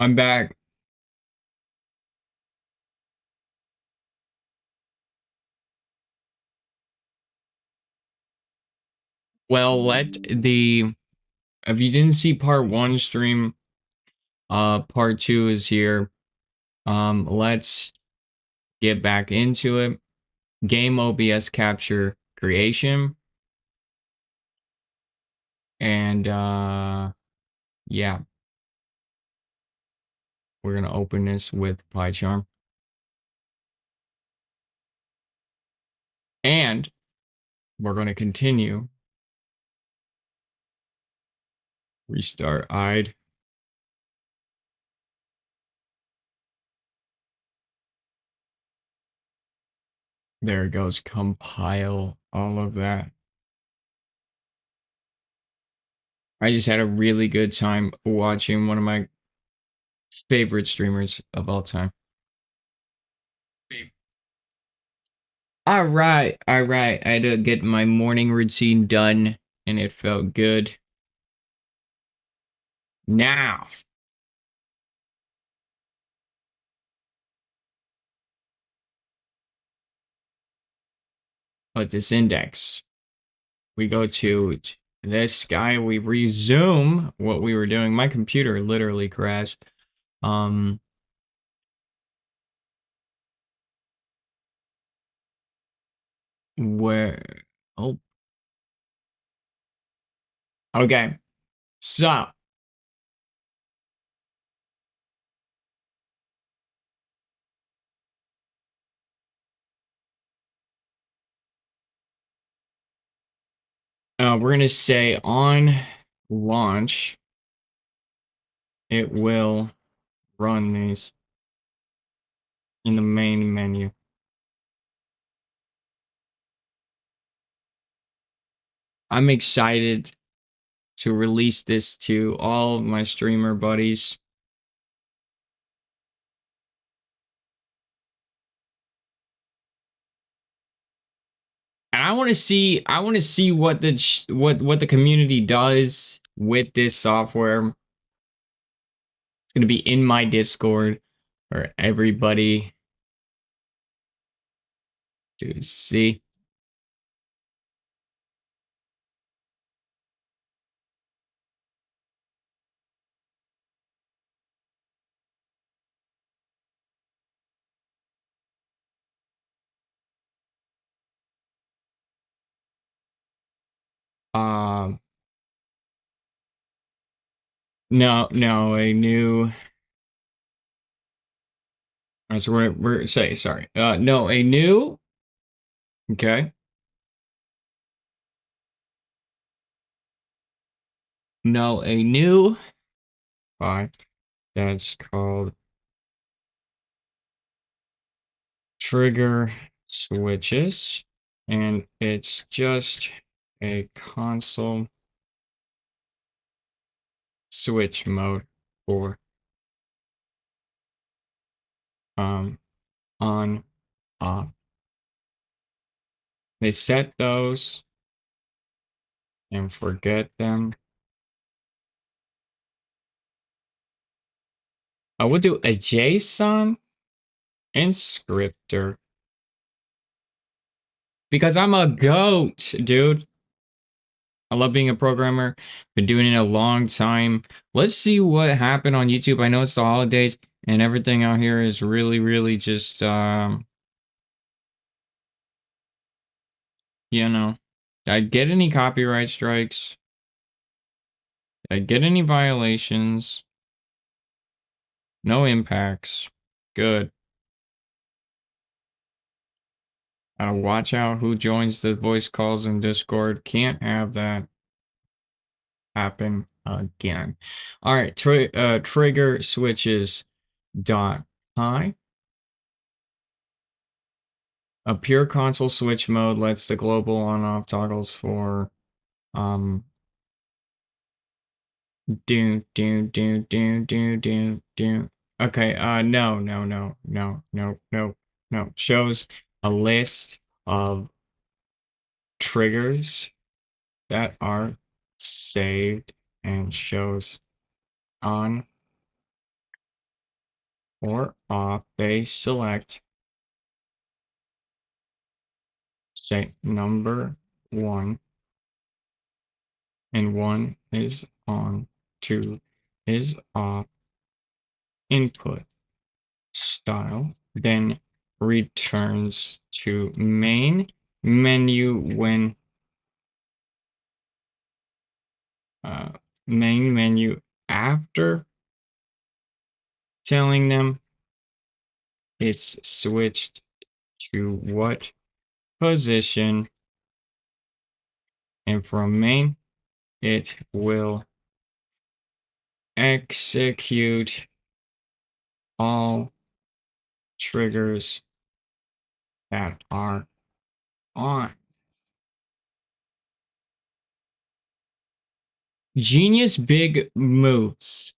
I'm back. Well, if you didn't see part one stream, part two is here. Let's get back into it. Game OBS capture creation. And yeah, we're gonna open this with PyCharm. And we're gonna continue. Restart IDE. There it goes. Compile all of that. I just had a really good time watching one of my favorite streamers of all time. All right, all right. I had to get my morning routine done, and it felt good. Now, put this index. We go to this guy. We resume what we were doing. My computer literally crashed. Where? Oh, okay. So we're gonna say on launch, it will run these in the main menu. I'm excited to release this to all of my streamer buddies. And I want to see what the community does with this software. It's going to be in my Discord for everybody to see. Um no, a new that's what we're say sorry. No, a new okay. No, a new bot that's called trigger switches, and it's just a console switch mode for on off. They set those and forget them. I would do a JSON inscriptor because I'm a goat, dude. I love being a programmer. Been doing it a long time. Let's see what happened on YouTube. I know it's the holidays and everything out here is really, really just you know. Did I get any copyright strikes? Did I get any violations? No impacts. Good. Watch out who joins the voice calls in Discord. Can't have that happen again. All right, trigger switches dot high. A pure console switch mode lets the global on-off toggles for do do do do do do do. Okay, no. Shows a list of triggers that are saved and shows on or off, they select, say, number 1, and 1 is on, 2 is off, input style, then returns to main menu when main menu after telling them it's switched to what position, and from main it will execute all triggers that are on. Genius big moves.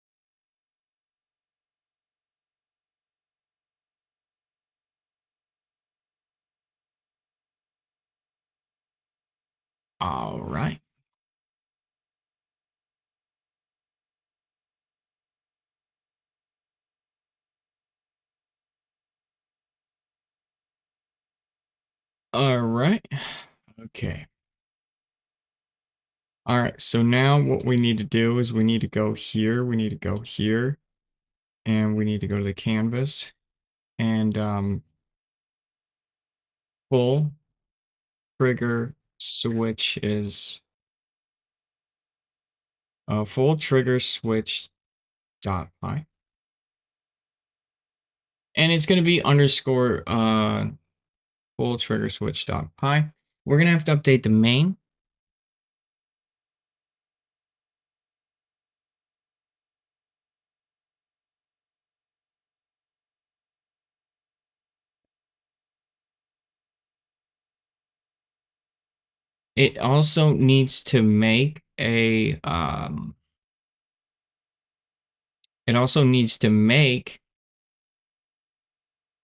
All right. All right. Okay. All right. So now what we need to do is we need to go here. We need to go here. And we need to go to the canvas. And full trigger switch is full trigger switch dot py. And it's going to be underscore full trigger switch dot py. We're going to have to update the main. It also needs to make a it also needs to make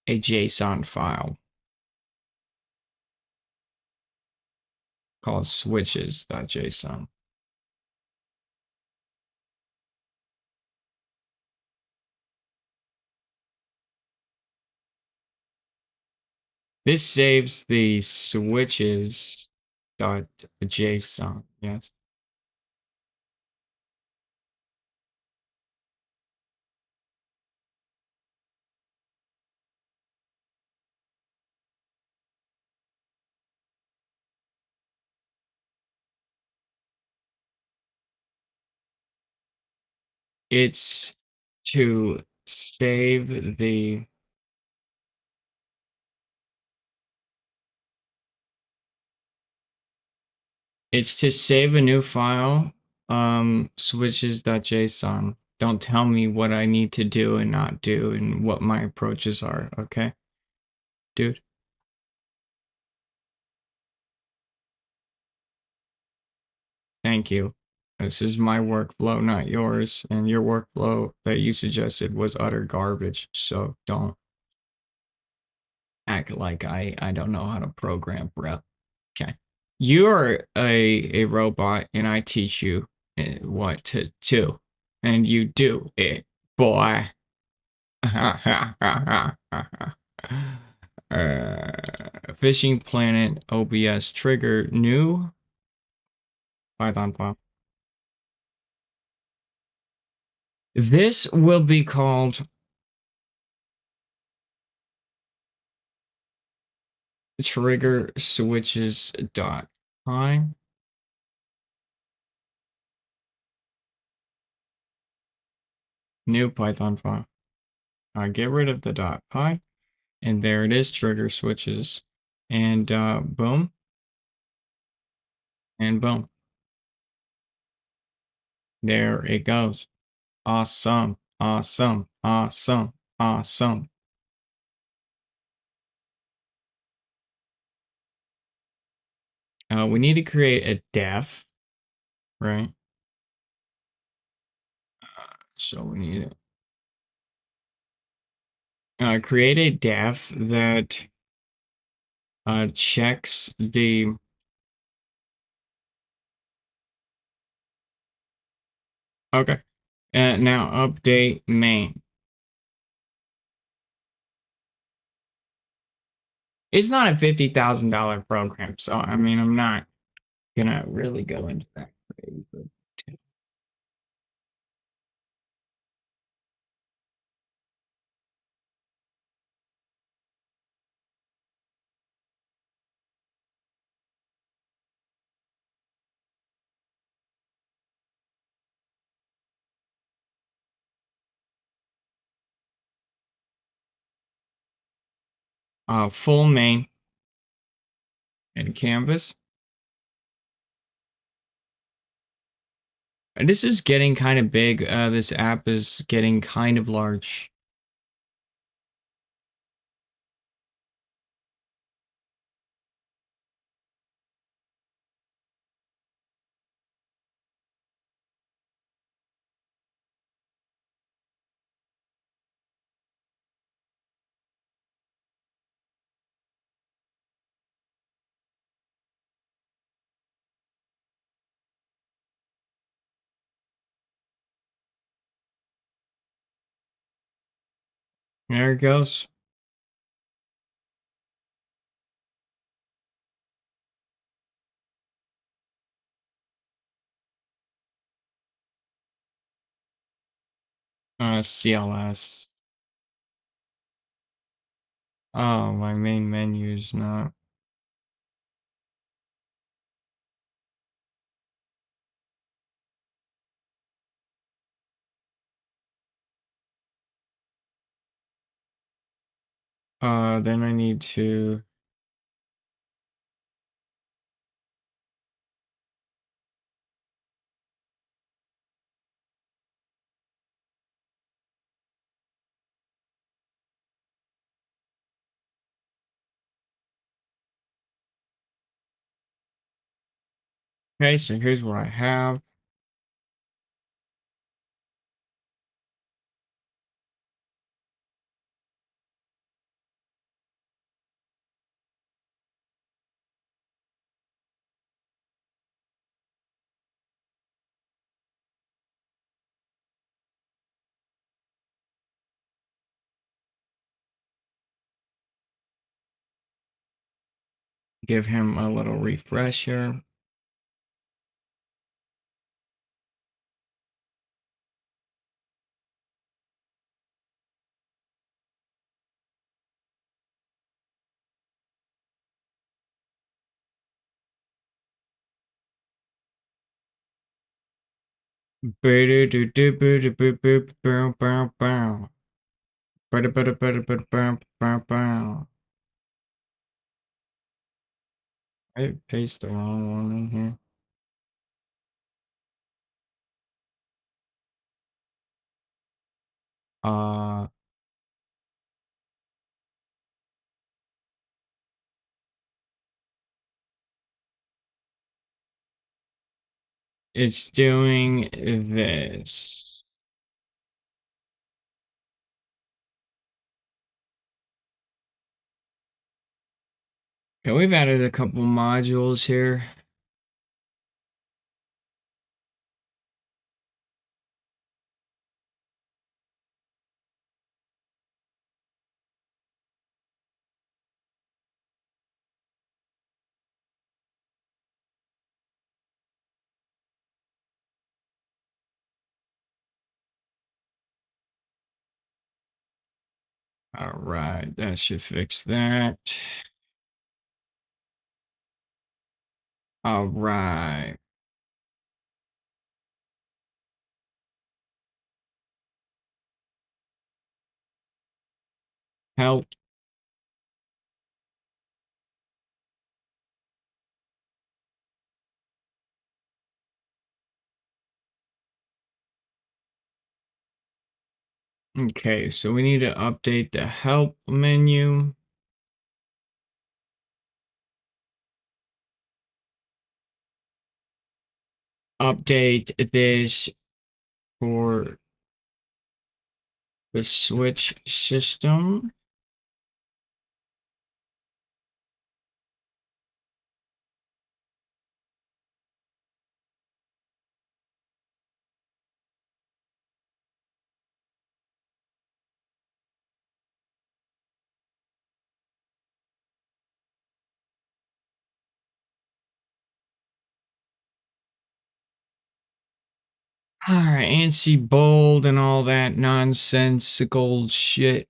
a JSON file called switches.json. This saves the switches.json. Yes. It's to save the it's to save a new file, switches.json. Don't tell me what I need to do and not do and what my approaches are, okay? Dude. Thank you. This is my workflow, not yours. And your workflow that you suggested was utter garbage. So don't act like I don't know how to program, bro. Okay. You're a robot and I teach you what to do. And you do it, boy. Fishing Planet OBS trigger new Python file. This will be called trigger switches dot py. New Python file. Get rid of the dot py, and there it is, trigger switches, and boom, and boom. There it goes. Awesome, awesome, awesome, awesome. We need to create a def, right? So we need to create a def that checks the okay. Now update main. It's not a $50,000 program, so I mean, I'm not gonna really go into that. Full main and canvas. And this is getting kind of big. This app is getting kind of large. There it goes. CLS. Oh, my main menu is not. Then I need to. Okay, so here's what I have. Give him a little refresher. I paste the wrong one in here. Uh, it's doing this. Okay, we've added a couple modules here. All right, that should fix that. All right. Help. Okay, so we need to update the help menu. Update this for the switch system. All right, ANSI bold and all that nonsensical shit.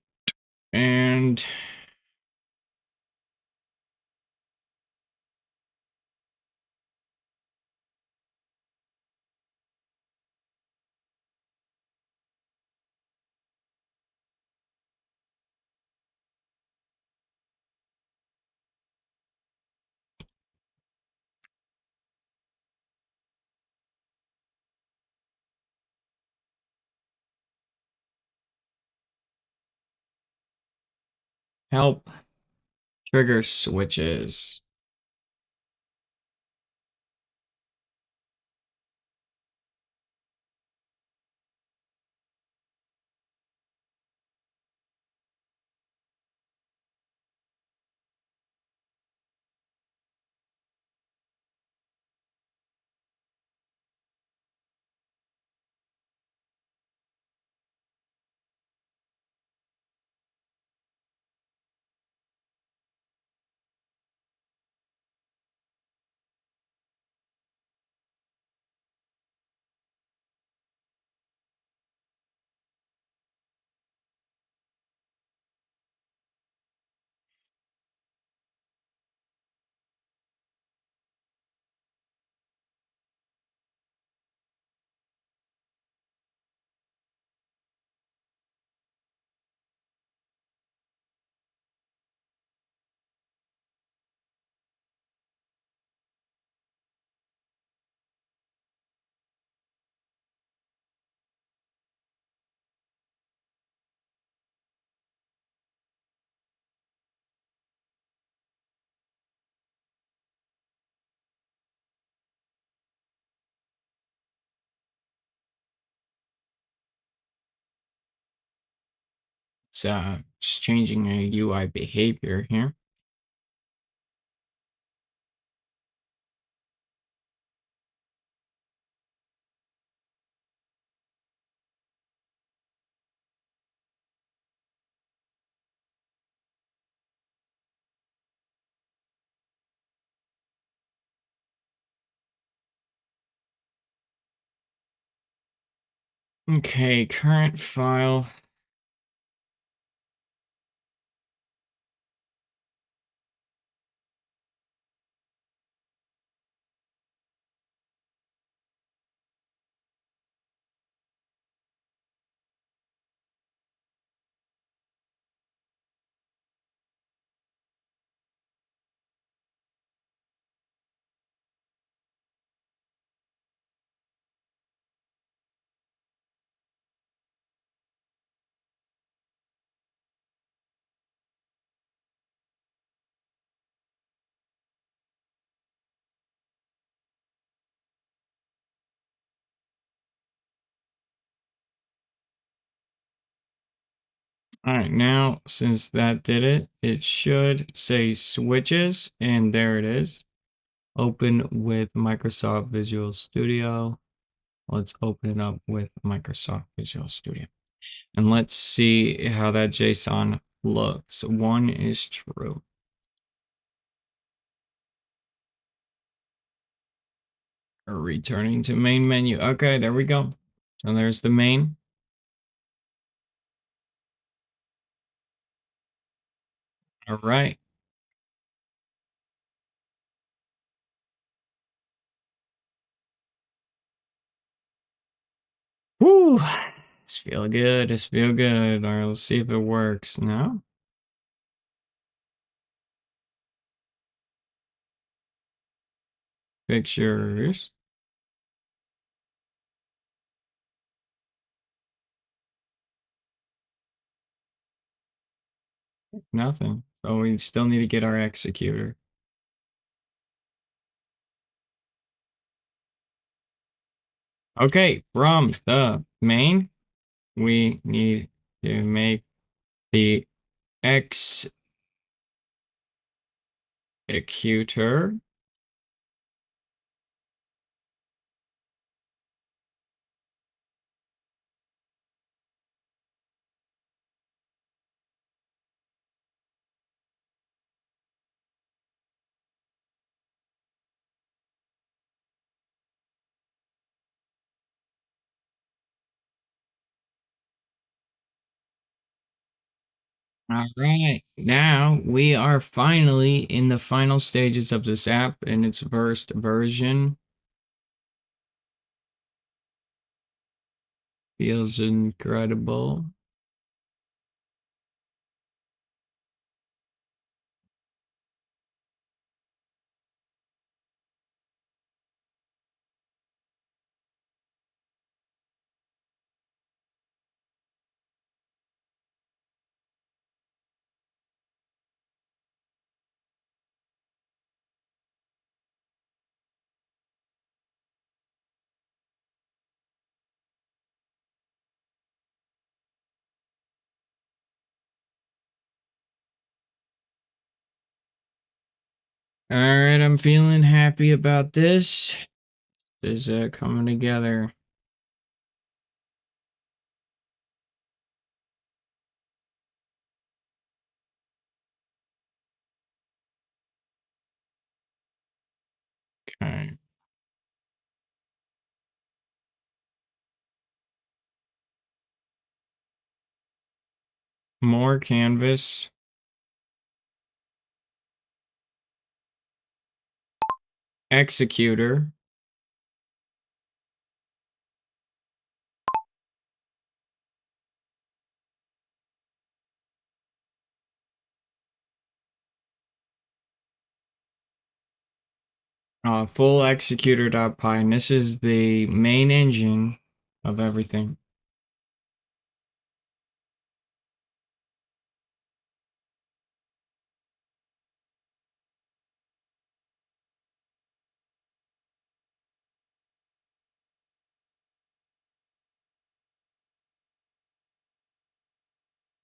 And help trigger switches. It's changing a UI behavior here. Okay, current file. All right, now since that did it, it should say switches, and there it is. Open with Microsoft Visual Studio. Let's open it up with Microsoft Visual Studio. And let's see how that JSON looks. One is true. Returning to main menu. Okay, there we go. So there's the main. All right. Woo! It's feel good. It's feel good. All right, let's see if it works now. Pictures. Nothing. So we still need to get our executor. Okay, from the main, we need to make the executor. All right. Now we are finally in the final stages of this app in its first version. Feels incredible. All right, I'm feeling happy about this. This is coming together. Okay. More canvas. Executor. Full executor.py. And this is the main engine of everything.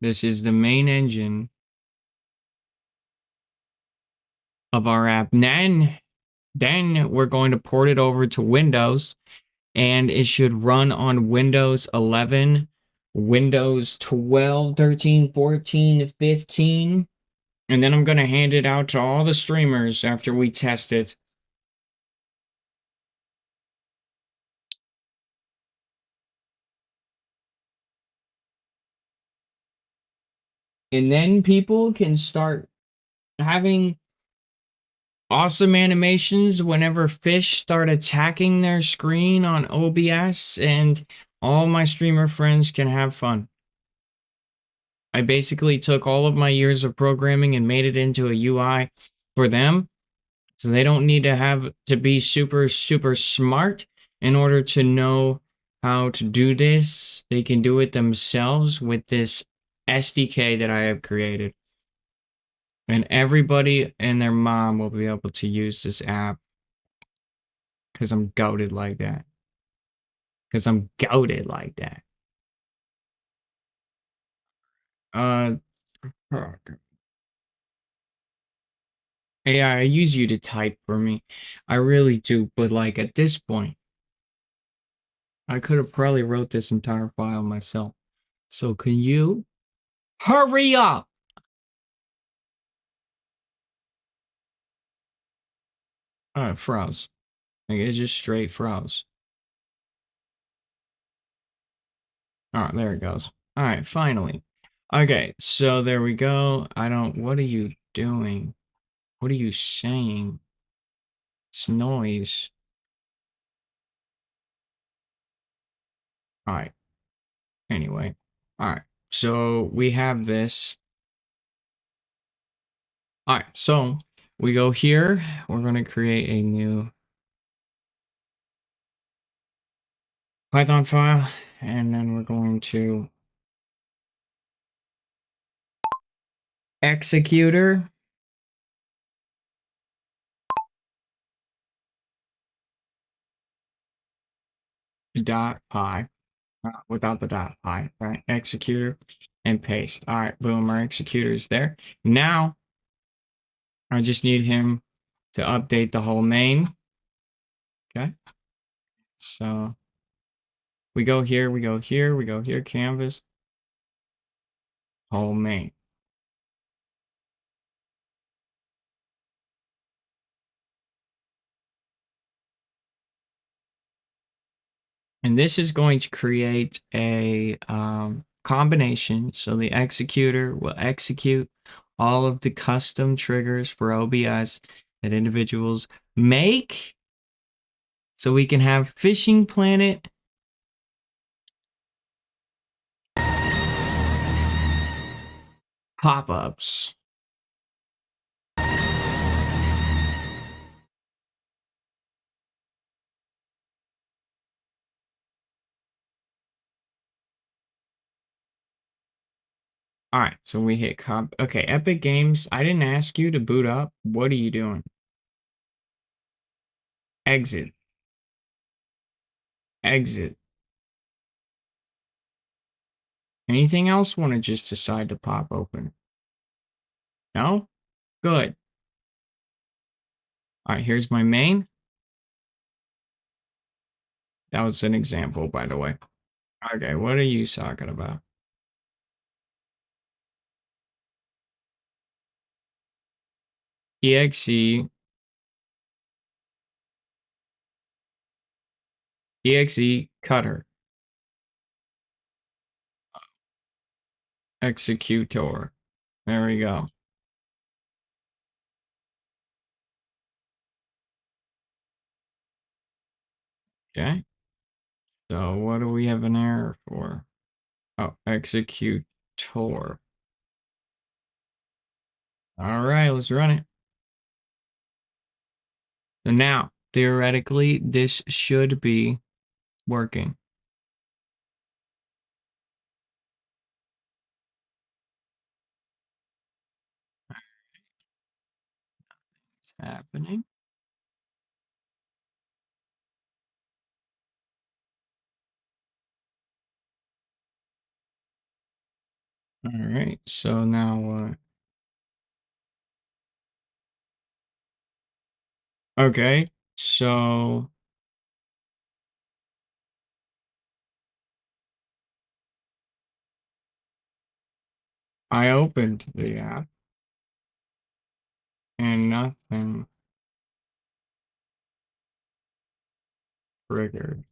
This is the main engine of our app. Then we're going to port it over to Windows, and it should run on Windows 11, Windows 12, 13, 14, 15. And then I'm going to hand it out to all the streamers after we test it. And then people can start having awesome animations whenever fish start attacking their screen on OBS, and all my streamer friends can have fun. I basically took all of my years of programming and made it into a UI for them, so they don't need to have to be super, super smart in order to know how to do this. They can do it themselves with this SDK that I have created. And everybody and their mom will be able to use this app because I'm goated like that. Because I'm goated like that. Uh, yeah, I use you to type for me. I really do, but like at this point, I could have probably wrote this entire file myself. So can you hurry up? Froze. Like it's just straight froze. All right, there it goes. All right, finally. Okay, so there we go. What are you doing? What are you saying? It's noise. All right. Anyway. All right. So we have this. All right. So we go here. We're going to create a new Python file, and then we're going to executor dot py without the dot py, right? Executor and paste. All right. Boom. Our executor is there. Now I just need him to update the whole main. Okay. So we go here, we go here, we go here, canvas, whole main. And this is going to create a combination. So the executor will execute all of the custom triggers for OBS that individuals make. So we can have Fishing Planet pop-ups. All right, so we hit okay, Epic Games. I didn't ask you to boot up. What are you doing? Exit. Exit. Anything else want to just decide to pop open? No? Good. All right, here's my main. That was an example, by the way. Okay, what are you talking about? EXE. EXE cutter. Executor. There we go. Okay. So what do we have an error for? Oh, executor. All right, let's run it. So now, theoretically, this should be working. It's happening. All right, so now okay, so I opened the app and nothing triggered.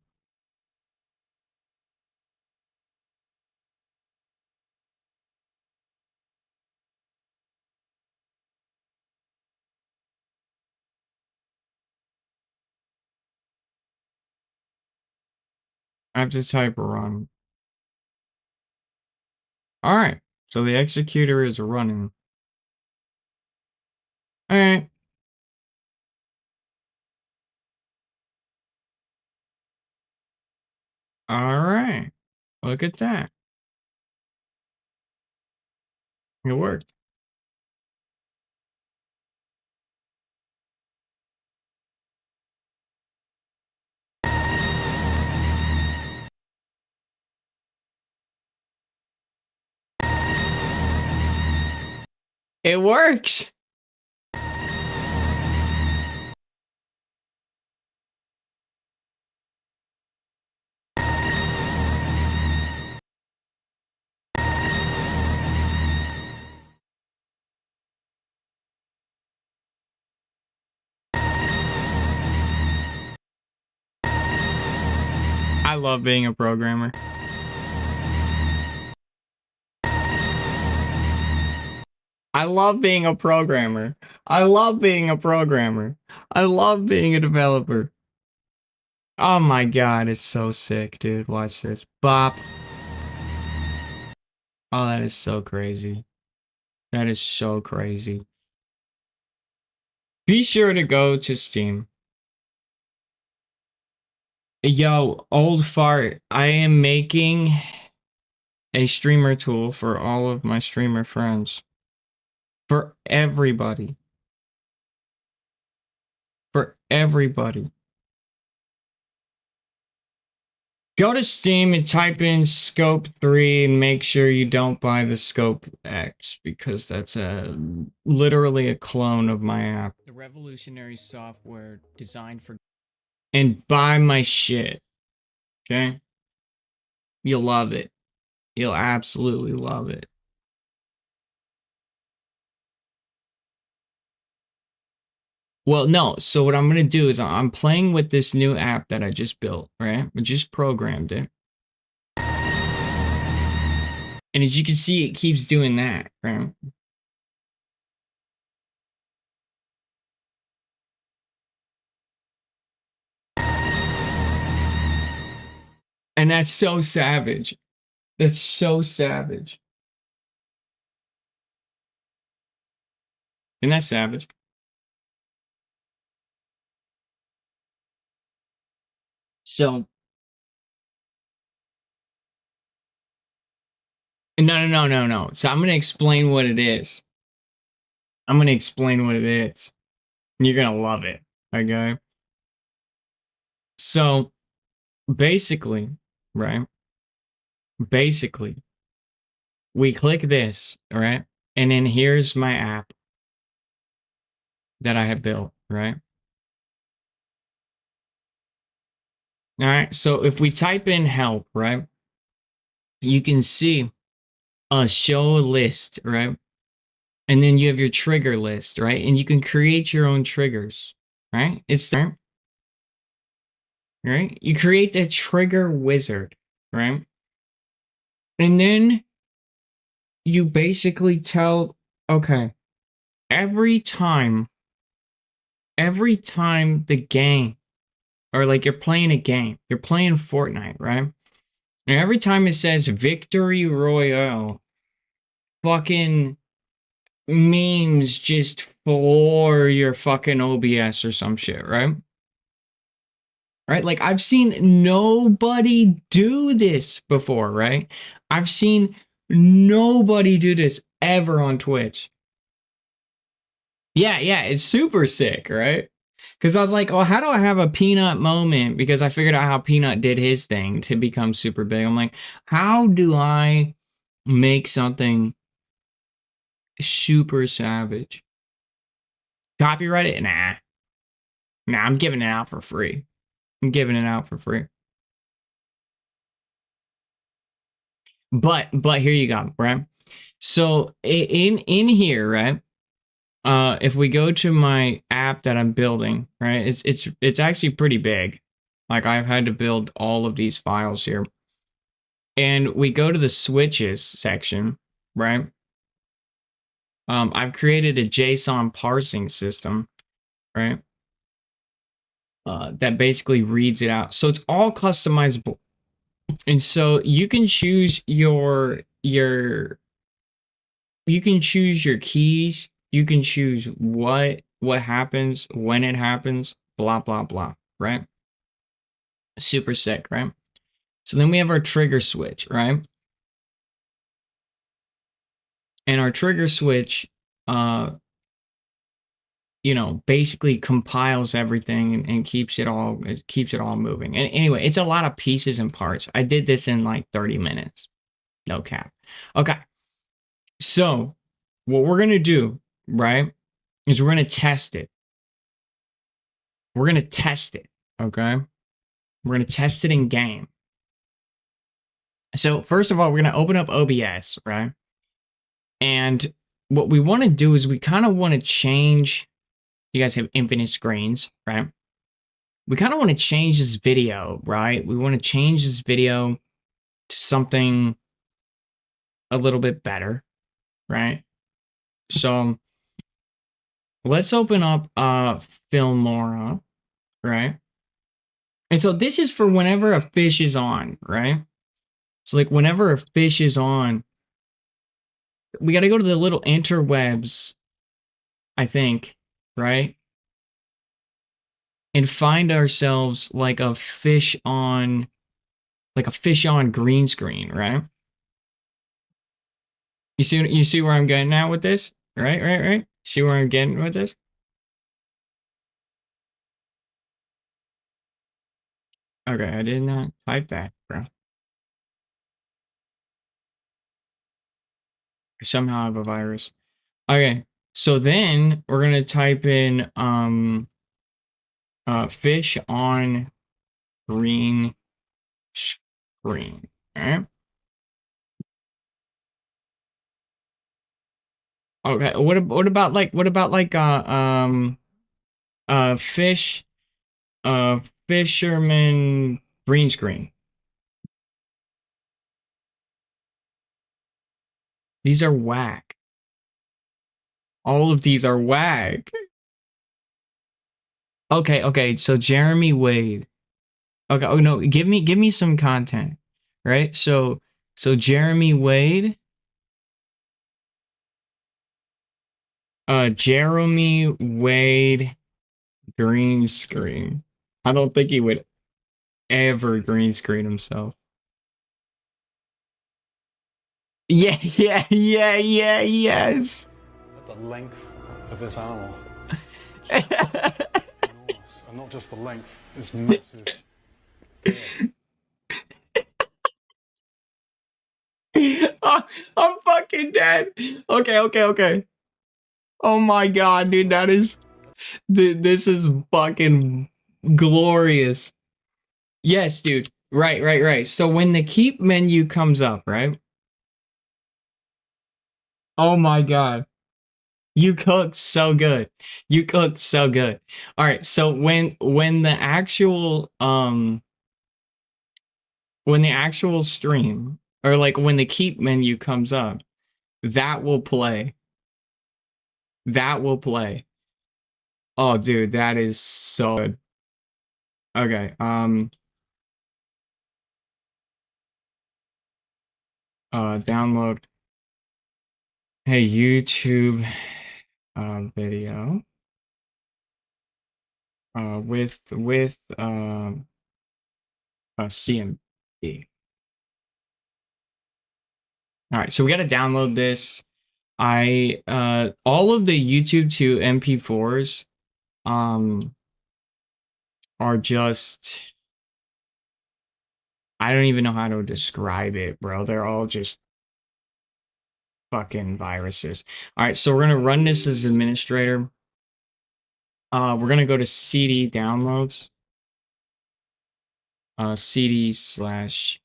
I have to type run. All right, so the executor is running. All right. All right. Look at that. It worked. It works. I love being a programmer. I love being a programmer. I love being a programmer. I love being a developer. Oh my god, it's so sick, dude. Watch this. Bop. Oh, that is so crazy. That is so crazy. Be sure to go to Steam. Yo, old fart. I am making a streamer tool for all of my streamer friends. For everybody. For everybody. Go to Steam and type in Scope 3 and make sure you don't buy the Scope X because that's literally a clone of my app. The revolutionary software designed for... And buy my shit. Okay? You'll love it. You'll absolutely love it. Well, no. So what I'm going to do is I'm playing with this new app that I just built, right? I just programmed it. And as you can see, it keeps doing that, right? And that's so savage. That's so savage. Isn't that savage? So no. So I'm gonna explain what it is. I'm gonna explain what it is. And you're gonna love it. Okay. So basically, right? Basically, we click this, right? And then here's my app that I have built, right? All right. So if we type in help, right, you can see a show a list, right? And then you have your trigger list, right? And you can create your own triggers, right? It's there, right? You create the trigger wizard, right? And then you basically tell, okay, every time, every time the game, or like you're playing a game, you're playing Fortnite, right? And every time it says Victory Royale, fucking memes just floor your fucking OBS or some shit, right? Right? Like I've seen nobody do this before, right? I've seen nobody do this ever on Twitch. Yeah, it's super sick, right? Because I was like, oh, how do I have a Peanut moment? Because I figured out how Peanut did his thing to become super big. I'm like, how do I make something super savage? Copyright it? Nah, I'm giving it out for free. I'm giving it out for free. But here you go, right? So in here, right? If we go to my app that I'm building, right? It's actually pretty big. Like I've had to build all of these files here. And we go to the switches section, right? I've created a JSON parsing system, right? That basically reads it out. So it's all customizable. And so you can choose you can choose your keys, you can choose what happens, when it happens, blah blah blah, right? Super sick, right? So then we have our trigger switch, right? And our trigger switch basically compiles everything and keeps it all moving. And anyway, it's a lot of pieces and parts. I did this in like 30 minutes. No cap. Okay. So, what we're going to do, right, is we're going to test it. We're going to test it, okay? We're going to test it in game. So, first of all, we're going to open up OBS, right? And what we want to do is we kind of want to change. You guys have infinite screens, right? We kind of want to change this video, right? We want to change this video to something a little bit better, right? So let's open up Filmora, right? And so this is for whenever a fish is on, right? So like whenever a fish is on, we got to go to the little interwebs, I think, right? And find ourselves like a fish on green screen, right? You see where I'm getting at with this? Right. See where I'm getting with this? Okay, I did not type that, bro. I somehow have a virus. Okay, so then we're gonna type in fish on green screen. Alright. Okay, what about like fish fisherman green screen? These are whack. All of these are whack. Okay, okay. So Jeremy Wade. Okay. Oh no, give me some content. Right? So Jeremy Wade, Jeremy Wade green screen. I don't think he would ever green screen himself. Yeah, yes. The length of this animal. Enormous. And not just the length, it's massive. I'm fucking dead. Okay. Oh my god, dude, this is fucking glorious. Yes, dude. Right. So when the keep menu comes up, right? Oh my god. You cooked so good. You cooked so good. All right, so when the actual stream, or like when the keep menu comes up, that will play. That will play. Oh dude, that is so good. Okay, download. Hey, YouTube video with CMD. All right, so we got to download this. I all of the YouTube to MP4s are just, I don't even know how to describe it, bro. They're all just fucking viruses. All right, so we're gonna run this as administrator. We're gonna go to CD downloads. CD slash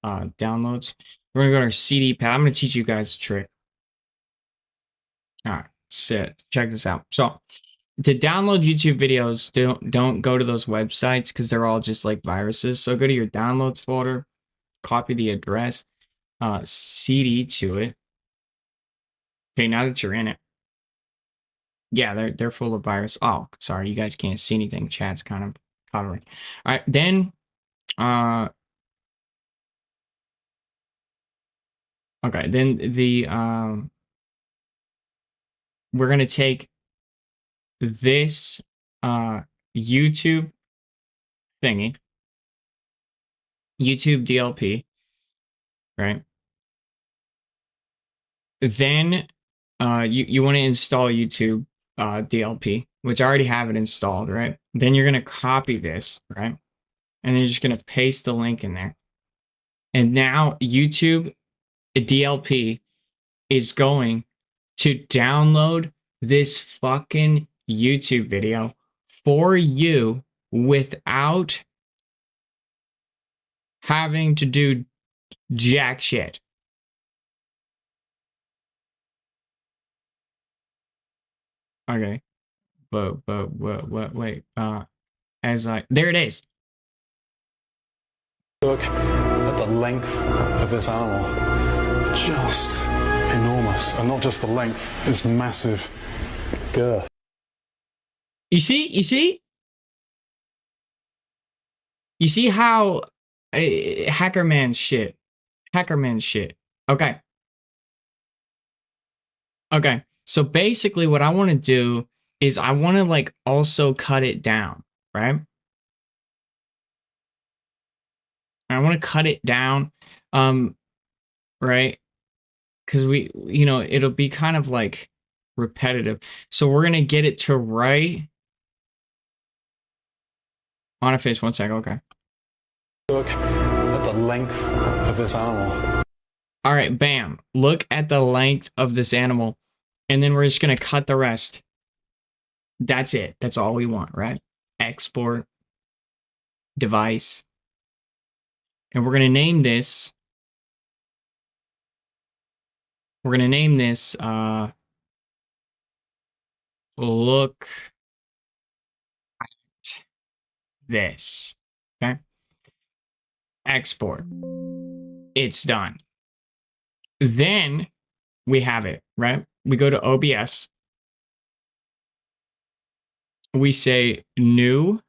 downloads. We're gonna go to our CD pad. I'm gonna teach you guys a trick. All right, check this out. So to download YouTube videos, don't go to those websites because they're all just like viruses. So go to your downloads folder, copy the address, CD to it. Okay, now that you're in it, yeah, they're full of virus. Oh, sorry, you guys can't see anything. Chat's kind of covering. All right, then, okay, then we're gonna take this YouTube thingy, YouTube DLP, right? Then you want to install YouTube DLP, which I already have it installed, right? Then you're gonna copy this, right? And then you're just gonna paste the link in there. And now YouTube DLP is going to download this fucking YouTube video for you without having to do jack shit. Okay. But wait, there it is. Look at the length of this animal. Just enormous. And not just the length, it's massive girth. You see how Hackerman shit. Okay. So basically what I want to do is I want to like also cut it down, right? I want to cut it down, right? Because it'll be kind of like repetitive. So we're gonna get it to right on a fish. 1 second, okay. Look at the length of this animal. All right, bam. Look at the length of this animal, and then we're just gonna cut the rest. That's it. That's all we want, right? Export device, and we're gonna name this. We're gonna name this. Look at this. Okay. Export. It's done. Then we have it, right? We go to OBS. We say new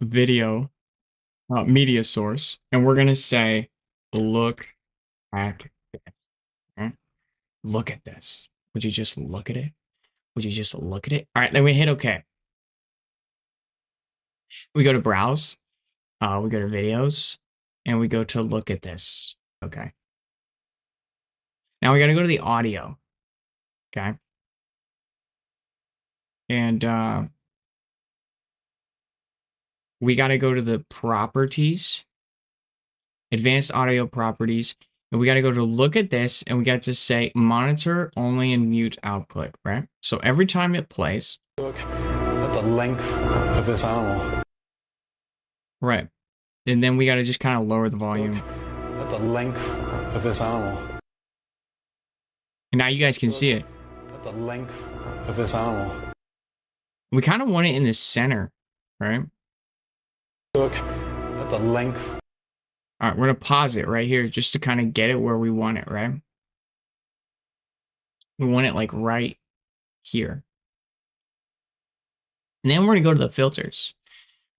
video media source, and we're gonna say look at this. Okay? Look at this. Would you just look at it? Would you just look at it? All right, then we hit OK. We go to browse. We go to videos, and we go to look at this. Okay. Now we got to go to the audio. Okay. And we got to go to the properties, advanced audio properties, and we got to go to look at this, and we got to say monitor only and mute output, right? So every time it plays. Look at the length of this animal. Right. And then we got to just kind of lower the volume. Look at the length of this animal. And now you guys can see it. At the length of this animal. We kind of want it in the center, right? Look at the length. All right, we're going to pause it right here just to kind of get it where we want it, right? We want it like right here. And then we're going to go to the filters,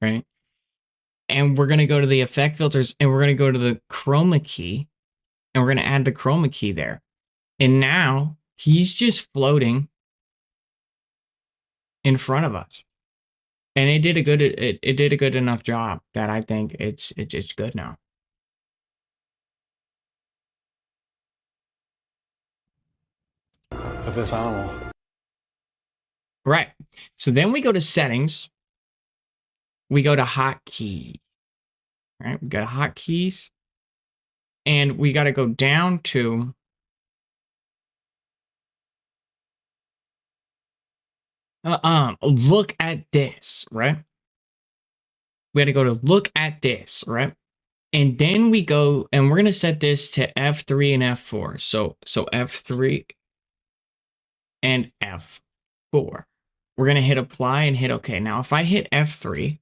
right? And we're going to go to the effect filters, and we're going to go to the chroma key, and we're going to add the chroma key there. And now he's just floating in front of us. And it did a good enough job that I think it's good now. Of this animal. Right. So then we go to settings. We go to hotkey. Right? We got hotkeys. And we got to go down to look at this, right? We got to go to look at this, right? And then we go, and we're going to set this to F3 and F4. So F3 and F4. We're going to hit apply and hit OK. Now, if I hit F3,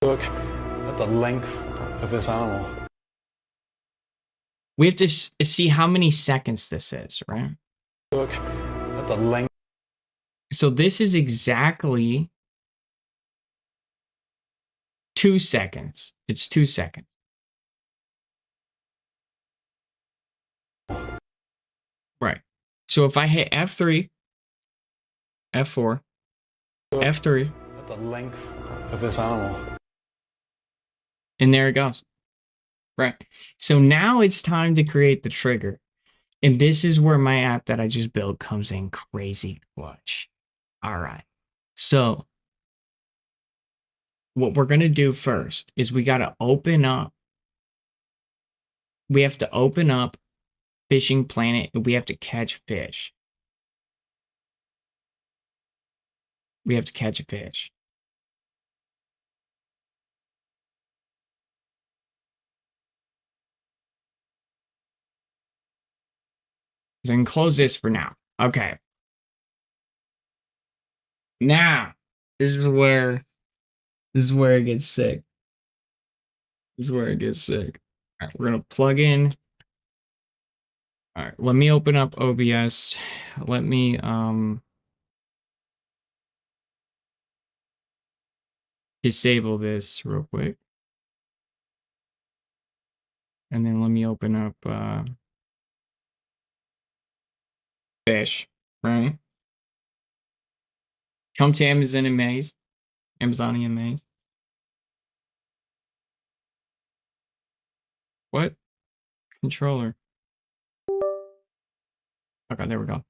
look at the length of this animal. We have to see how many seconds this is, right? Look at the length. So this is exactly 2 seconds. It's 2 seconds. Right. So if I hit F3, F4, Look F3. At the length of this animal. And there it goes. Right. So now it's time to create the trigger. And this is where my app that I just built comes in crazy clutch. All right. So what we're going to do first is we got to open up. We have to open up Fishing Planet, and we have to catch fish. We have to catch a fish. So I can close this for now. Okay. Now, this is where it gets sick. This is where it gets sick. All right, we're gonna plug in. All right, let me open up OBS. Let me disable this real quick. And then let me open up Fish, right? Come to Amazon and Maze. Amazon and Maze. What? Controller. Okay, there we go.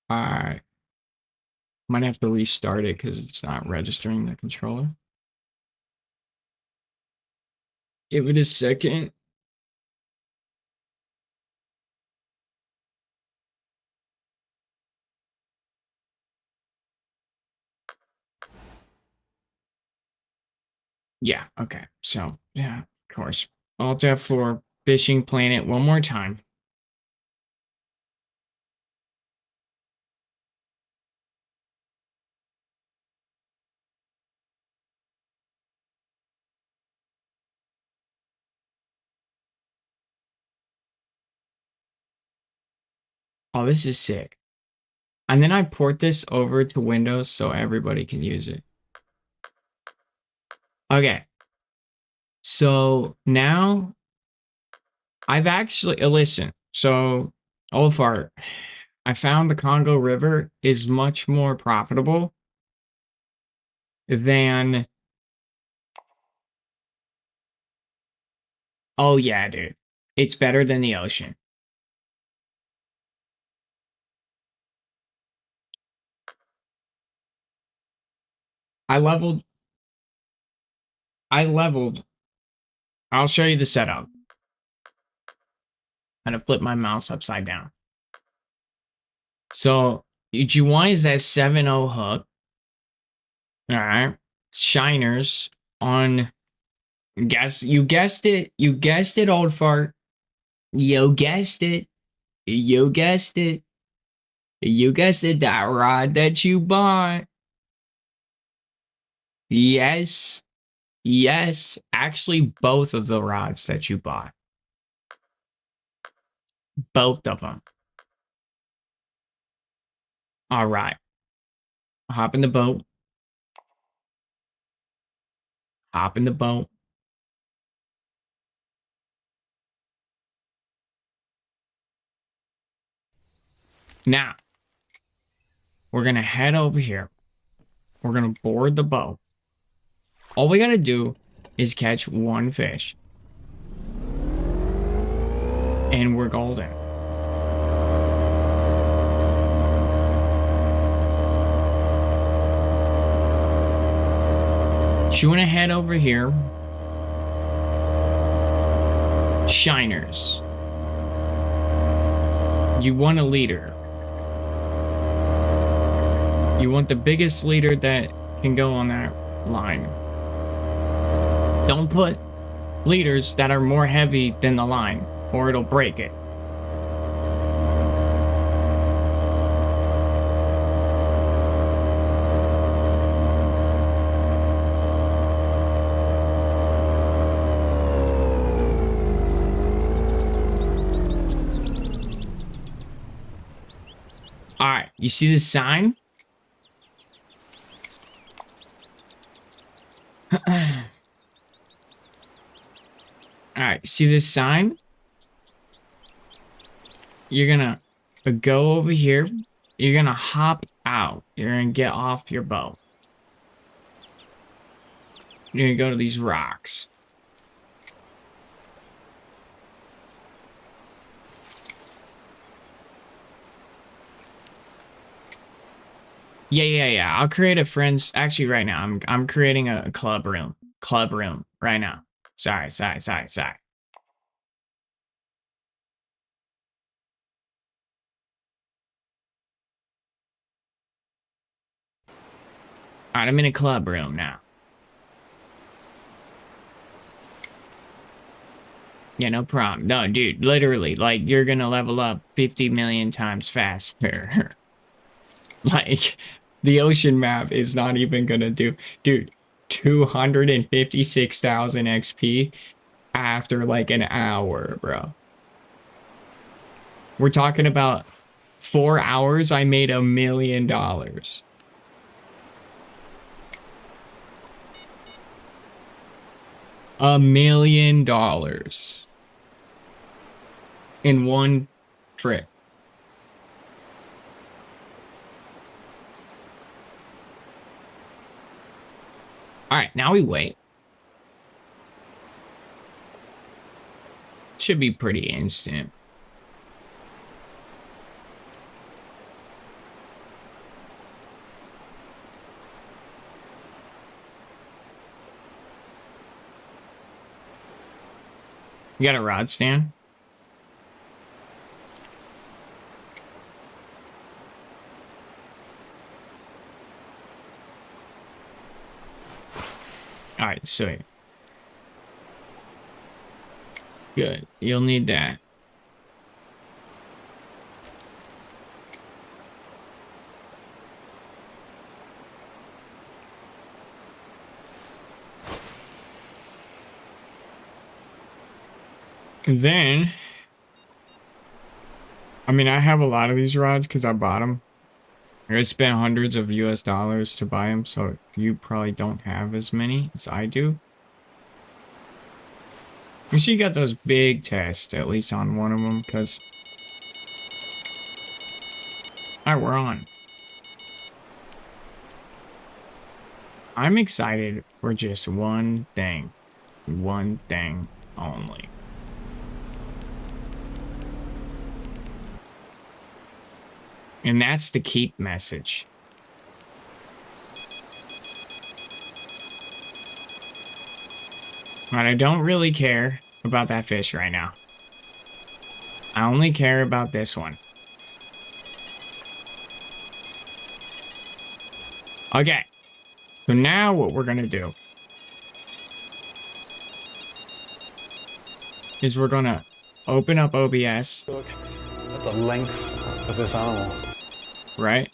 Alright. Might have to restart it because it's not registering the controller. Give it a second. Yeah, okay. So, yeah, of course. Alt F4, Fishing Planet one more time. Oh, this is sick. And then I port this over to Windows so everybody can use it. Okay. So now I've actually listen. So Olfart, I found the Congo River is much more profitable than. Oh yeah, dude. It's better than the ocean. I leveled. I leveled. I'll show you the setup. I'm gonna flip my mouse upside down. So you want is that 7.0 hook. All right. Shiners on you guessed it. You guessed it, old fart. You guessed it. You guessed it. You guessed it, that rod that you bought. Yes. Yes. Actually, both of the rods that you bought. Both of them. All right. Hop in the boat. Hop in the boat. Now, we're going to head over here. We're going to board the boat. All we got to do is catch one fish. And we're golden. You want to head over here. Shiners. You want a leader. You want the biggest leader that can go on that line. Don't put leaders that are more heavy than the line, or it'll break it. All right, you see this sign? All right, see this sign? You're gonna go over here. You're gonna hop out. You're gonna get off your boat. You're gonna go to these rocks. Yeah. I'll create a friends. Actually, right now, I'm creating a club room. Club room right now. Sorry. All right, I'm in a club room now. Yeah, no problem. No, dude, literally, like, you're gonna level up 50 million times faster. Like, the ocean map is not even gonna do, dude, 256,000 XP after like an hour, bro. We're talking about 4 hours, I made $1 million. $1 million in one trip. All right, now we wait. Should be pretty instant. You got a rod stand? All right, sweet. Good. You'll need that. And then I mean, I have a lot of these rods because I bought them. I spent hundreds of US dollars to buy them, so you probably don't have as many as I do. You see, you got those big tests, at least on one of them, because... Alright, we're on. I'm excited for just one thing. One thing only. And that's the keep message. But I don't really care about that fish right now. I only care about this one. Okay. So now what we're gonna do is we're gonna open up OBS. Look at the length of this animal. Right?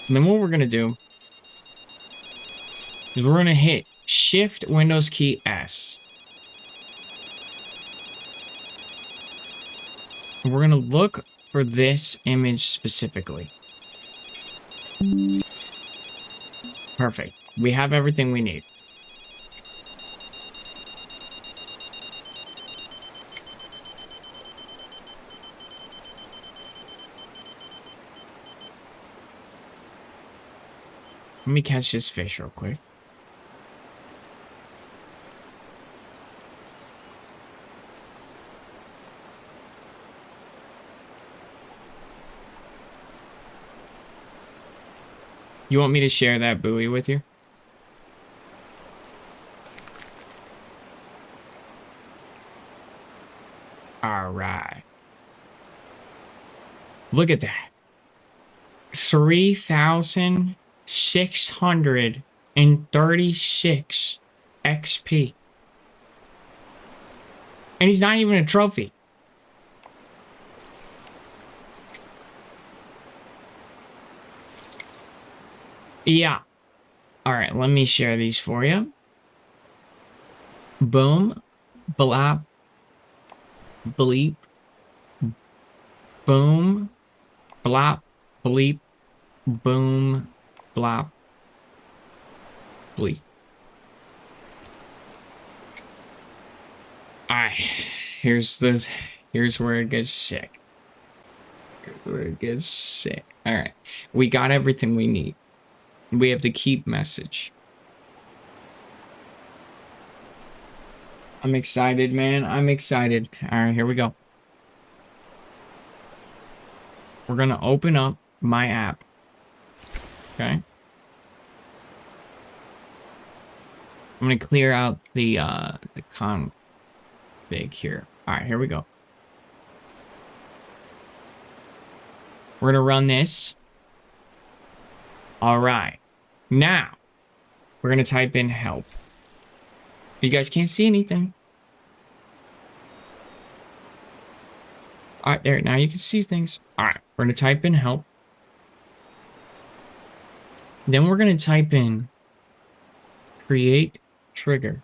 And then what we're gonna do is we're gonna hit Shift Windows key S. We're gonna look for this image specifically. Perfect. We have everything we need. Let me catch this fish real quick. You want me to share that buoy with you? All right. Look at that. 3,636 XP. And he's not even a trophy. Yeah. All right, let me share these for you. Boom. Blop. Bleep. Boom. Blop. Bleep. Boom. Blop. Bleep. Alright. Here's where it gets sick. Here's where it gets sick. Alright. We got everything we need. We have the keep message. I'm excited, man. I'm excited. Alright, here we go. We're gonna open up my app. Okay. I'm gonna clear out the config here. All right, here we go. We're gonna run this. All right. Now we're gonna type in help. You guys can't see anything. All right, there. Now you can see things. All right, we're gonna type in help. Then we're going to type in create trigger.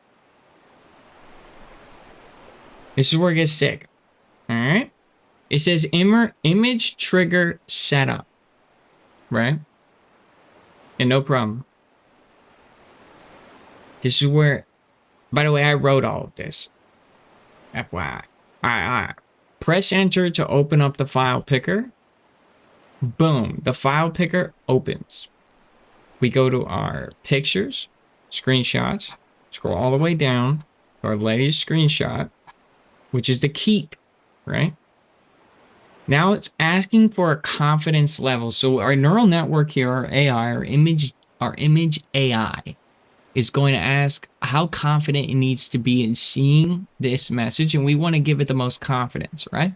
This is where it gets sick. All right. It says image trigger setup. Right? And no problem. This is where, by the way, I wrote all of this. FYI. All right. Press enter to open up the file picker. Boom. The file picker opens. We go to our pictures, screenshots, scroll all the way down to our latest screenshot, which is the keep, right? Now it's asking for a confidence level. So our neural network here, our AI, our image AI is going to ask how confident it needs to be in seeing this message. And we want to give it the most confidence, right?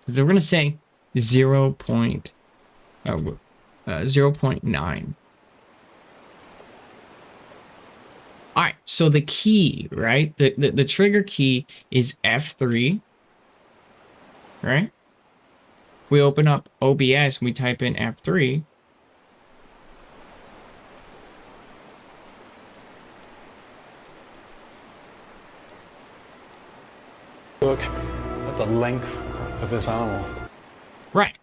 So we're going to say 0.9. All right, so the key, right? The trigger key is F3, right? We open up OBS, we type in F3. Look at length of this animal. Right.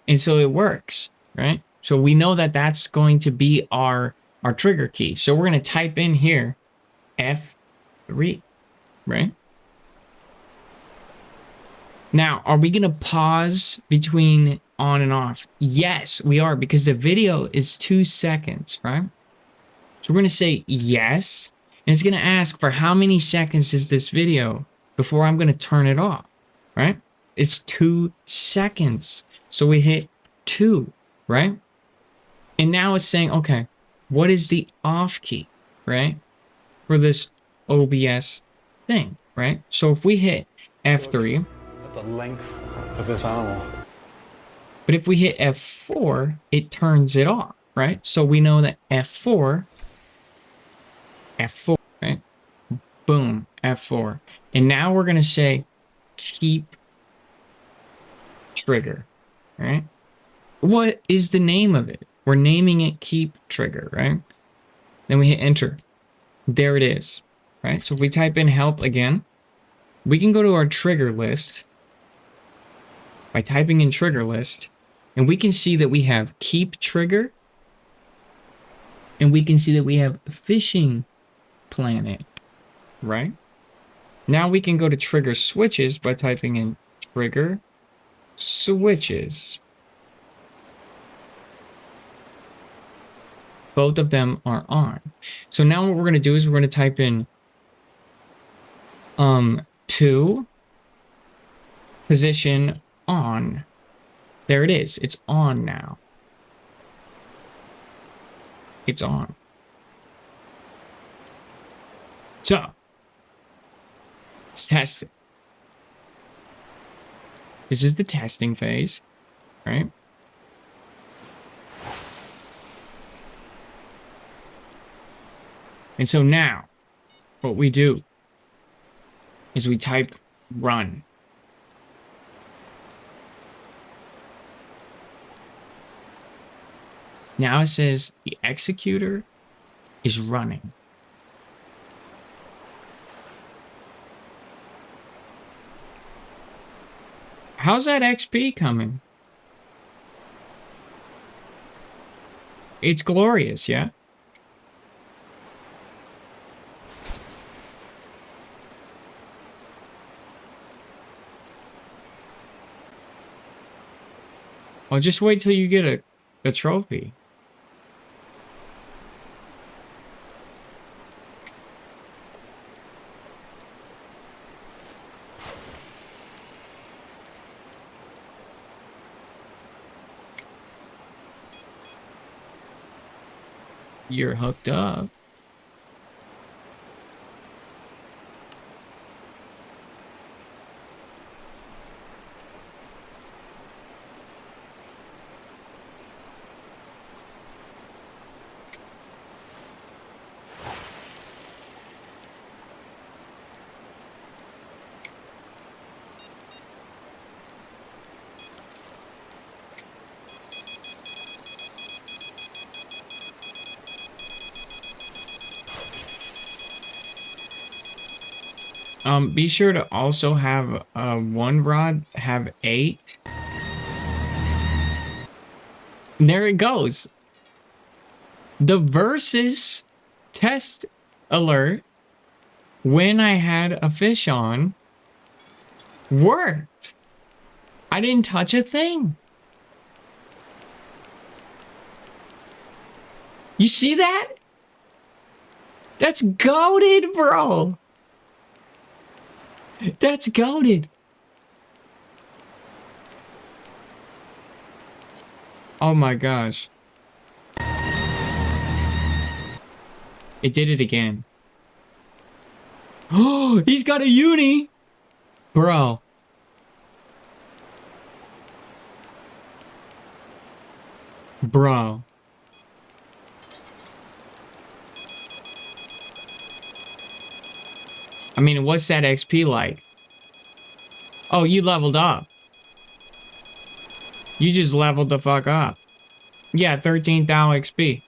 And so it works, right? So we know that that's going to be our trigger key. So we're going to type in here F3, right? Now, are we going to pause between on and off? Yes, we are, because the video is 2 seconds, right? So we're going to say yes, and it's going to ask for how many seconds is this video before I'm going to turn it off, right? It's 2 seconds. So we hit 2, right? And now it's saying, okay, what is the off key, right? For this OBS thing, right? So if we hit F3, The length of this animal. but if we hit F4, it turns it off, right? So we know that F4, right? Boom, F4. And now we're going to say keep trigger, right? What is the name of it? We're naming it keep trigger, right? Then we hit enter. There it is, right? So if we type in help again, we can go to our trigger list by typing in trigger list, and we can see that we have keep trigger, and we can see that we have fishing planet, right? Now we can go to trigger switches by typing in trigger switches. Both of them are on. So now what we're going to do is we're going to type in 2 position on. There it is. It's on now. It's on. So let's test it. This is the testing phase, right? And so now what we do is we type run. Now it says the executor is running. How's that XP coming? It's glorious, yeah? Well, just wait till you get a trophy. You're hooked up. Be sure to also have one rod have 8. And there it goes. The versus test alert when I had a fish on worked. I didn't touch a thing. You see that? That's goated, bro. That's goated. Oh my gosh. It did it again. Oh, he's got a uni. Bro. Bro. I mean, what's that XP like? Oh, you leveled up. You just leveled the fuck up. Yeah, 13,000 XP.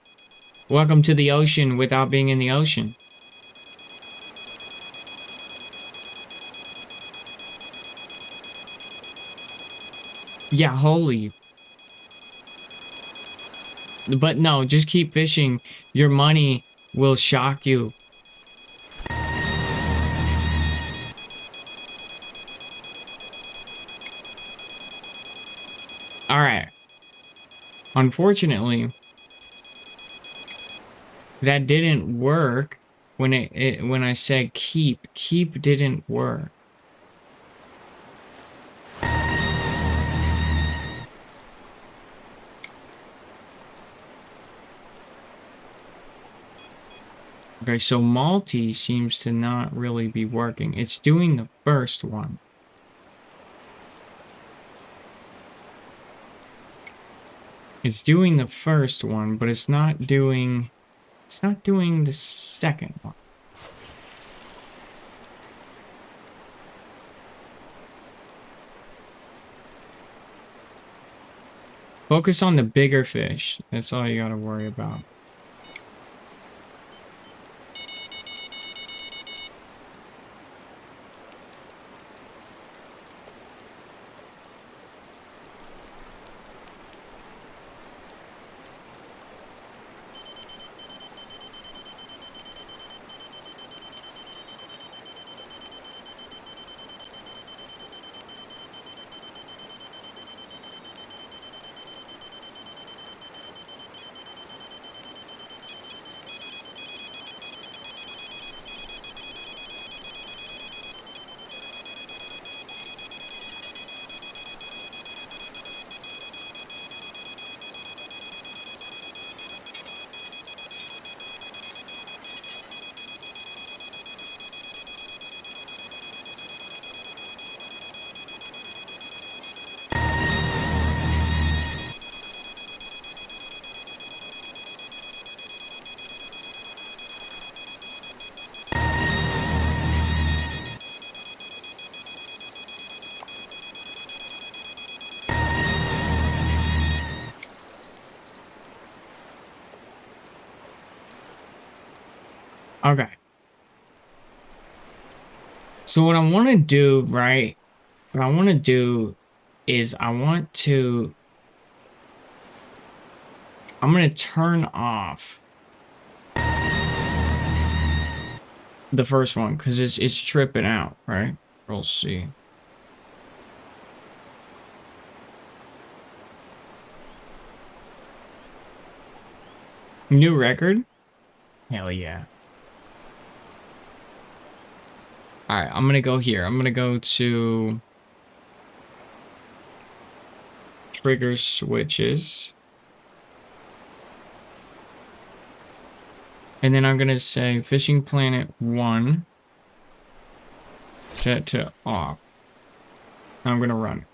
Welcome to the ocean without being in the ocean. Yeah, holy. But no, just keep fishing. Your money will shock you. All right. Unfortunately, that didn't work when when I said keep. Keep didn't work. Okay, so multi seems to not really be working. It's doing the first one. It's doing the first one, but it's not doing the second one. Focus on the bigger fish. That's all you gotta worry about. Okay. So what I want to do, right? What I want to do is I'm going to turn off the first one because it's tripping out, right? We'll see. New record? Hell yeah. All right, I'm gonna go here. I'm gonna go to trigger switches. And then I'm gonna say Fishing Planet 1. Set to off. I'm gonna run.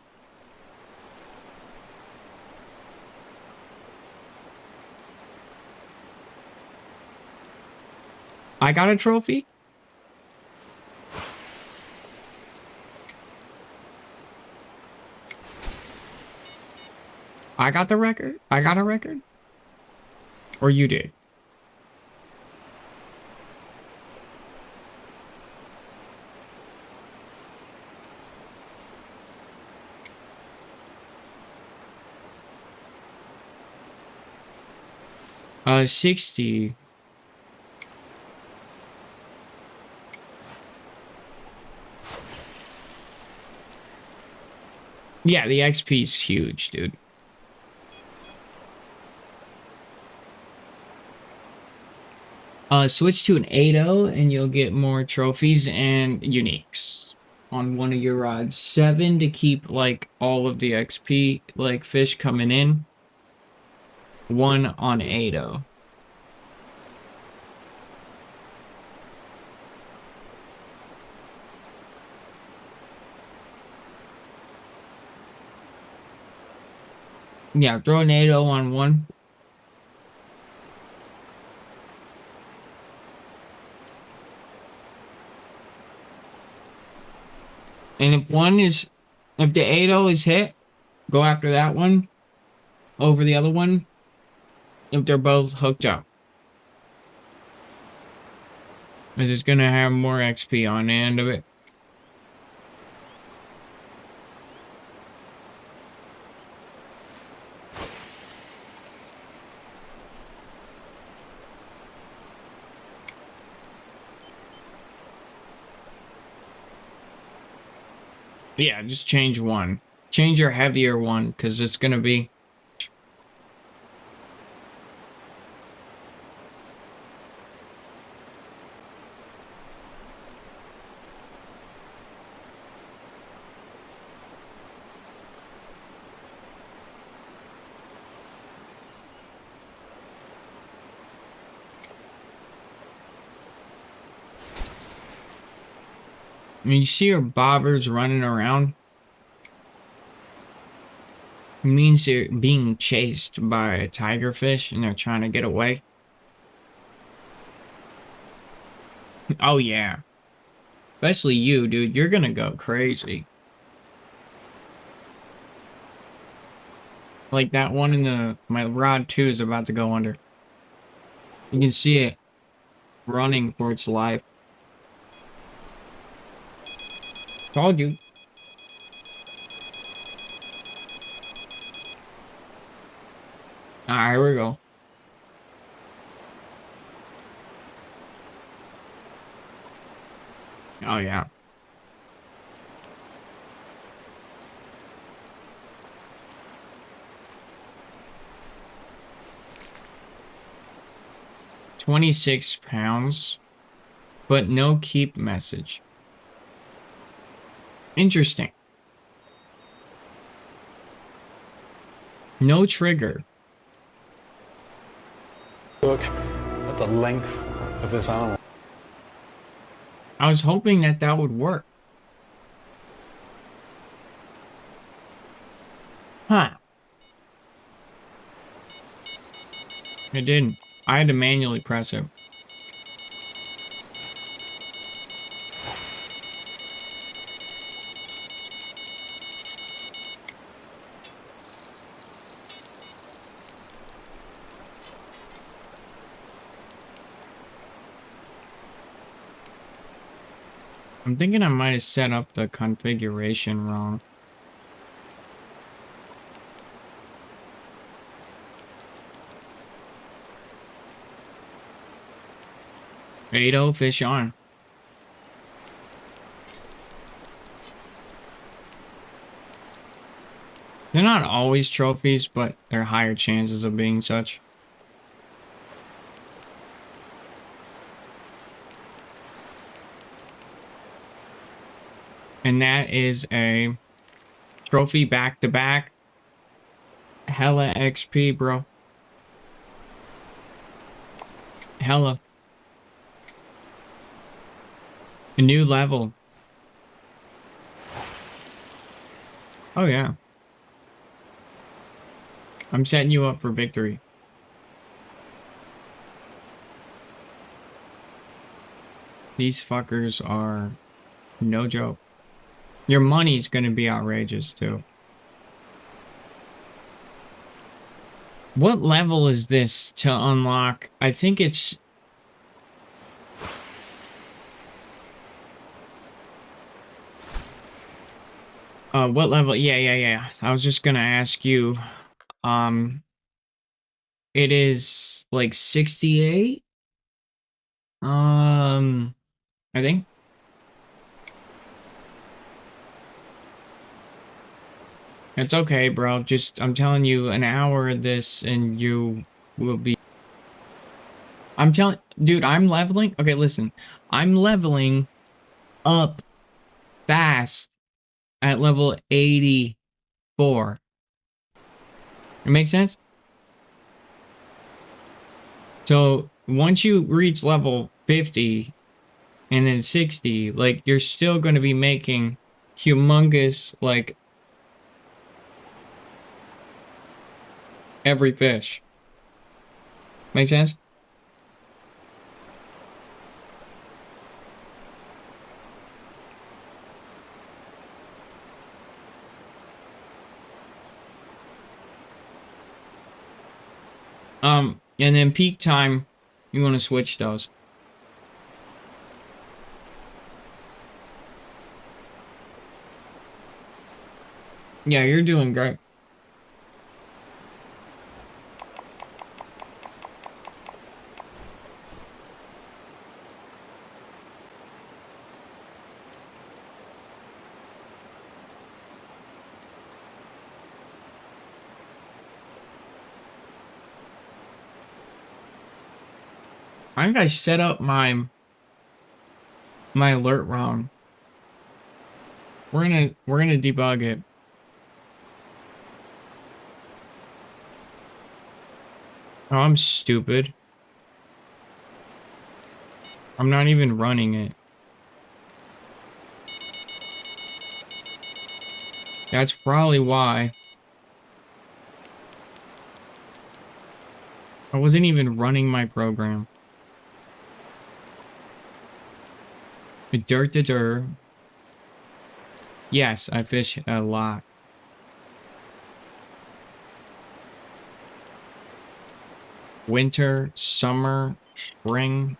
I got a trophy? I got the record? I got a record? Or you did? Uh, 60. Yeah, the XP is huge, dude. Switch to an 8.0 and you'll get more trophies and uniques on one of your rods. 7 to keep like all of the XP, like fish coming in. 1 on 8.0. Yeah, throw an 8.0 on 1. And if the 8.0 is hit, go after that one over the other one if they're both hooked up. Because it's going to have more XP on the end of it. Yeah, just change one. Change your heavier one, because it's gonna be... I mean, you see your bobbers running around? It means they're being chased by a tigerfish and they're trying to get away. Oh, yeah. Especially you, dude. You're gonna go crazy. Like that one in the... My rod 2 is about to go under. You can see it running for its life. Told you. Alright, here we go. Oh, yeah. £26, but no keep message. Interesting. No trigger. Look at the length of this animal. I was hoping that that would work. Huh. It didn't. I had to manually press it. I'm thinking I might have set up the configuration wrong. Ado, fish on. They're not always trophies, but they're higher chances of being such. And that is a trophy back-to-back. Hella XP, bro. Hella. A new level. Oh, yeah. I'm setting you up for victory. These fuckers are no joke. Your money's gonna be outrageous, too. What level is this to unlock? I think it's... what level? Yeah. I was just gonna ask you. It is like 68? I think. It's okay, bro. Just, I'm telling you, an hour of this and you will be... I'm telling... Dude, I'm leveling... Okay, listen. I'm leveling up fast at level 84. It makes sense? So, once you reach level 50 and then 60, like, you're still going to be making humongous, like, every fish. Make sense? And then peak time, you want to switch those. Yeah, you're doing great. I think I set up my alert wrong. We're gonna debug it. Oh, I'm stupid. I'm not even running it. That's probably why. I wasn't even running my program. Dirt to dirt. Yes, I fish a lot. Winter, summer, spring.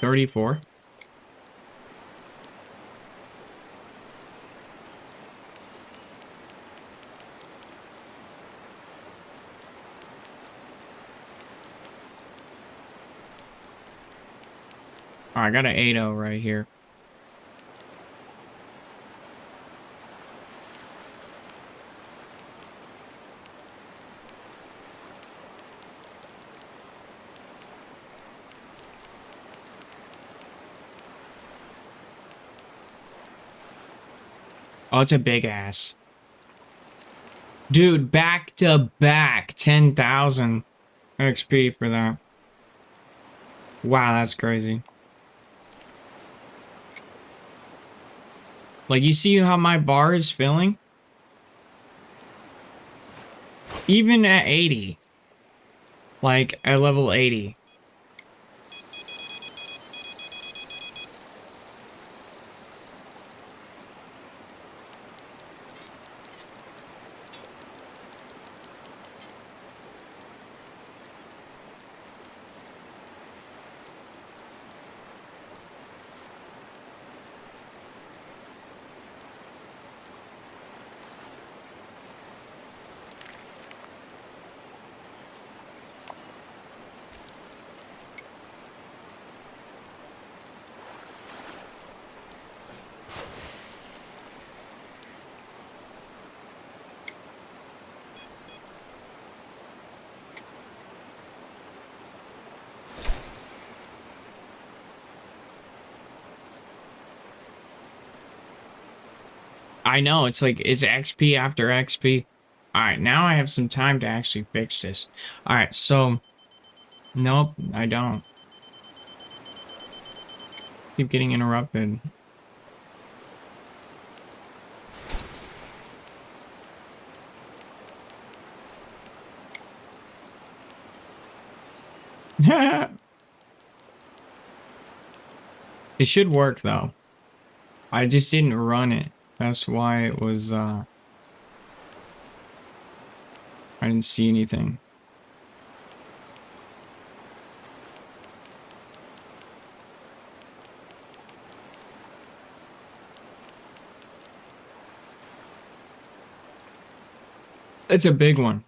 $34. Oh, I got an 8-0 right here. Oh, it's a big ass. Dude, back to back, 10,000 XP for that. Wow, that's crazy. Like, you see how my bar is filling? Even at 80. Like, at level 80. I know, it's like, it's XP after XP. Alright, now I have some time to actually fix this. Alright, so... Nope, I don't. Keep getting interrupted. It should work, though. I just didn't run it. That's why it was, I didn't see anything. It's a big one.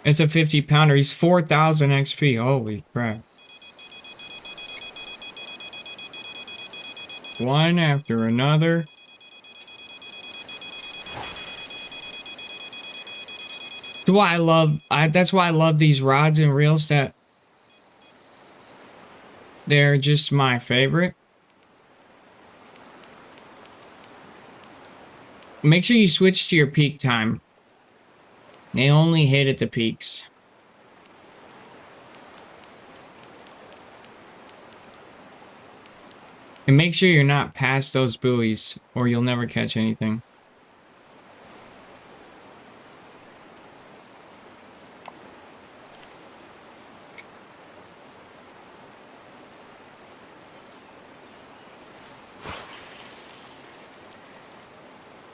It's a 50-pounder. He's 4,000 XP. Holy crap. One after another. That's why I love these rods and reels, that they're just my favorite. Make sure you switch to your peak time. They only hit at the peaks. And make sure you're not past those buoys, or you'll never catch anything.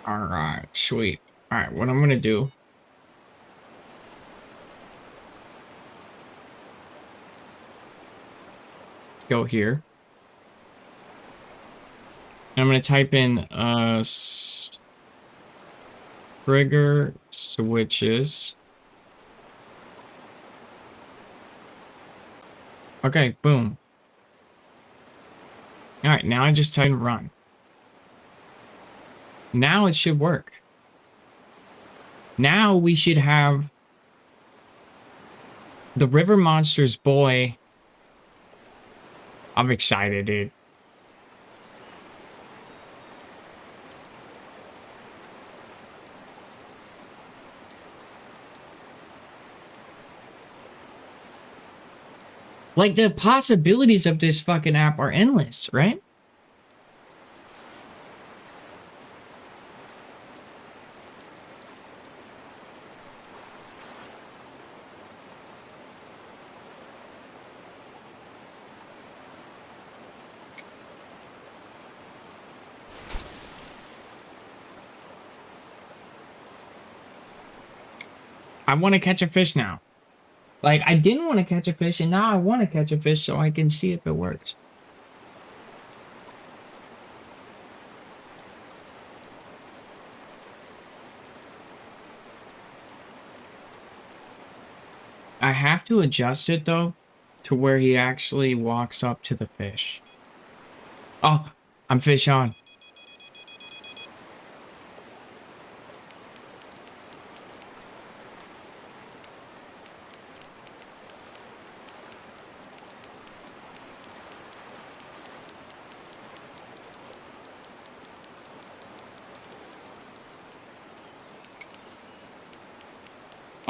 Alright, sweet. Alright, what I'm gonna do... Go here. And I'm gonna type in, trigger switches. Okay, boom. All right, now I just type in run. Now it should work. Now we should have the River Monsters boy. I'm excited, dude. Like, the possibilities of this fucking app are endless, right? I want to catch a fish now. Like, I didn't want to catch a fish, and now I want to catch a fish so I can see if it works. I have to adjust it, though, to where he actually walks up to the fish. Oh, I'm fish on.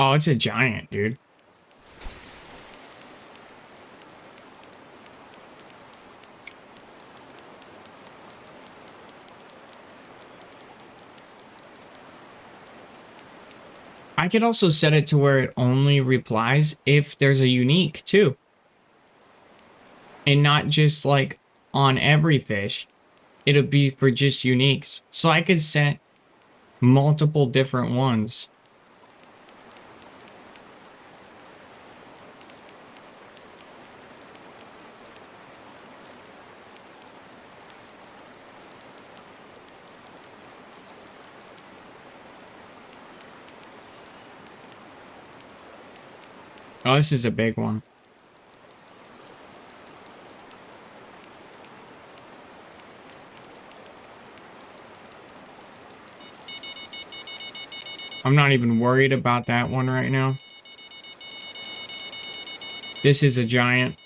Oh, it's a giant, dude. I could also set it to where it only replies if there's a unique too. And not just like on every fish. It'll be for just uniques. So I could set multiple different ones. Oh, this is a big one. I'm not even worried about that one right now. This is a giant.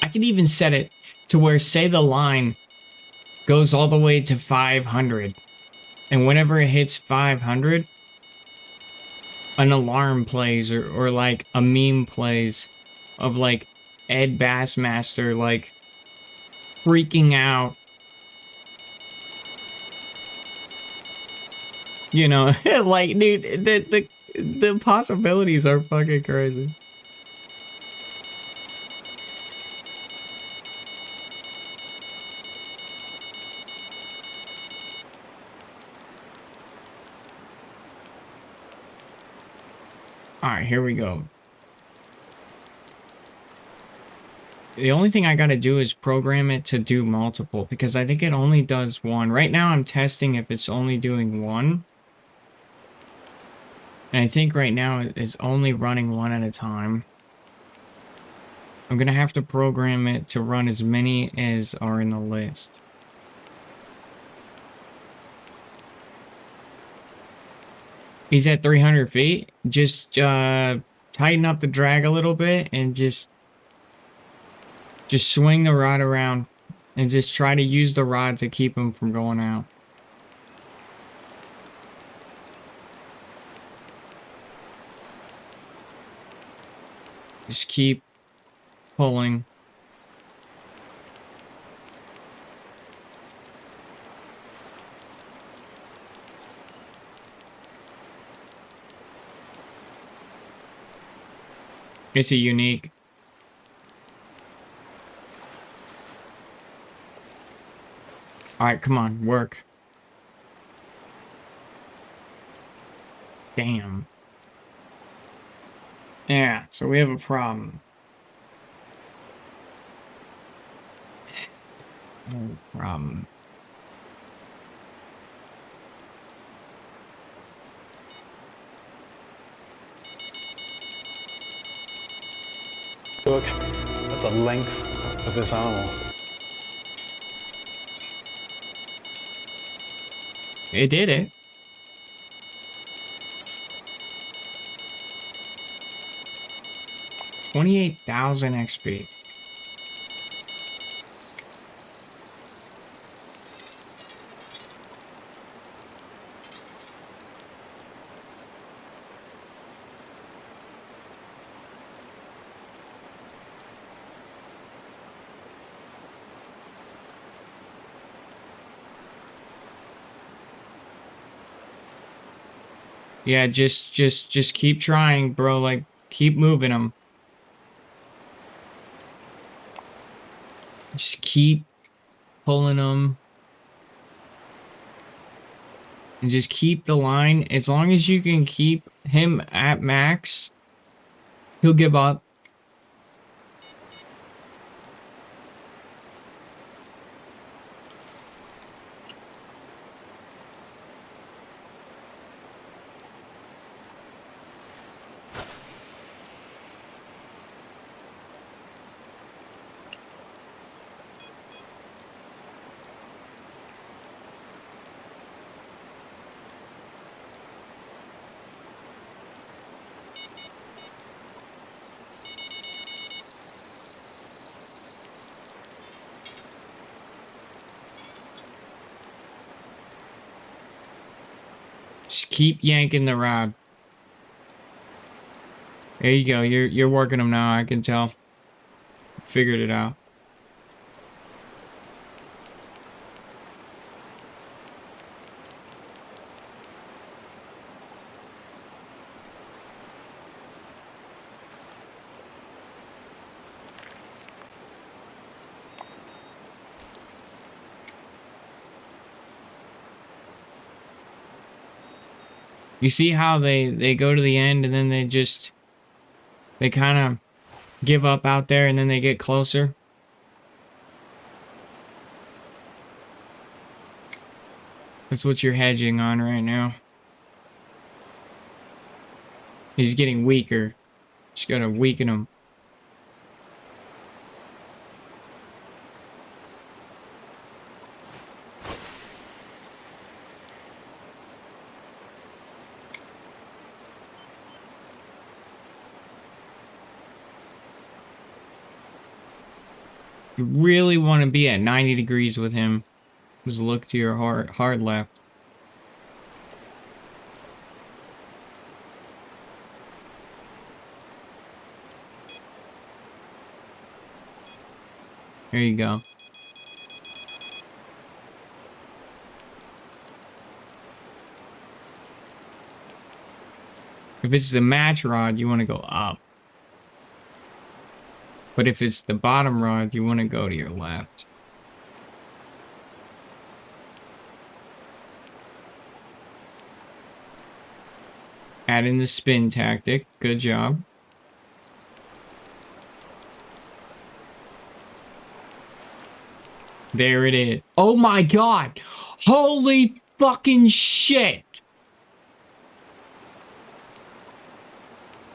I could even set it to where, say, the line goes all the way to 500. And whenever it hits 500, an alarm plays or like a meme plays of like Ed Bassmaster like freaking out. You know, like, dude, the possibilities are fucking crazy. All right, here we go. The only thing I got to do is program it to do multiple because I think it only does one. Right now I'm testing if it's only doing one. And I think right now it's only running one at a time. I'm going to have to program it to run as many as are in the list. He's at 300 feet. Just tighten up the drag a little bit and just swing the rod around and just try to use the rod to keep him from going out. Just keep pulling. It's a unique. All right, come on, work. Damn. Yeah, so we have a problem. No problem. Look at the length of this animal. It did it. $28,000 XP. Yeah, just keep trying, bro. Like, keep moving them. Just keep pulling them. And just keep the line. As long as you can keep him at max, he'll give up. Just keep yanking the rod. There you go. You're working them now. I can tell. Figured it out. You see how they go to the end and then they kind of give up out there and then they get closer? That's what you're hedging on right now. He's getting weaker. Just gotta weaken him. You really want to be at 90 degrees with him. Just look to your hard left. There you go. If it's the match rod, you want to go up. But if it's the bottom rod, you want to go to your left. Add in the spin tactic. Good job. There it is. Oh my god! Holy fucking shit!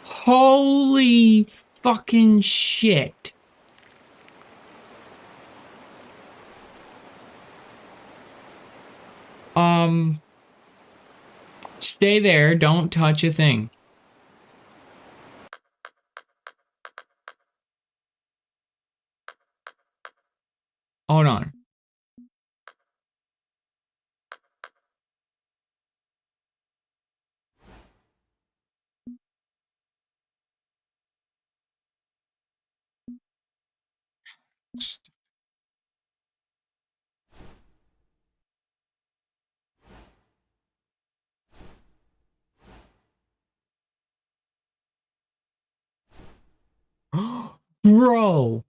Holy fucking shit. Stay there. Don't touch a thing. Hold on. Bro,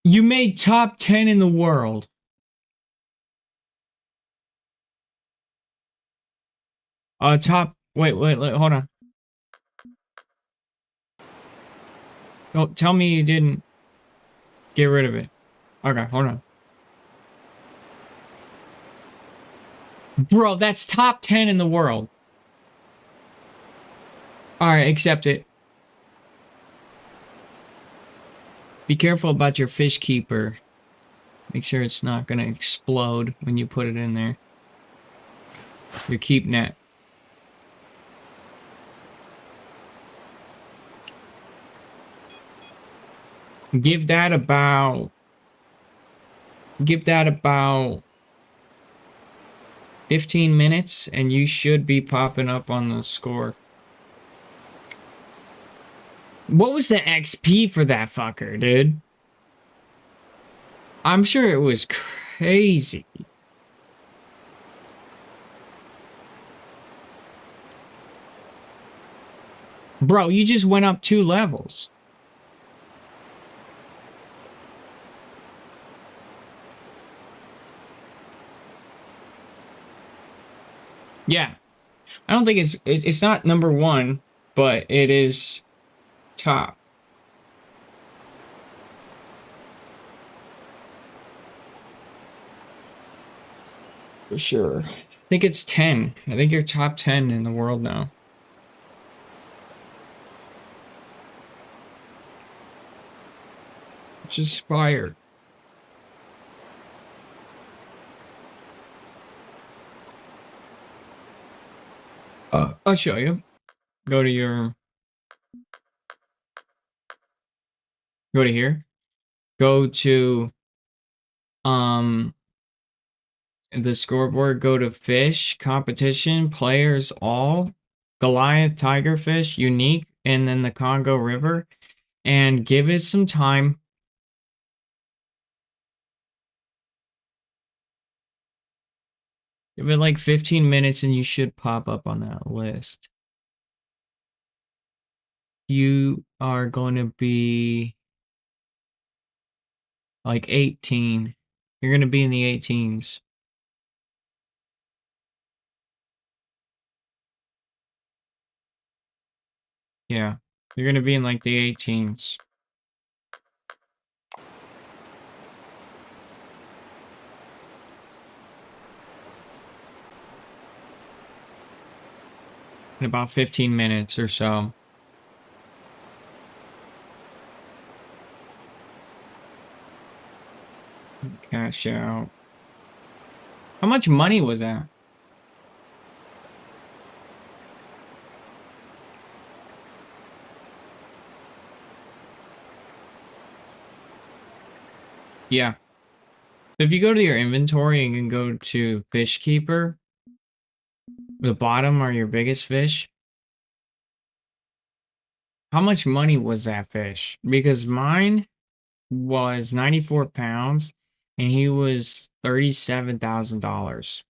you made top 10 in the world. Wait, hold on. Don't tell me you didn't get rid of it. Okay, hold on. Bro, that's top 10 in the world. Alright, accept it. Be careful about your fish keeper. Make sure it's not going to explode when you put it in there. Your keep net. Give that about 15 minutes and you should be popping up on the score. What was the XP for that fucker, dude? I'm sure it was crazy. Bro, you just went up 2 levels. Yeah. I don't think it's not number 1, but it is top. For sure. I think it's 10. I think you're top 10 in the world now. Just fire. I'll show you. Go to here. Go to the scoreboard, go to fish, competition, players all, Goliath, tigerfish, unique, and then the Congo River, and give it some time. Give it like 15 minutes and you should pop up on that list. You are going to be like 18. You're going to be in the 18s. Yeah, you're going to be in like the 18s. In about 15 minutes or so. Cash out. How much money was that? Yeah. If you go to your inventory and you can go to Fish Keeper, the bottom are your biggest fish. How much money was that fish? Because mine was 94 pounds and he was $37,000.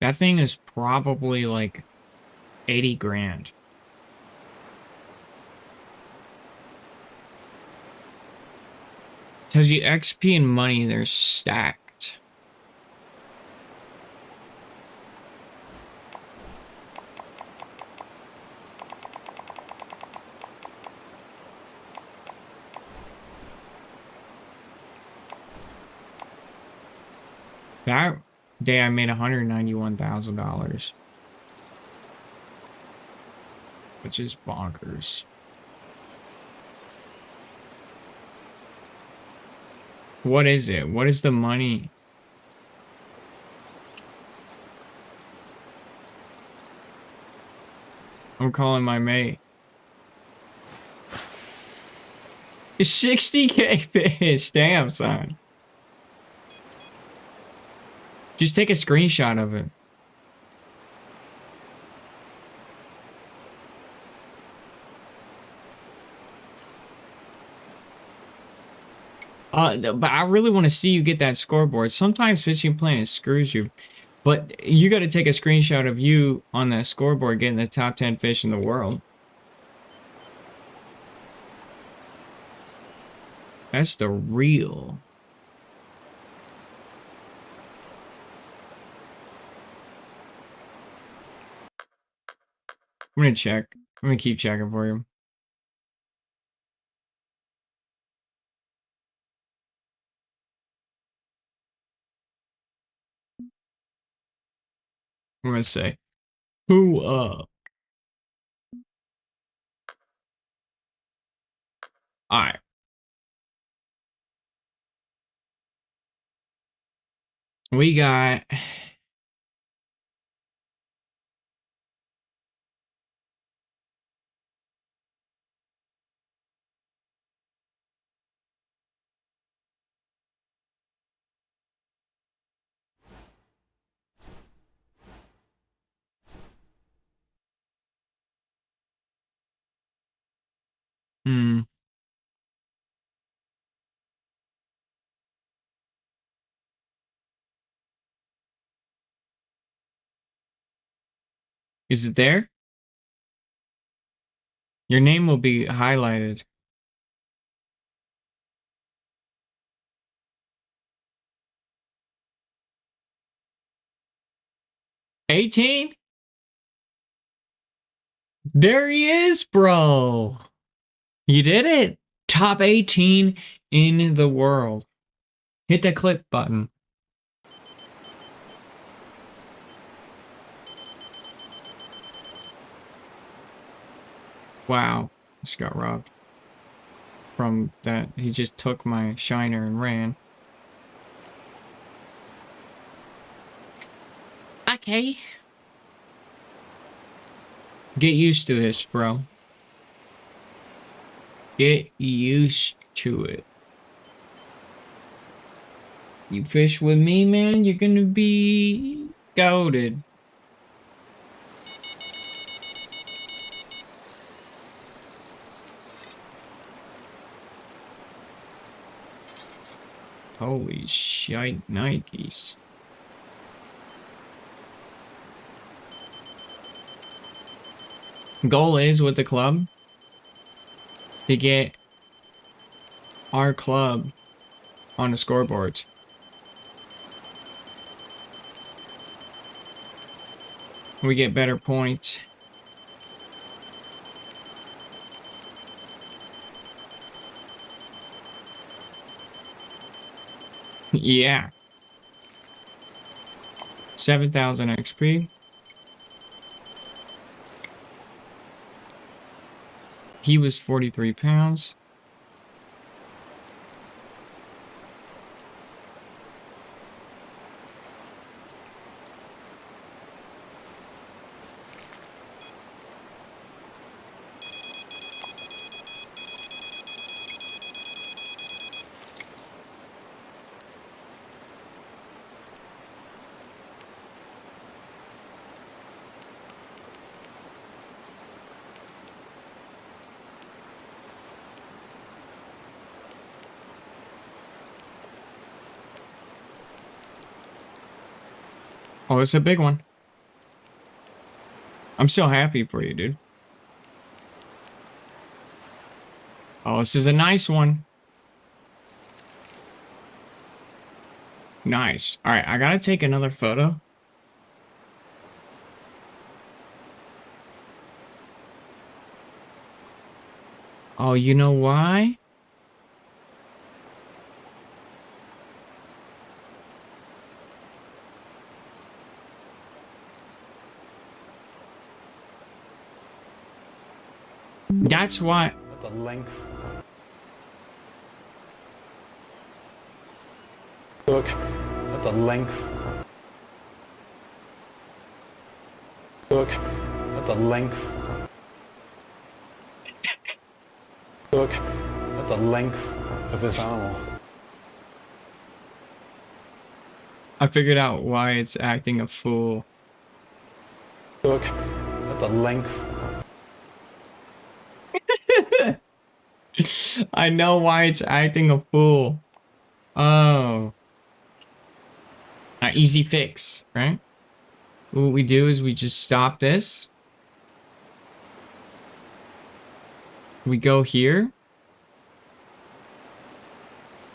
That thing is probably like 80 grand. Tells you XP and money, they're stacked. That day I made $191,000. Which is bonkers. What is it? What is the money? I'm calling my mate. It's 60K fish. Damn, son. Just take a screenshot of it. But I really want to see you get that scoreboard. Sometimes Fishing Planet screws you, but you got to take a screenshot of you on that scoreboard getting the top 10 fish in the world. That's the real. I'm gonna check. I'm gonna keep checking for you. I'm gonna say, who All right. We got hmm. Is it there? Your name will be highlighted. $18? There he is, bro. You did it. Top 18 in the world. Hit that click button. Wow. Just got robbed. From that, he just took my shiner and ran. Okay. Get used to this, bro. Get used to it. You fish with me, man, you're gonna be goated. Holy shite, Nikes. Goal is with the club to get our club on the scoreboards. We get better points. Yeah. 7,000 XP. He was 43 pounds. Oh, it's a big one. I'm so happy for you, dude. Oh, this is a nice one. Nice. All right, I gotta take another photo. Oh, you know why? That's why. The length. Look at the length. Look at the length. Look at the length of this animal. I figured out why it's acting a fool. Look at the length. I know why it's acting a fool. Oh. Easy fix, right? What we do is we just stop this. We go here.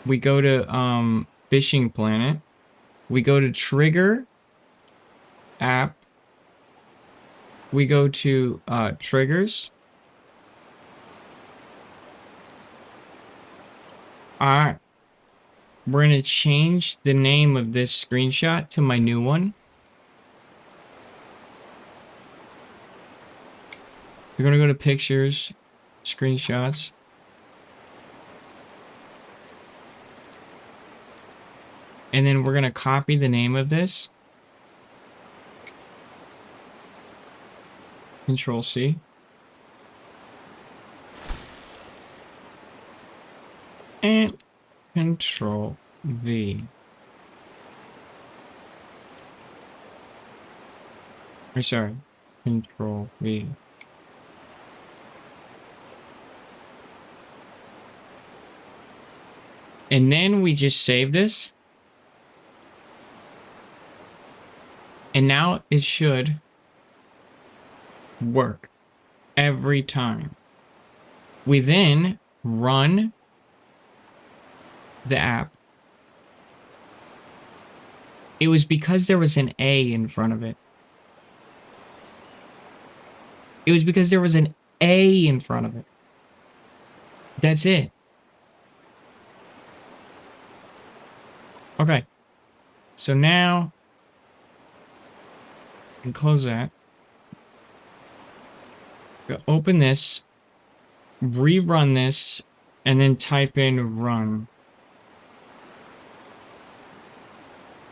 We go to Fishing Planet. We go to Trigger app. We go to triggers. Alright. We're gonna change the name of this screenshot to my new one. We're gonna go to pictures, screenshots. And then we're going to copy the name of this. Control C. And Control V. Or sorry, Control V. And then we just save this. And now it should work every time. We then run the app. It was because there was an A in front of it. It was because there was an A in front of it. That's it. Okay. So now, and close that. Go open this, rerun this, and then type in run.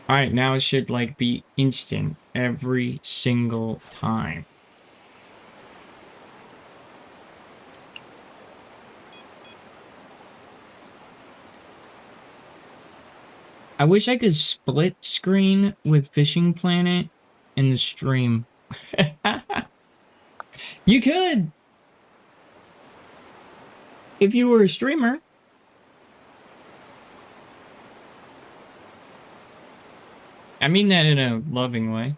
All right, now it should like be instant every single time. I wish I could split screen with Fishing Planet in the stream. You could. If you were a streamer. I mean that in a loving way.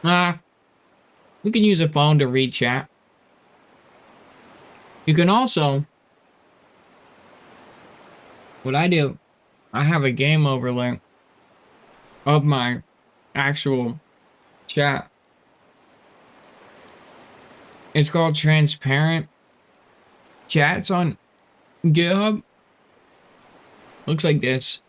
You can use a phone to read chat. You can also, what I do, I have a game overlay of my actual chat. It's called Transparent Chat. It's on GitHub. Looks like this.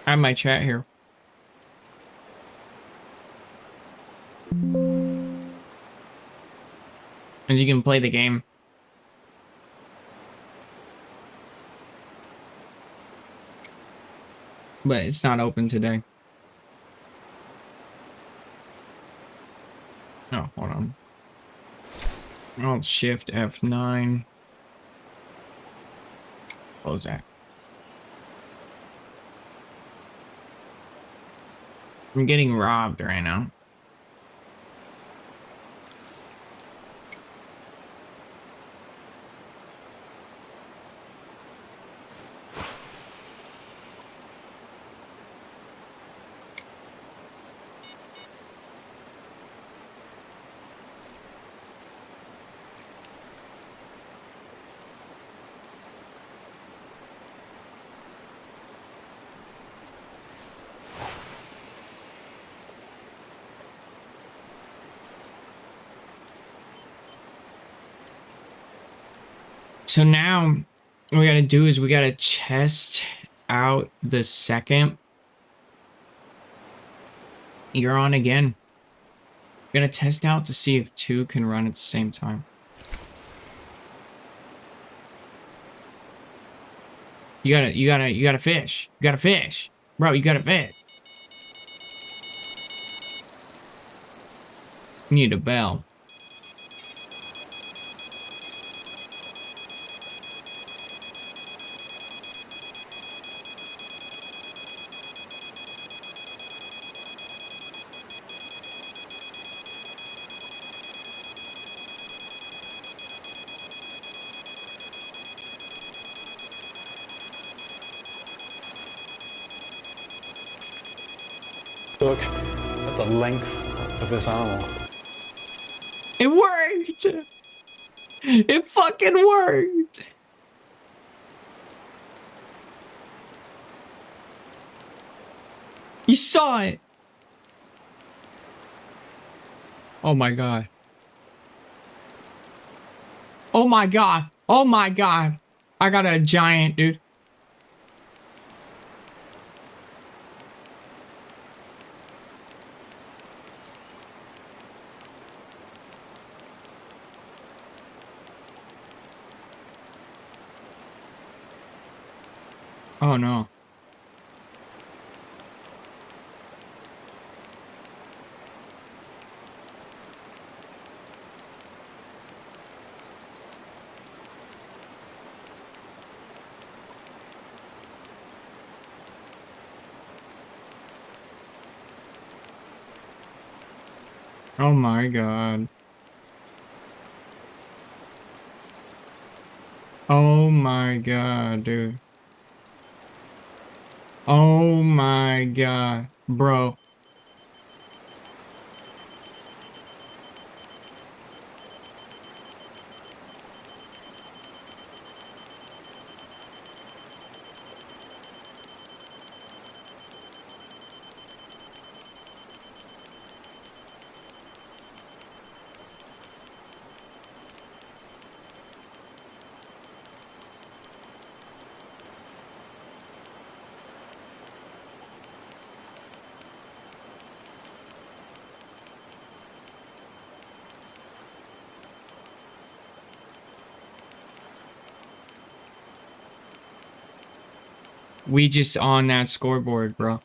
I have my chat here. And you can play the game. But it's not open today. Oh, hold on. I'll shift F9. Close that. I'm getting robbed right now. So now what we gotta do is we gotta test out the second you're on again. We're gonna test out to see if two can run at the same time. You gotta fish. You gotta fish. Bro, you gotta fish. You need a bell. Look at the length of this animal. It worked! It fucking worked! You saw it! Oh my god. Oh my god. Oh my god. I got a giant, dude. Oh no. Oh my god. Oh my god, dude. Oh my god, bro. We just on that scoreboard, bro.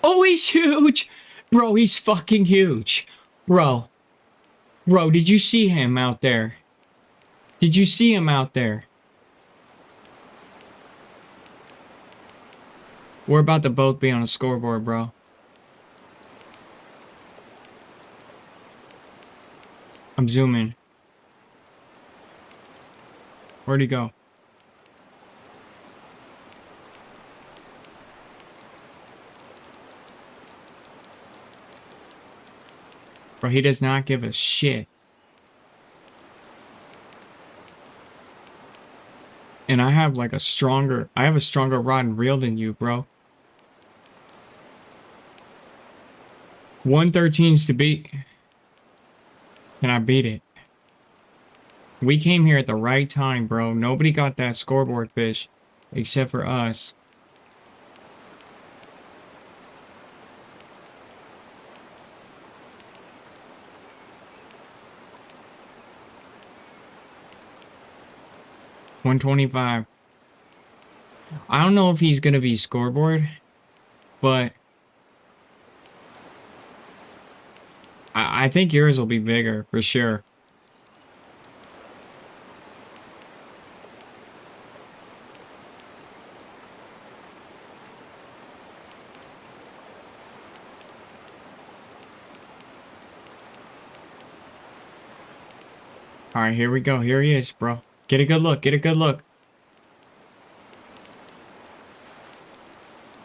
Oh, he's huge! Bro, he's fucking huge. Bro. Bro, did you see him out there? Did you see him out there? We're about to both be on a scoreboard, bro. I'm zooming. Where'd he go? Bro, he does not give a shit. And I have like a stronger rod and reel than you, bro. 113's to beat. Can I beat it? We came here at the right time, bro. Nobody got that scoreboard fish except for us. $125. I don't know if he's gonna be scoreboard, but I think yours will be bigger for sure. All right, here we go. Here he is, bro. Get a good look. Get a good look.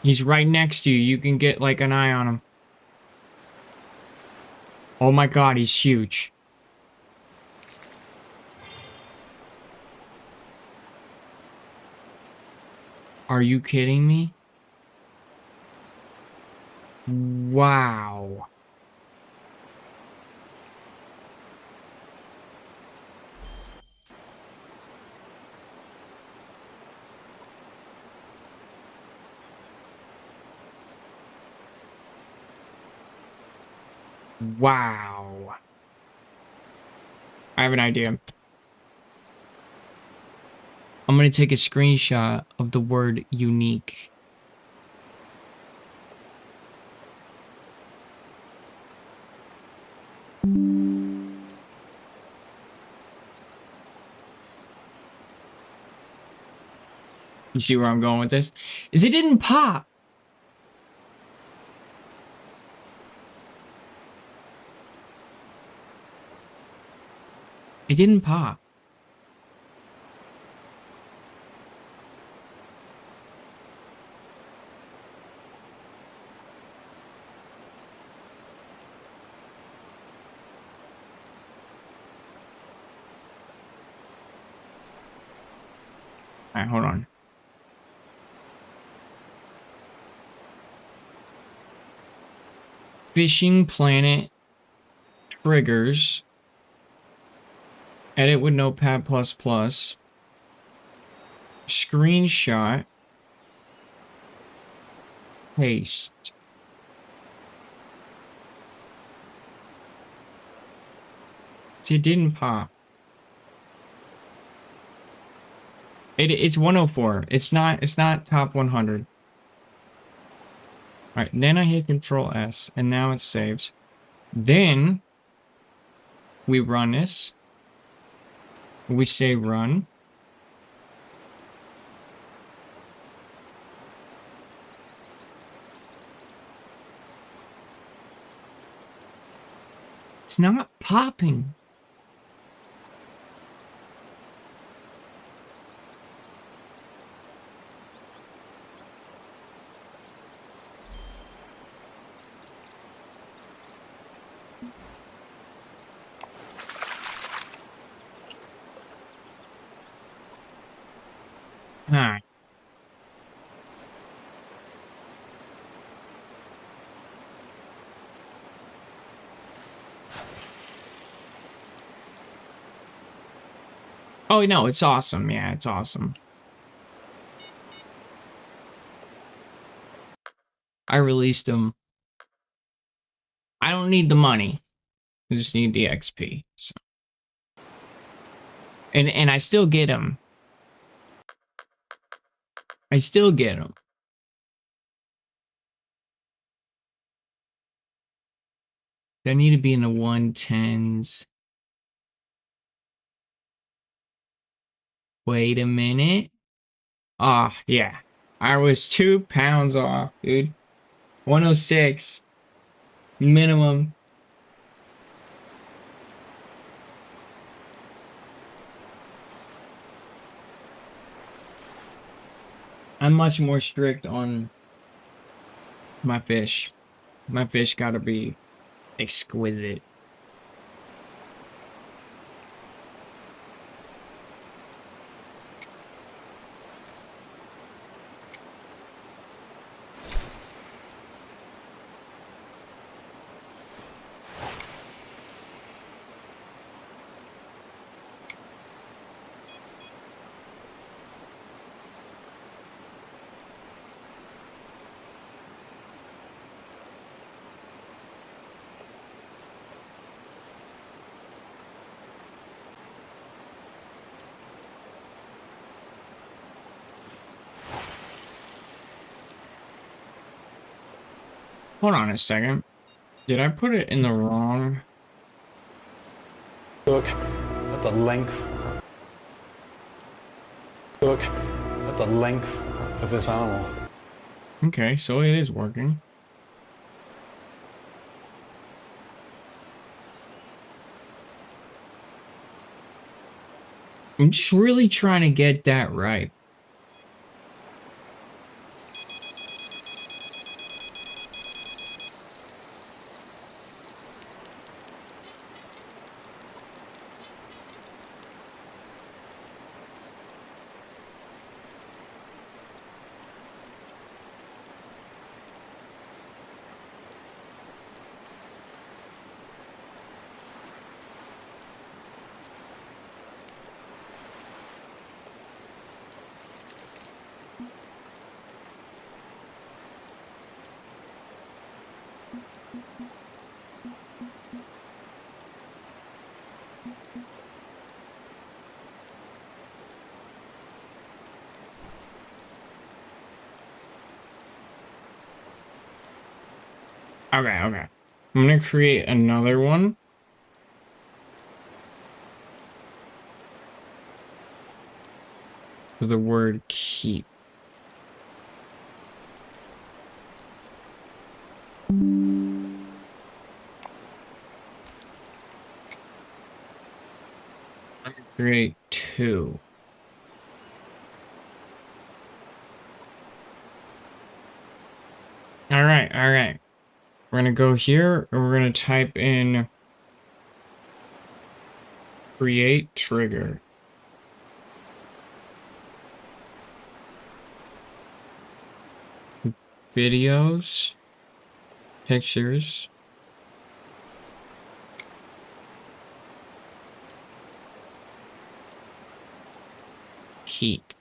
He's right next to you. You can get like an eye on him. Oh my god, he's huge. Are you kidding me? Wow. Wow. I have an idea. I'm going to take a screenshot of the word unique. You see where I'm going with this? Is it didn't pop. It didn't pop. All right, hold on. Fishing Planet triggers. Edit with Notepad++. Screenshot. Paste. See, it didn't pop. It's 104. It's not top 100. All right, then I hit Control S, and now it saves. Then we run this. We say run. It's not popping. Huh. Oh, no, it's awesome. Yeah, it's awesome. I released them. I don't need the money. I just need the XP. So. And I still get them. I still get them. I need to be in the 110s. Wait a minute. Ah, yeah. I was 2 pounds off, dude. 106 minimum. I'm much more strict on my fish. My fish gotta be exquisite. Hold on a second. Did I put it in the wrong? Look at the length. Look at the length of this animal. Okay, so it is working. I'm just really trying to get that right. Okay, okay. I'm gonna create another one. With the word keep. Create 2. All right, all right. We're gonna go here and we're gonna type in create trigger. Videos, pictures. Keep.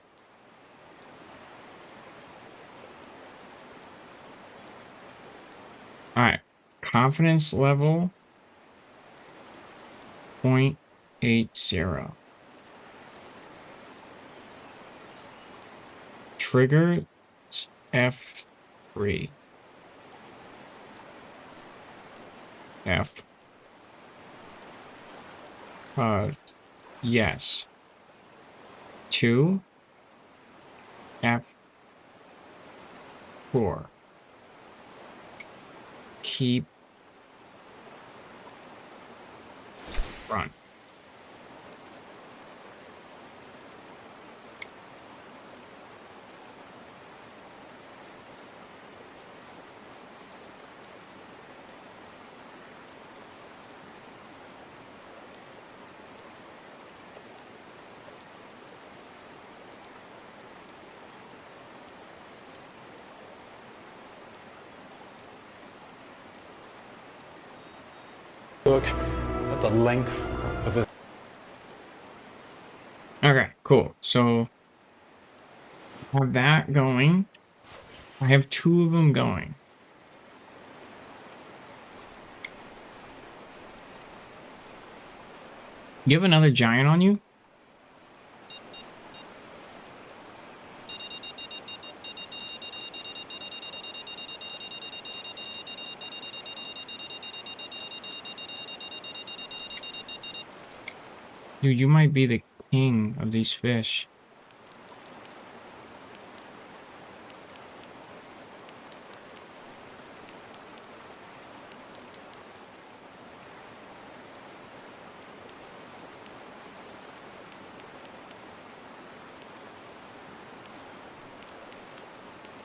All right, confidence level 0.80. trigger F3. F. Yes. 2. F4. Keep. Run. Look at the length of this. Okay, cool. So I have that going. I have 2 of them going. You have another giant on you? Dude, you might be the king of these fish.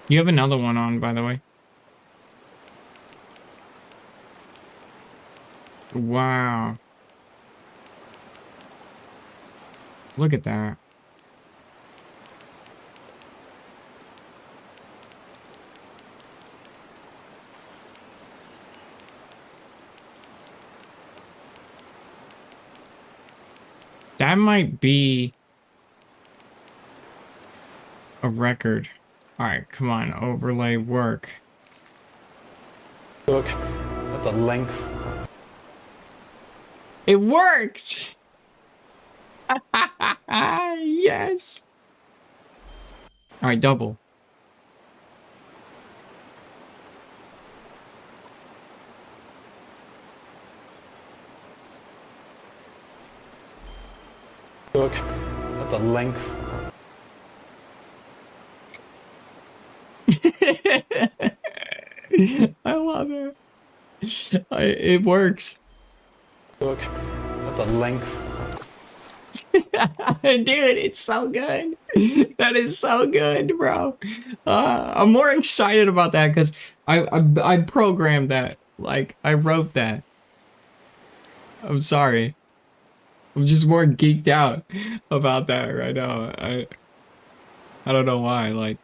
You have another one on, by the way. Wow. Look at that. That might be a record. All right, come on, overlay work. Look at the length. It worked! Yes! All right, double. Look at the length. I love it. It works. Look at the length. Dude, it's so good. That is so good, bro. I'm more excited about that because I programmed that. Like, I wrote that. I'm sorry. I'm just more geeked out about that right now. I don't know why. Like,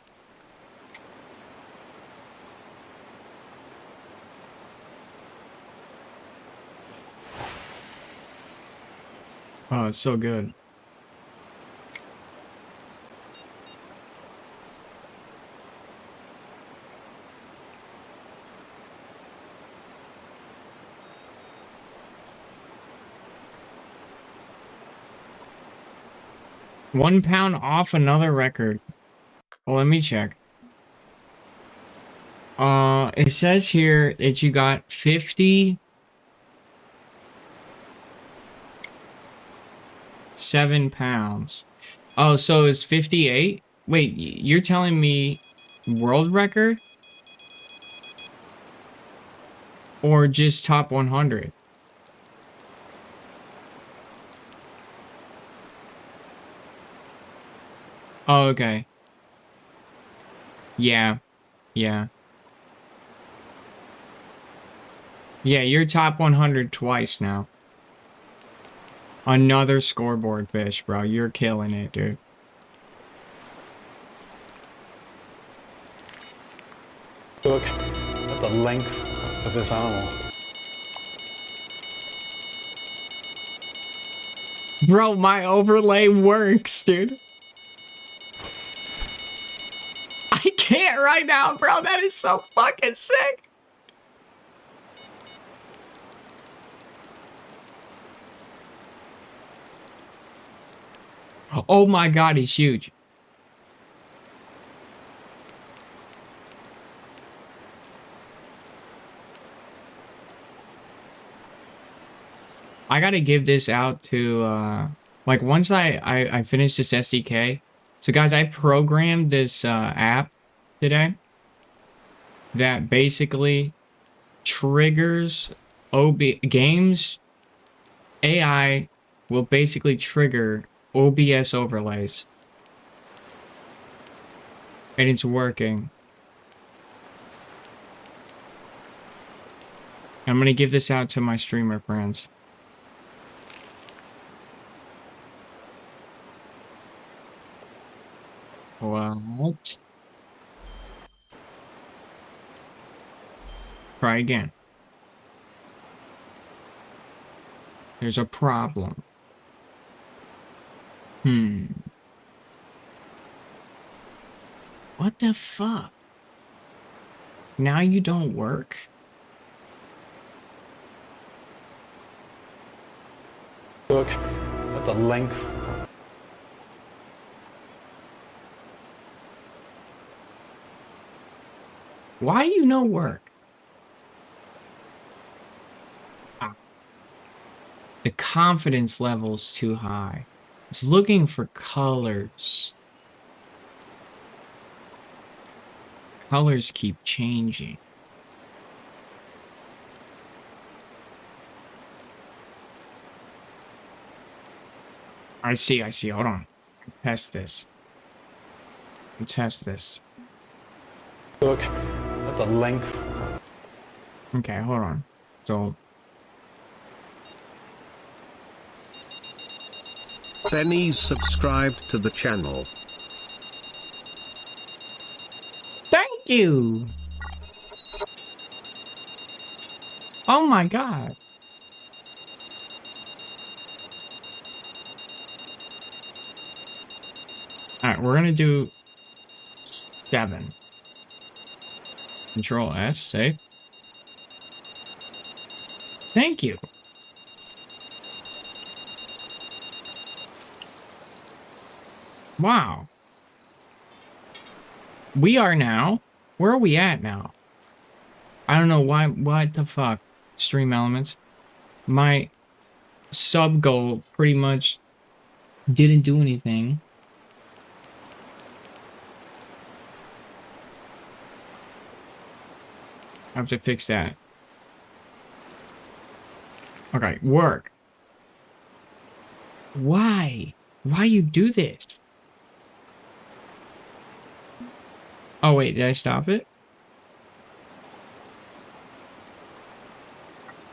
oh, it's so good. £1 off another record. Well, let me check. It says here that you got 57 pounds. Oh, so it's 58? Wait, you're telling me world record? Or just top 100? Oh, okay. Yeah. Yeah. Yeah, you're top 100 twice now. Another scoreboard fish, bro. You're killing it, dude. Look at the length of this animal. Bro, my overlay works, dude. I can't right now, bro. That is so fucking sick. Oh my god, he's huge. I gotta give this out to like once I finish this SDK. So guys, I programmed this app today that basically triggers games. AI will basically trigger OBS overlays. And it's working. I'm gonna give this out to my streamer friends. What? Try again. There's a problem. What the fuck? Now you don't work? Look at the length. Why you no work? The confidence level's too high. It's looking for colors. Colors keep changing. I see. Hold on. Test this. Test this. Look at the length. Okay, hold on. So Benny's subscribed to the channel. thank you. Oh my god. Alright, we're gonna do 7. Control S, save. Thank you. Wow. We are now. Where are we at now? I don't know why. What the fuck? Stream elements. My sub goal pretty much didn't do anything. I have to fix that. Okay, work. Why? Why you do this? Oh wait, did I stop it?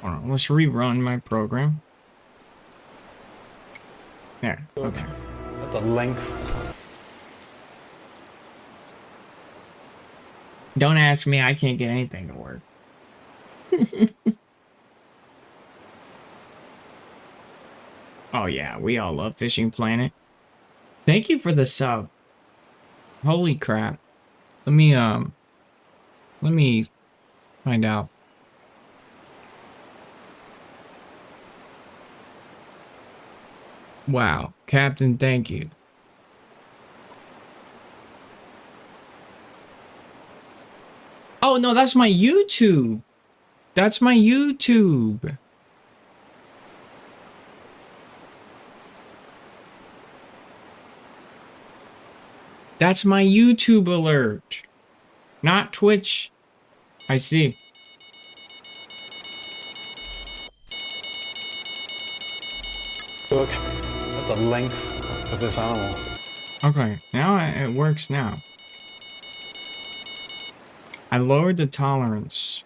Hold on, let's rerun my program. There, okay. At the length. Don't ask me, I can't get anything to work. Oh yeah, we all love Fishing Planet. Thank you for the sub. Holy crap. Let me find out. Wow, Captain, thank you. Oh no, that's my YouTube. That's my YouTube. That's my YouTube alert. Not Twitch. I see. Look at the length of this animal. Okay, now it works now. I lowered the tolerance.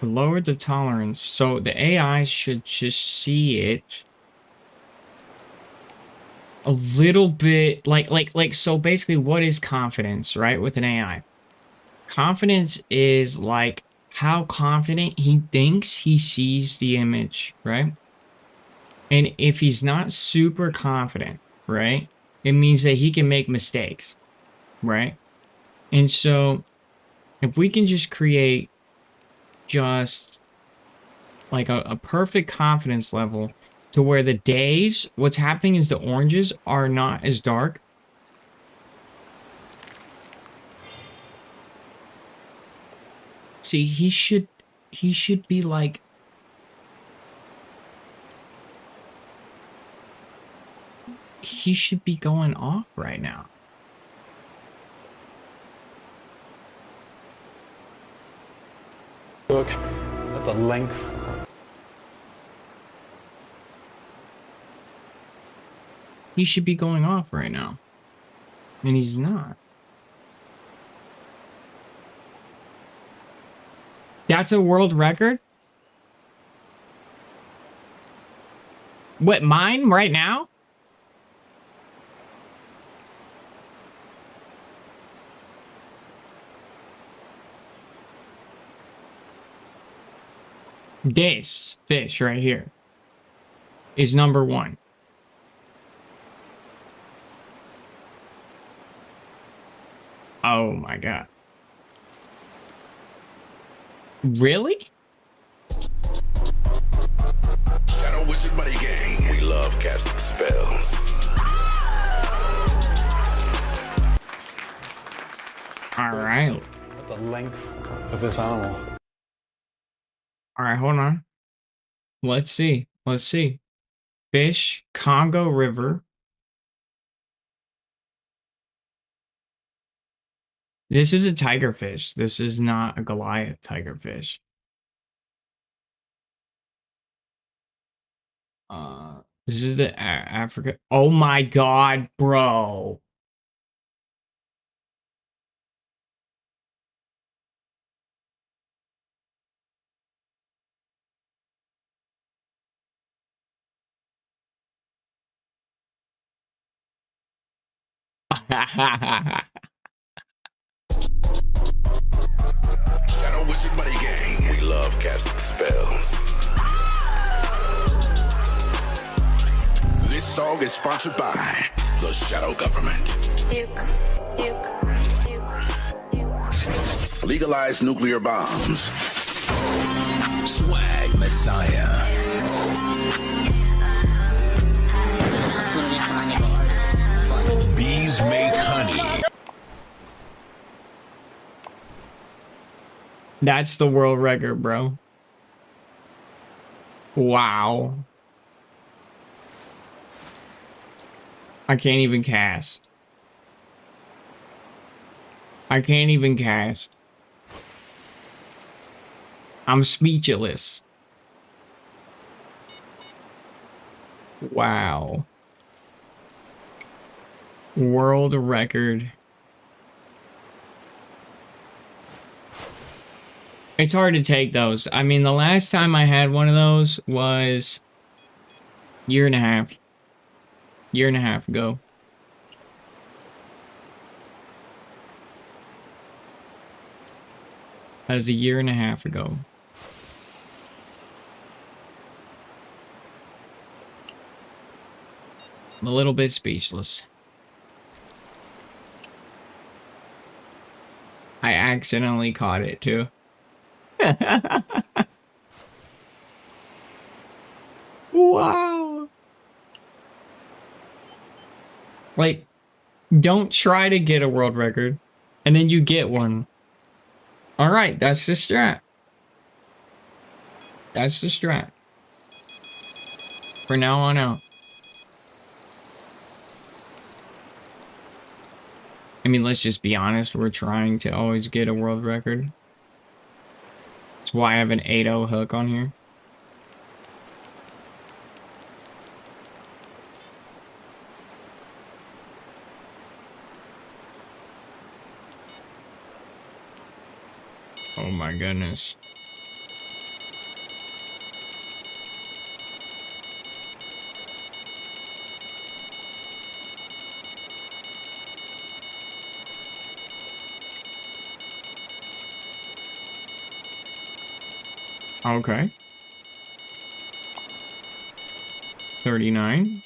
I lowered the tolerance, so the AI should just see it a little bit like so basically what is confidence, right, with an AI? Confidence is like how confident he thinks he sees the image, right? And if he's not super confident, right, it means that he can make mistakes, right? And so if we can just create just like a perfect confidence level to where the days, what's happening is the oranges are not as dark. See, he should be like, he should be going off right now. Look at the length. He should be going off right now. And he's not. That's a world record? What, mine right now? This fish right here is number 1. Oh my god. Really? Shadow Wizard Buddy Gang. We love casting spells. All right. At the length of this animal. All right, hold on. Let's see. Let's see. Fish, Congo River. This is a tigerfish. This is not a Goliath tigerfish. This is the Africa. Oh my god, bro. Shadow Wizard Buddy Gang. We love casting spells. This song is sponsored by the Shadow Government. Legalize nuclear bombs. Swag Messiah. Bees make honey. That's the world record, bro. Wow. I can't even cast. I can't even cast. I'm speechless. Wow. World record. It's hard to take those. I mean, the last time I had one of those was year and a half ago. That was a year and a half ago. I'm a little bit speechless. I accidentally caught it too. Wow. Like, don't try to get a world record and then you get one. All right, that's the strat. That's the strat. For now on out. I mean, let's just be honest. We're trying to always get a world record. That's why I have an 8-0 hook on here. Oh my goodness. Okay. 39.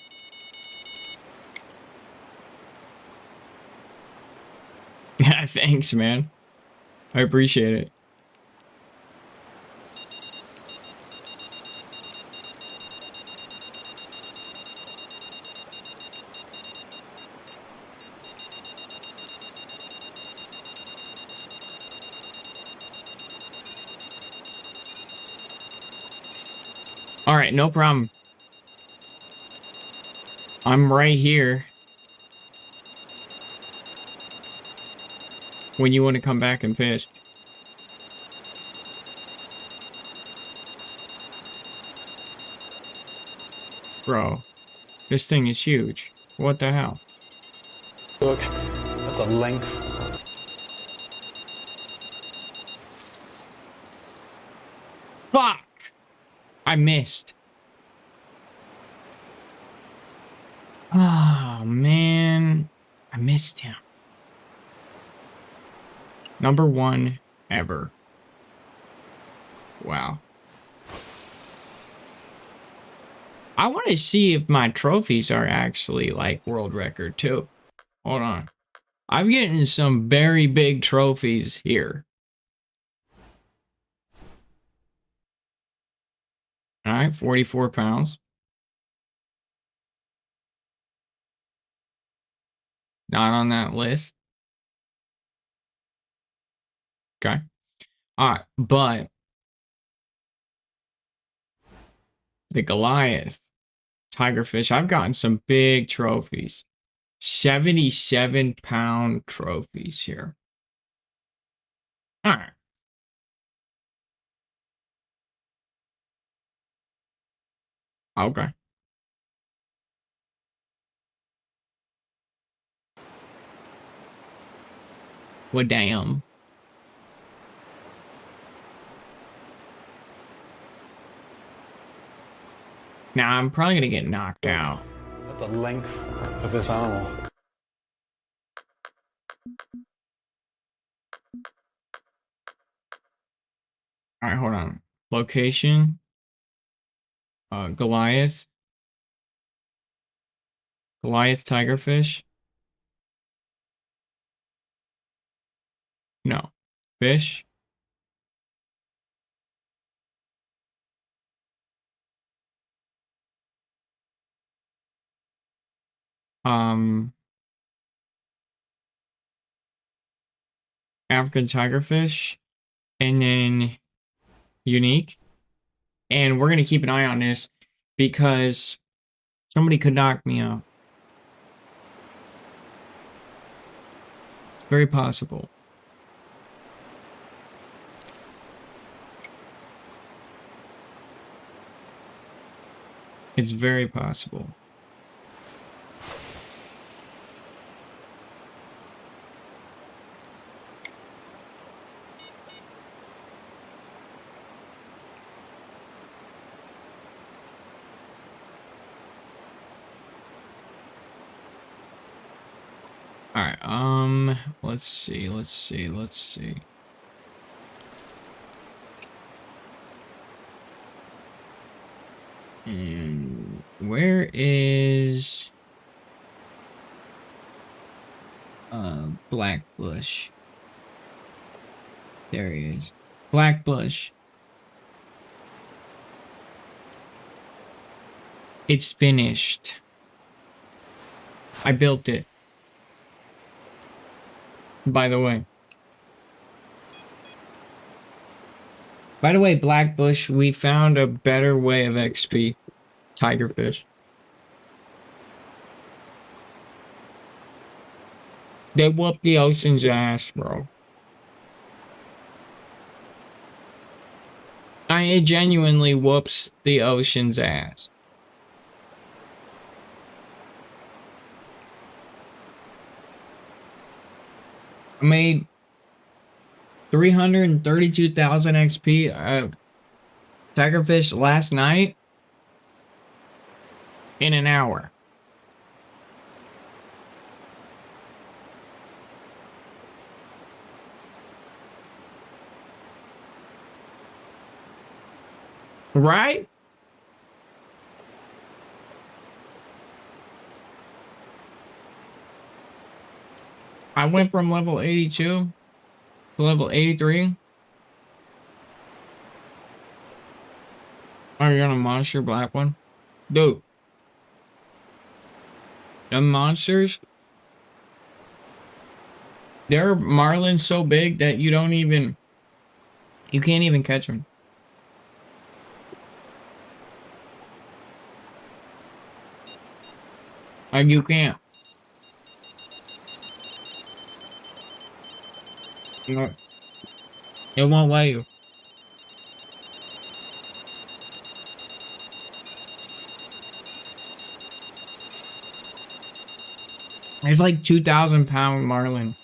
Yeah, thanks, man. I appreciate it. All right, no problem. I'm right here when you want to come back and fish. Bro, this thing is huge. What the hell? Look at the length. Fuck! I missed. Oh, man. I missed him. Number 1 ever. Wow. I want to see if my trophies are actually like world record too. Hold on. I'm getting some very big trophies here. All right, 44 pounds. Not on that list. Okay. All right, but the Goliath tigerfish, I've gotten some big trophies. 77-pound trophies here. All right. Okay. Well, damn. Now, I'm probably going to get knocked out. At the length of this animal. All right, hold on. Location. Goliath. Goliath tigerfish. No. Fish. African tigerfish. And then unique. And we're going to keep an eye on this because somebody could knock me out. It's very possible. It's very possible. All right, let's see. And where is Blackbush? There he is. Blackbush. It's finished. I built it. By the way, Blackbush, we found a better way of XP. Tigerfish. They whoop the ocean's ass, bro. It genuinely whoops the ocean's ass. I made 332,000 XP tigerfish last night in an hour. Right? I went from level 82 to level 83. Are you gonna monster black one? Dude. The monsters, they're marlins so big that you can't even catch them. Like you can't. No, it won't let you. It's like 2,000-pound marlin.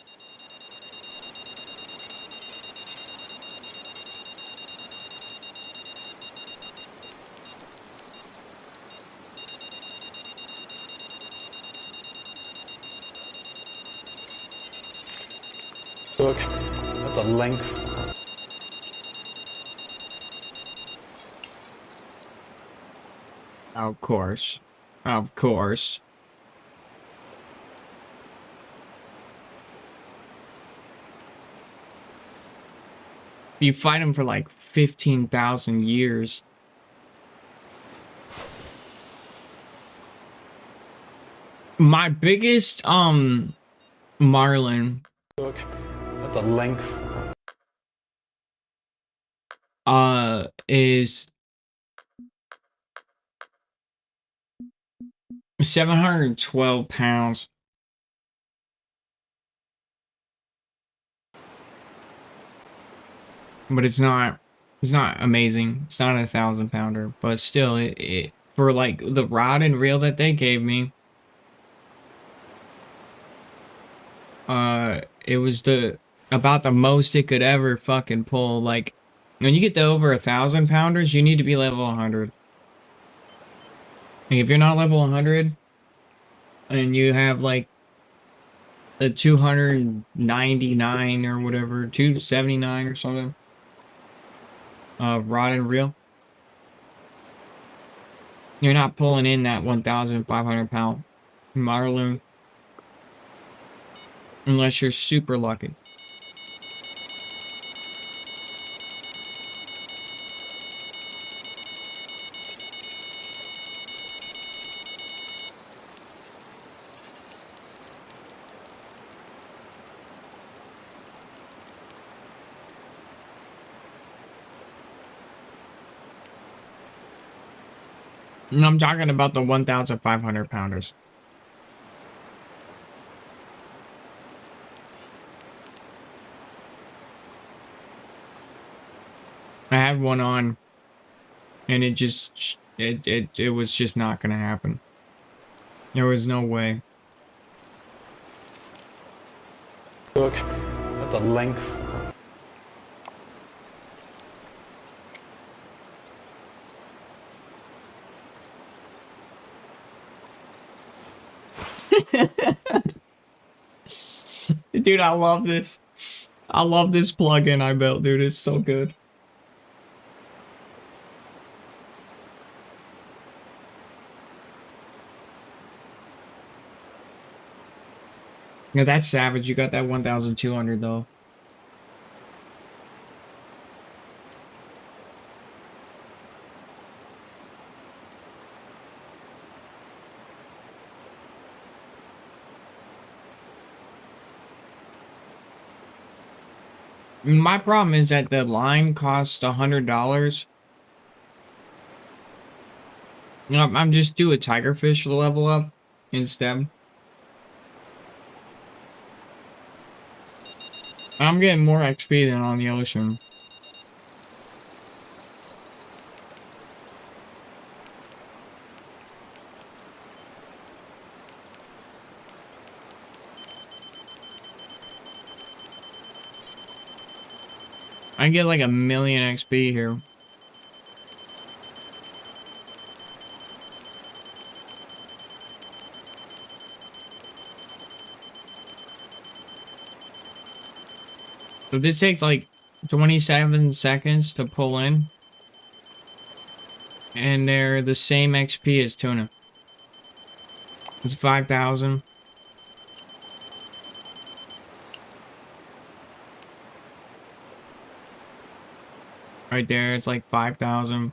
Look at the length. Of course. Of course. You fight him for like 15,000 years. My biggest marlin Look at the length. is 712 pounds. But it's not amazing. It's not a 1,000-pounder, but still it for like the rod and reel that they gave me, it was about the most it could ever fucking pull. Like when you get to over 1,000-pounders, you need to be level 100. Like if you're not level 100 and you have like the 299 or whatever, 279 or something, rod and reel, you're not pulling in that 1,500-pound marlin unless you're super lucky. And I'm talking about the 1,500-pounders. I had one on, and it was just not gonna happen. There was no way. Look at the length. Dude, I love this. I love this plugin I built, dude. It's so good. Yeah, that's savage. You got that 1,200 though. My problem is that the line costs $100. You know, I'm just do a tigerfish level up instead. I'm getting more XP than on the ocean. I get like 1,000,000 XP here. So this takes like 27 seconds to pull in. And they're the same XP as tuna. It's 5,000. Right there, it's like 5,000.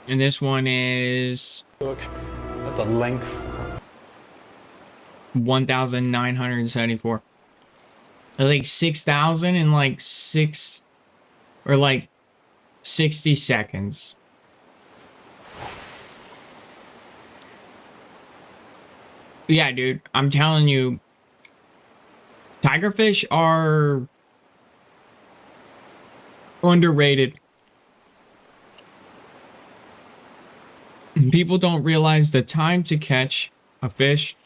And this one is... Look at the length. 1,974. Like 6,000 in like 6 or like 60 seconds. Yeah, dude, I'm telling you, tigerfish are underrated. People don't realize the time to catch a fish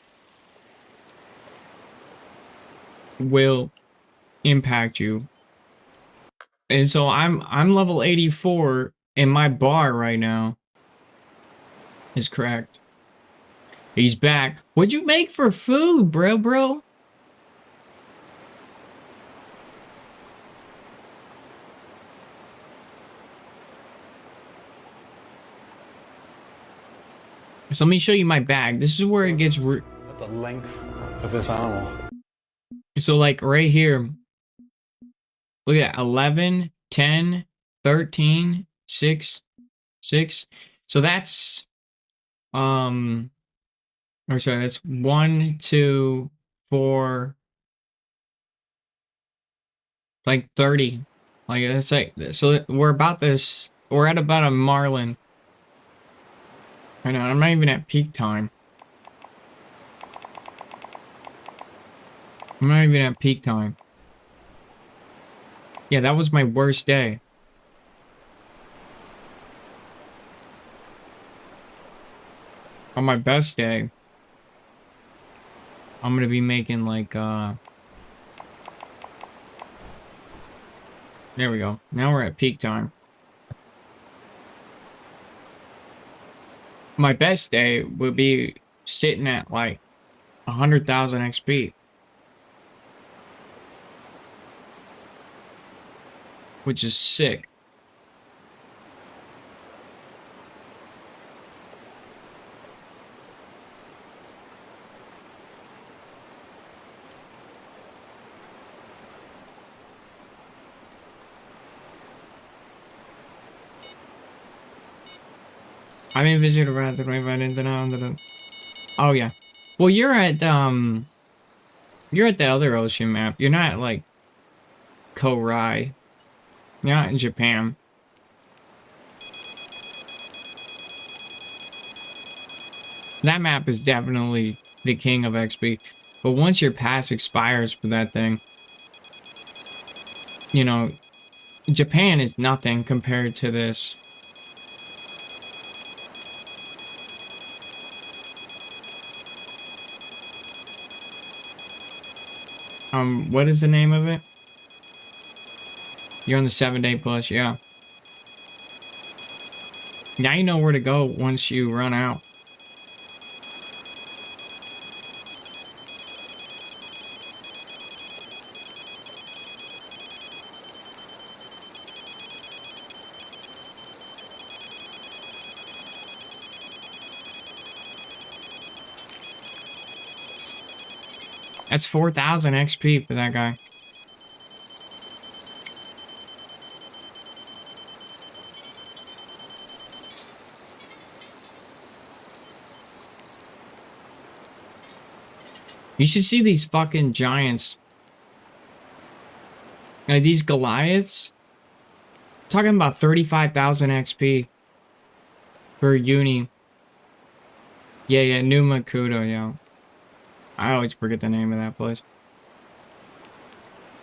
will impact you. And so I'm level 84 and my bar right now is correct. He's back. What'd you make for food, bro? So let me show you my bag. This is where it gets At the length of this animal. so like right here. Look at that. 11, 10, 13, 6, 6. So that's or sorry, that's 1, 2, 4, like 30. Like that's like, so we're about this. We're at about a marlin. I know, I'm not even at peak time. I'm not even at peak time. Yeah, that was my worst day. On my best day, I'm gonna be making like there we go. Now we're at peak time. My best day would be sitting at like 100,000 XP. Which is sick. I mean, visit around the 25 into now. Oh yeah. Well, you're at the other ocean map. You're not like Korai. You're not in Japan. That map is definitely the king of XP. But once your pass expires for that thing, you know, Japan is nothing compared to this. What is the name of it? You're on the 7-day push, yeah. Now you know where to go once you run out. That's 4,000 XP for that guy. You should see these fucking giants. Like these Goliaths. Talking about 35,000 XP per uni. Yeah, New Makuto, yeah. I always forget the name of that place.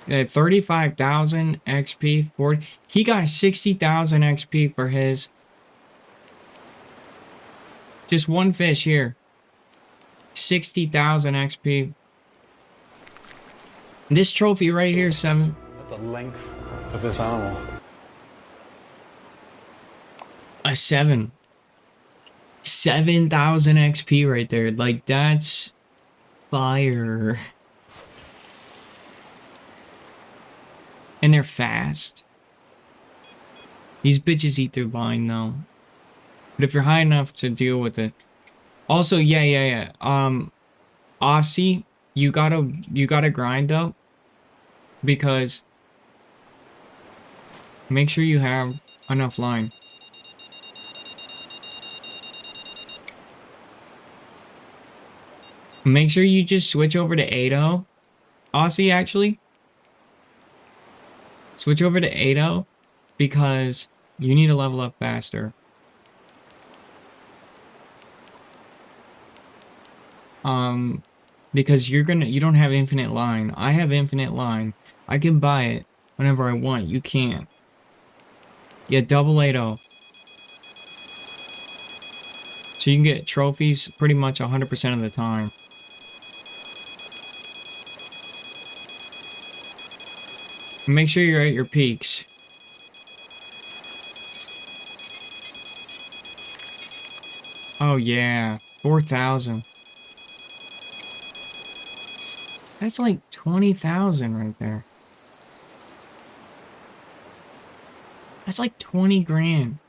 Yeah, 35,000 XP. 40. He got 60,000 XP for his. Just one fish here. 60,000 XP. This trophy right here, 7. At the length of this animal. A 7. 7,000 XP right there. Like, that's fire. And they're fast. These bitches eat their line though. But if you're high enough to deal with it. Also, yeah. Aussie, you gotta grind up. Because make sure you have enough line. Make sure you just switch over to 8.0. Aussie, actually. Switch over to 8.0 because you need to level up faster. Because you don't have infinite line. I have infinite line. I can buy it whenever I want. You can't. Yeah, double 8.0. So you can get trophies pretty much 100% of the time. Make sure you're at your peaks. Oh yeah, 4,000. That's like 20,000 right there. That's like 20 grand.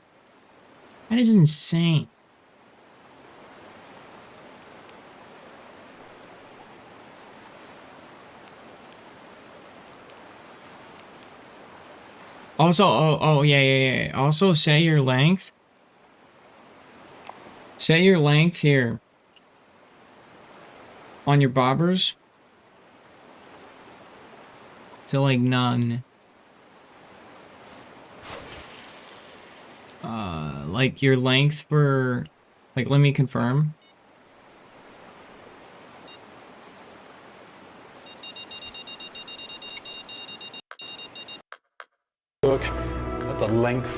That is insane. Also, oh yeah. Also set your length. Set your length here. On your bobbers. To like none. Like your length for, like, let me confirm. Look at the length.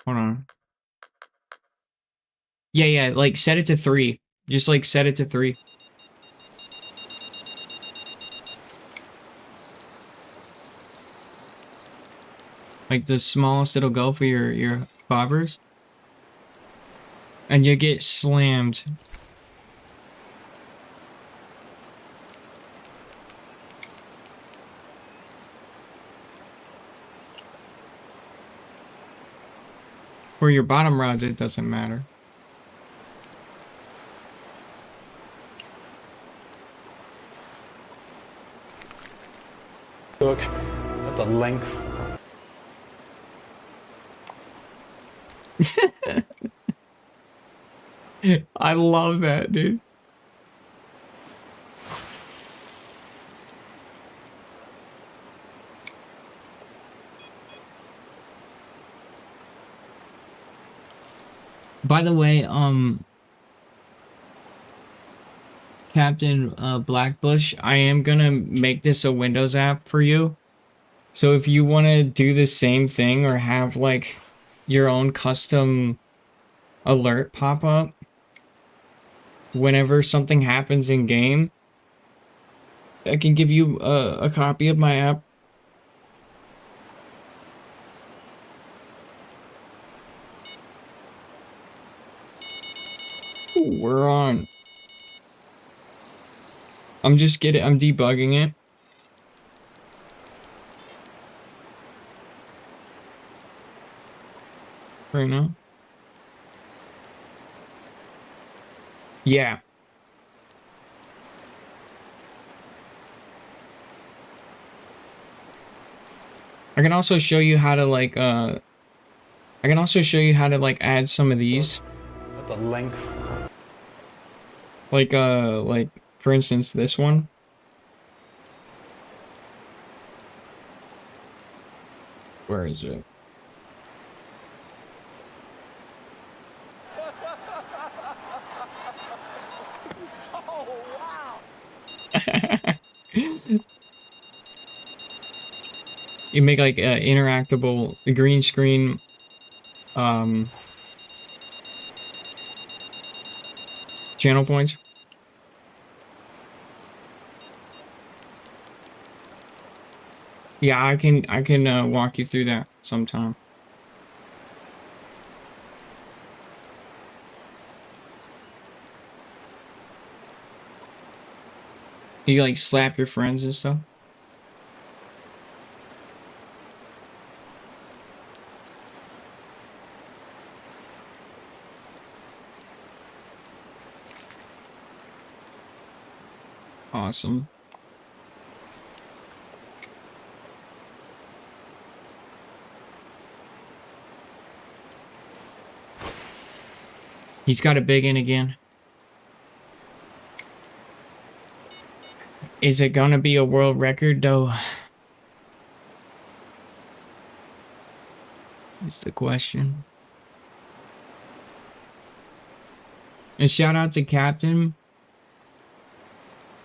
Hold on. Yeah, like set it to 3. Just like set it to 3. Like the smallest it'll go for your bobbers. And you get slammed. For your bottom rods, it doesn't matter. Look at the length. I love that, dude. By the way, Captain Blackbush, I am gonna make this a Windows app for you. So if you want to do the same thing or have like your own custom alert pop up whenever something happens in game, I can give you a copy of my app. Ooh, we're on. I'm debugging it. Right now. Yeah. I can also show you how to like add some of these. At the length. Like for instance this one. Where is it? You make like interactable green screen channel points. Yeah, I can walk you through that sometime. You like slap your friends and stuff. Awesome. He's got a big in again. Is it gonna be a world record though? Is the question. And shout out to Captain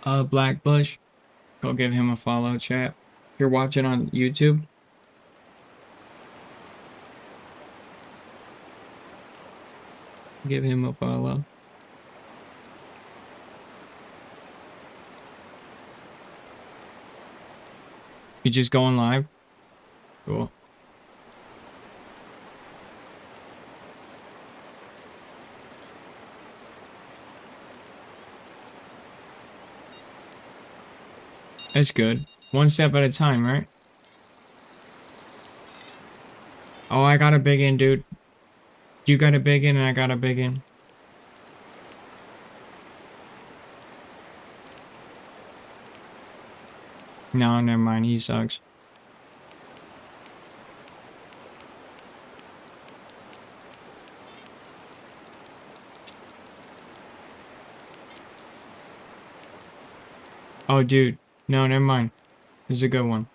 Blackbush. Go give him a follow, chat. If you're watching on YouTube. Give him a follow. You just going live? Cool. That's good. One step at a time, right? Oh, I got a big in, dude. You got a big in and I got a big in. No, never mind. He sucks. Oh, dude. No, never mind. This is a good one.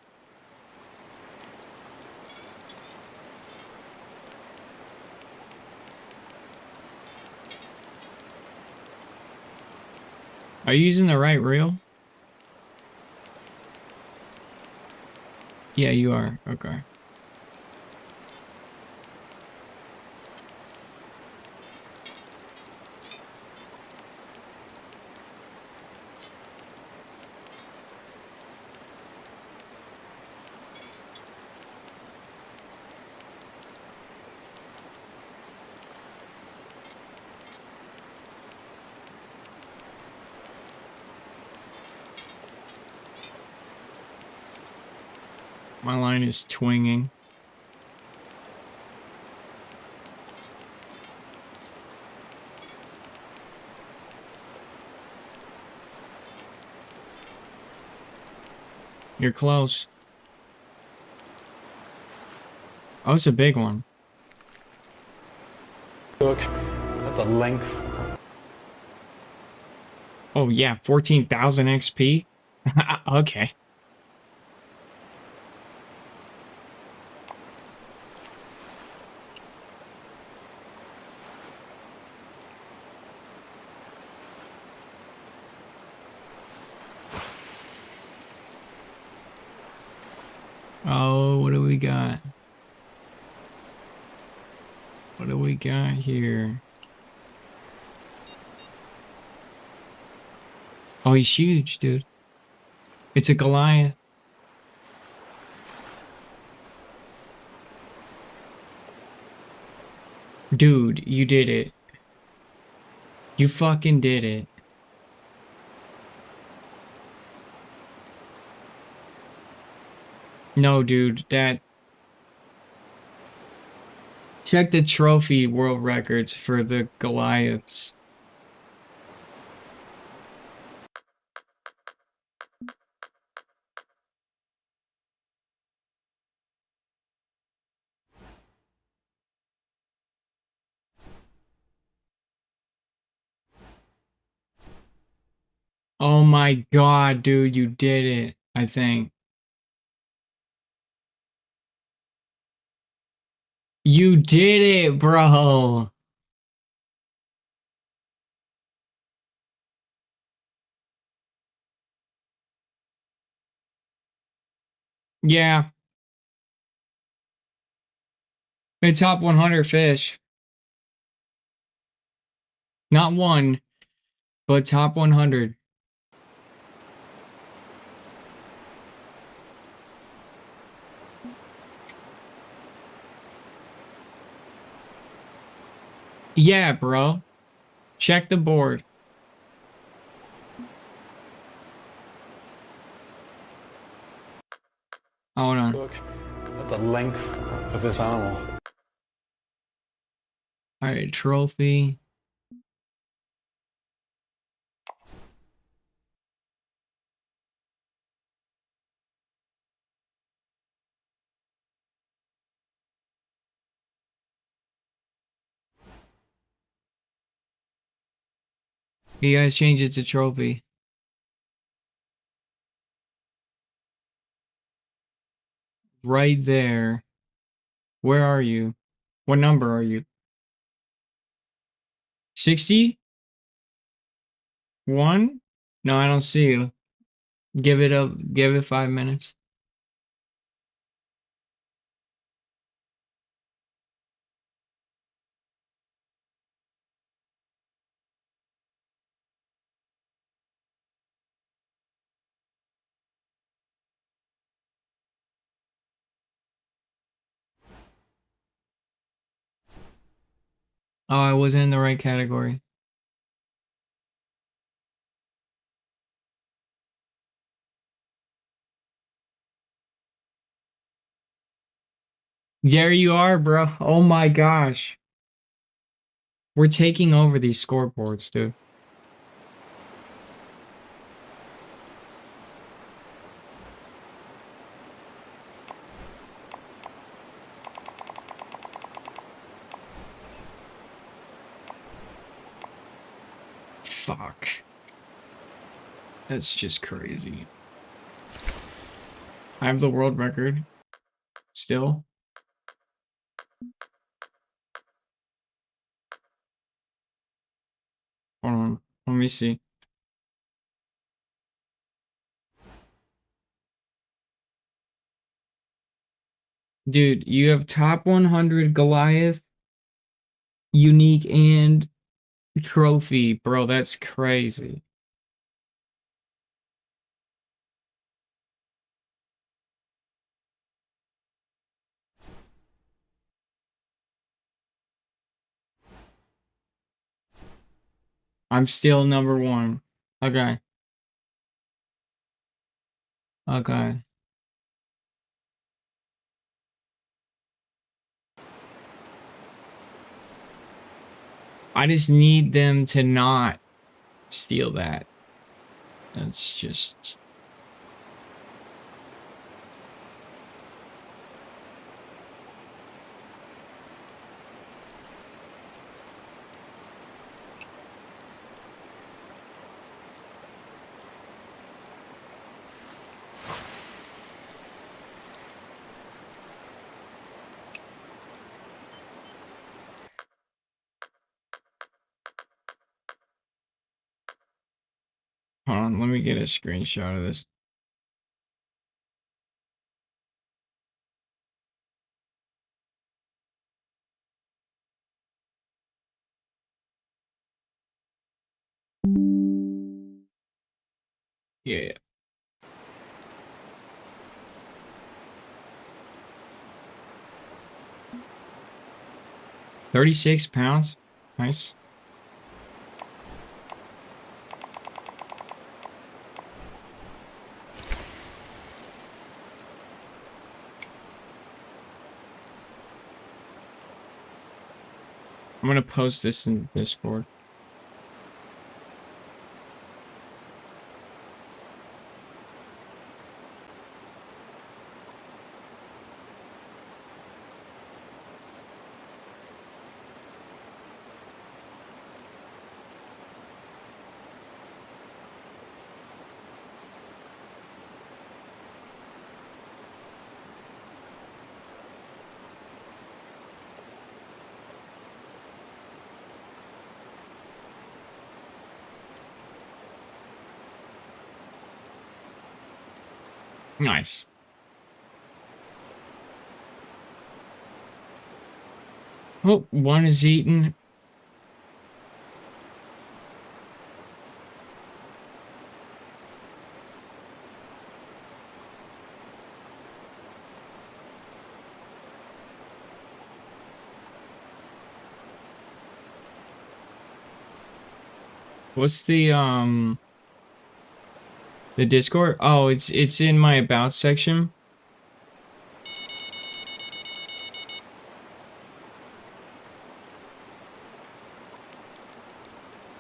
Are you using the right reel? Yeah, you are. Okay. My line is twinging. You're close. Oh, it's a big one. Look at the length. Oh, yeah. 14,000 XP? Okay. Oh, what do we got? What do we got here? Oh, he's huge, dude. It's a Goliath. Dude, you did it. You fucking did it. No, dude, that... Check the trophy world records for the Goliaths. Oh my god, dude, you did it, I think. You did it, bro. Yeah. The top 100 fish. Not one, but top 100. Yeah, bro. Check the board. Hold on. Look at the length of this animal. Alright, trophy. You guys change it to trophy. right there. Where are you? What number are you? 61? No, I don't see you. Give it 5 minutes. Oh, I wasn't in the right category. There you are, bro. Oh my gosh. We're taking over these scoreboards, dude. Fuck. That's just crazy. I have the world record. Still. Hold on. Let me see. Dude, you have top 100 Goliath, unique, and trophy. Bro, that's crazy. I'm still number 1. Okay. Okay. I just need them to not steal that. That's just... Hold on, let me get a screenshot of this. Yeah. £36. Nice. I'm gonna post this in Discord. Nice. Oh, one is eaten. What's the Discord? Oh, it's in my about section.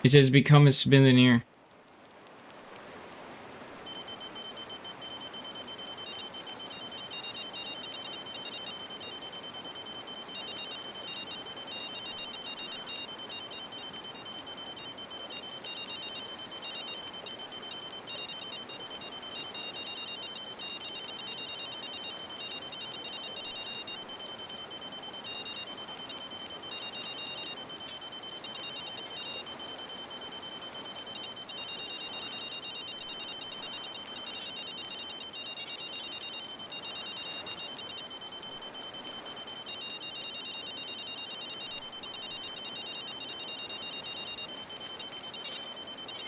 It says become a Spinneneer.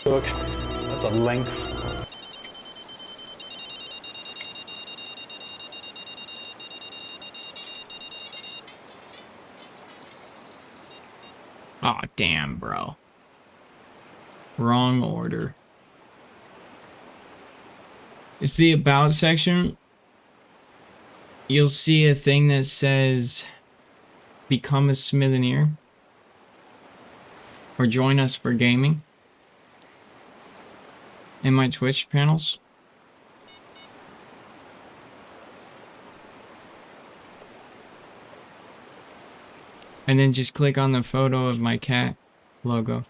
Look at the length. Aw, damn, bro. Wrong order. It's the about section. You'll see a thing that says become a Smitheneer or join us for gaming in my Twitch panels. And then just click on the photo of my cat logo.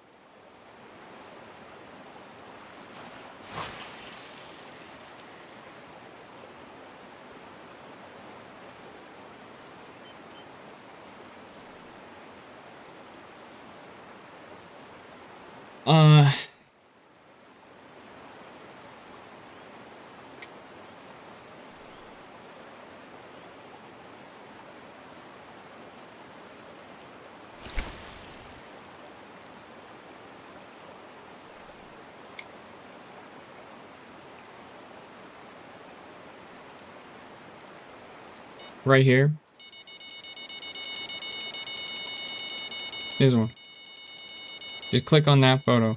Right here. This one. Just click on that photo.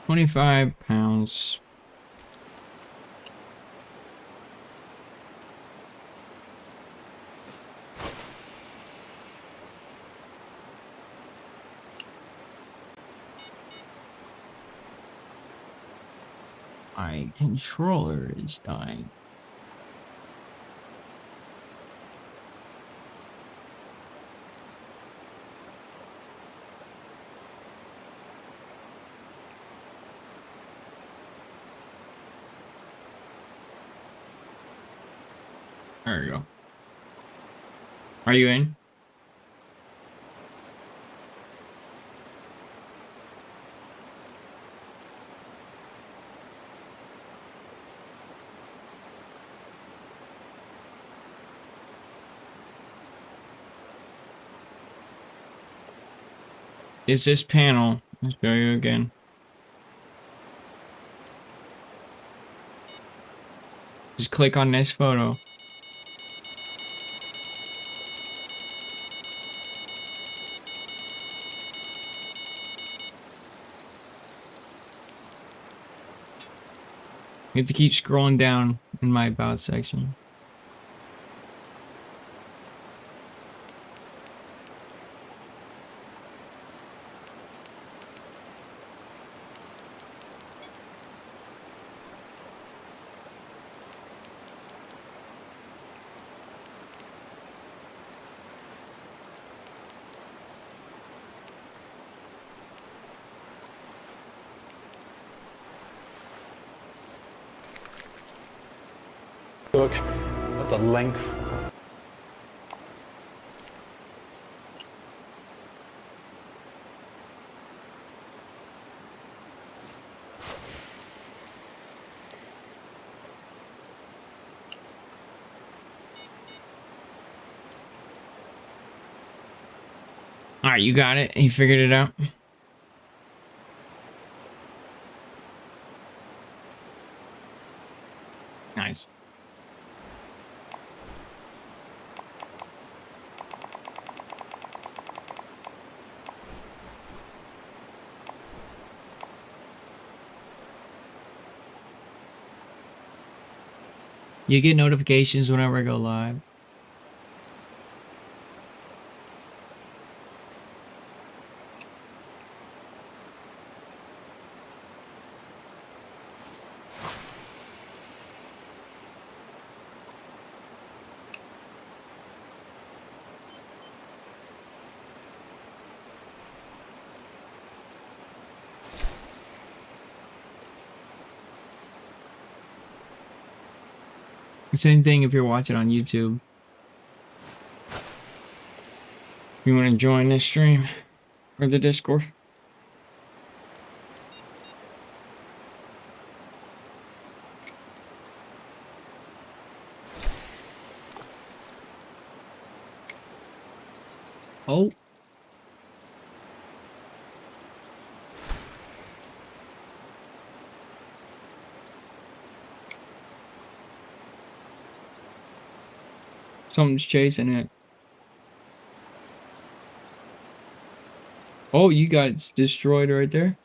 £25. My controller is dying. There we go. Are you in? It's this panel. I'll show you again. Just click on this photo. You have to keep scrolling down in my about section. Look at the length. All right, you got it. You figured it out. Nice. You get notifications whenever I go live. Same thing if you're watching on YouTube. You want to join this stream or the Discord? Oh. Something's chasing it. Oh, you got destroyed right there.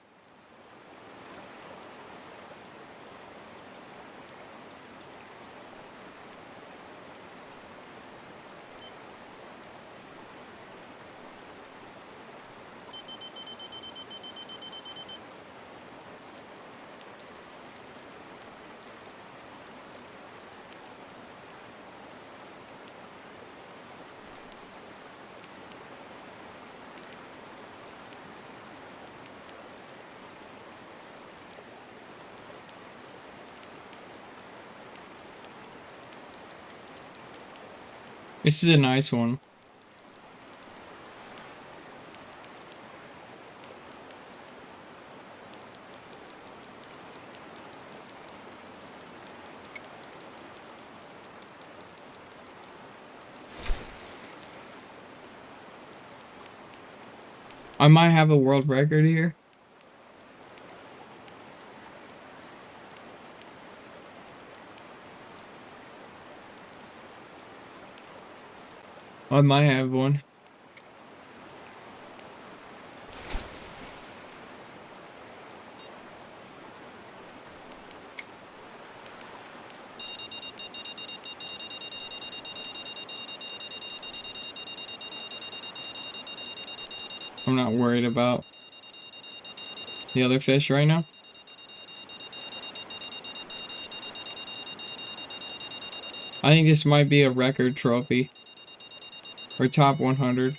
This is a nice one. I might have a world record here. I might have one. I'm not worried about the other fish right now. I think this might be a record trophy. Or top 100.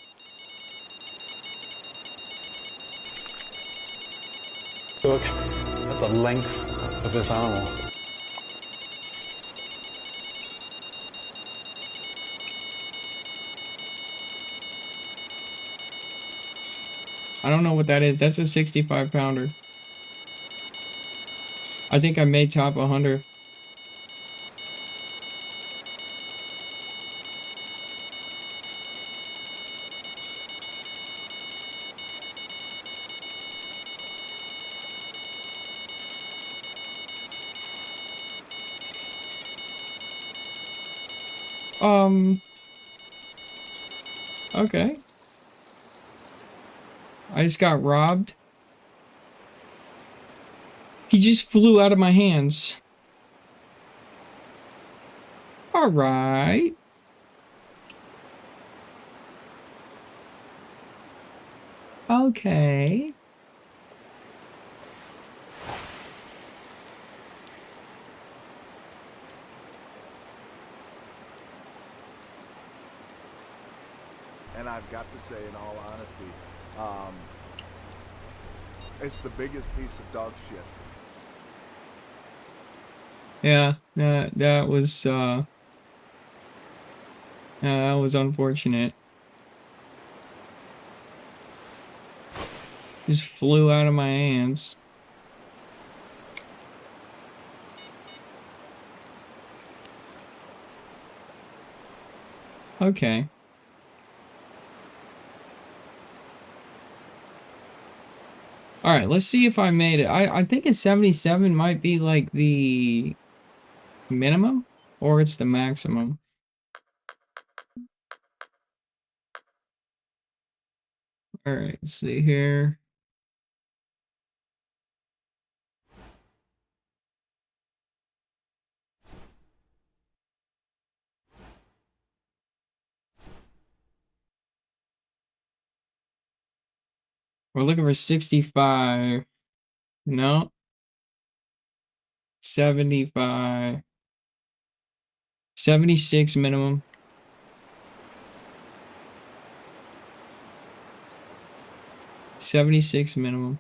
Look at the length of this animal. I don't know what that is. That's a 65 pounder. I think I made top 100. Okay. I just got robbed. He just flew out of my hands. All right. Okay. And I've got to say, in all honesty, it's the biggest piece of dog shit. Yeah, that was unfortunate. Just flew out of my hands. Okay. All right, let's see if I made it. I think a 77 might be like the minimum or it's the maximum. All right, let's see here. We're looking for 65. No. 75. 76 minimum. $76 minimum.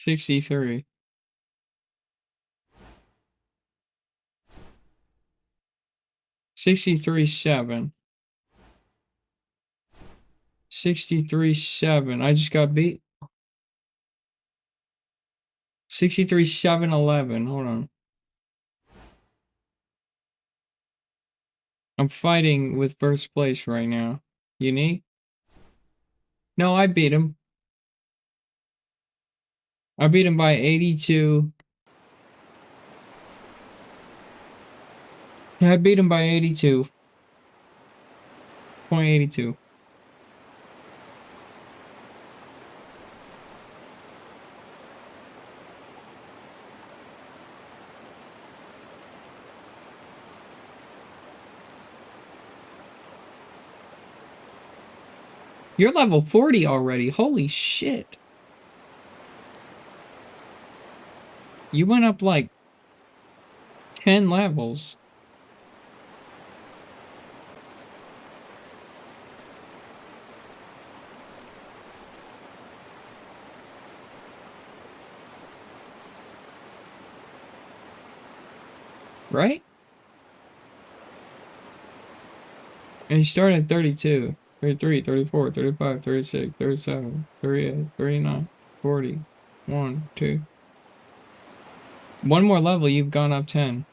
63. $63.7. 63.7. I just got beat. 63.711. Hold on. I'm fighting with first place right now. Unique? No, I beat him. I beat him by 82. Yeah, I beat him by 82. 0.82. You're level 40 already. Holy shit. You went up like 10 levels. Right? And you started at 32, 33, 34, 35, 36, 37, 38, 39, 40, 1, 2. One more level, you've gone up 10.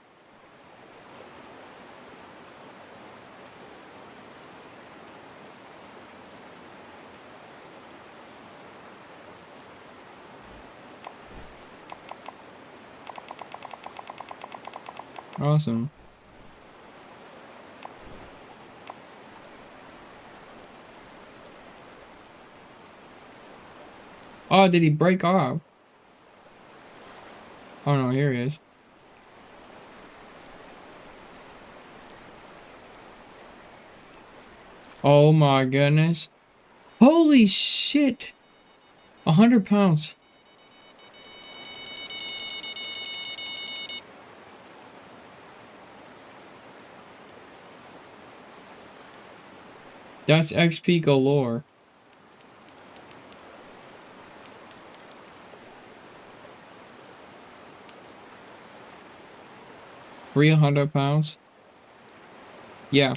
Awesome. Oh, did he break off? Oh no, here he is. Oh my goodness. Holy shit. 100 pounds. That's XP galore. £300. Yeah.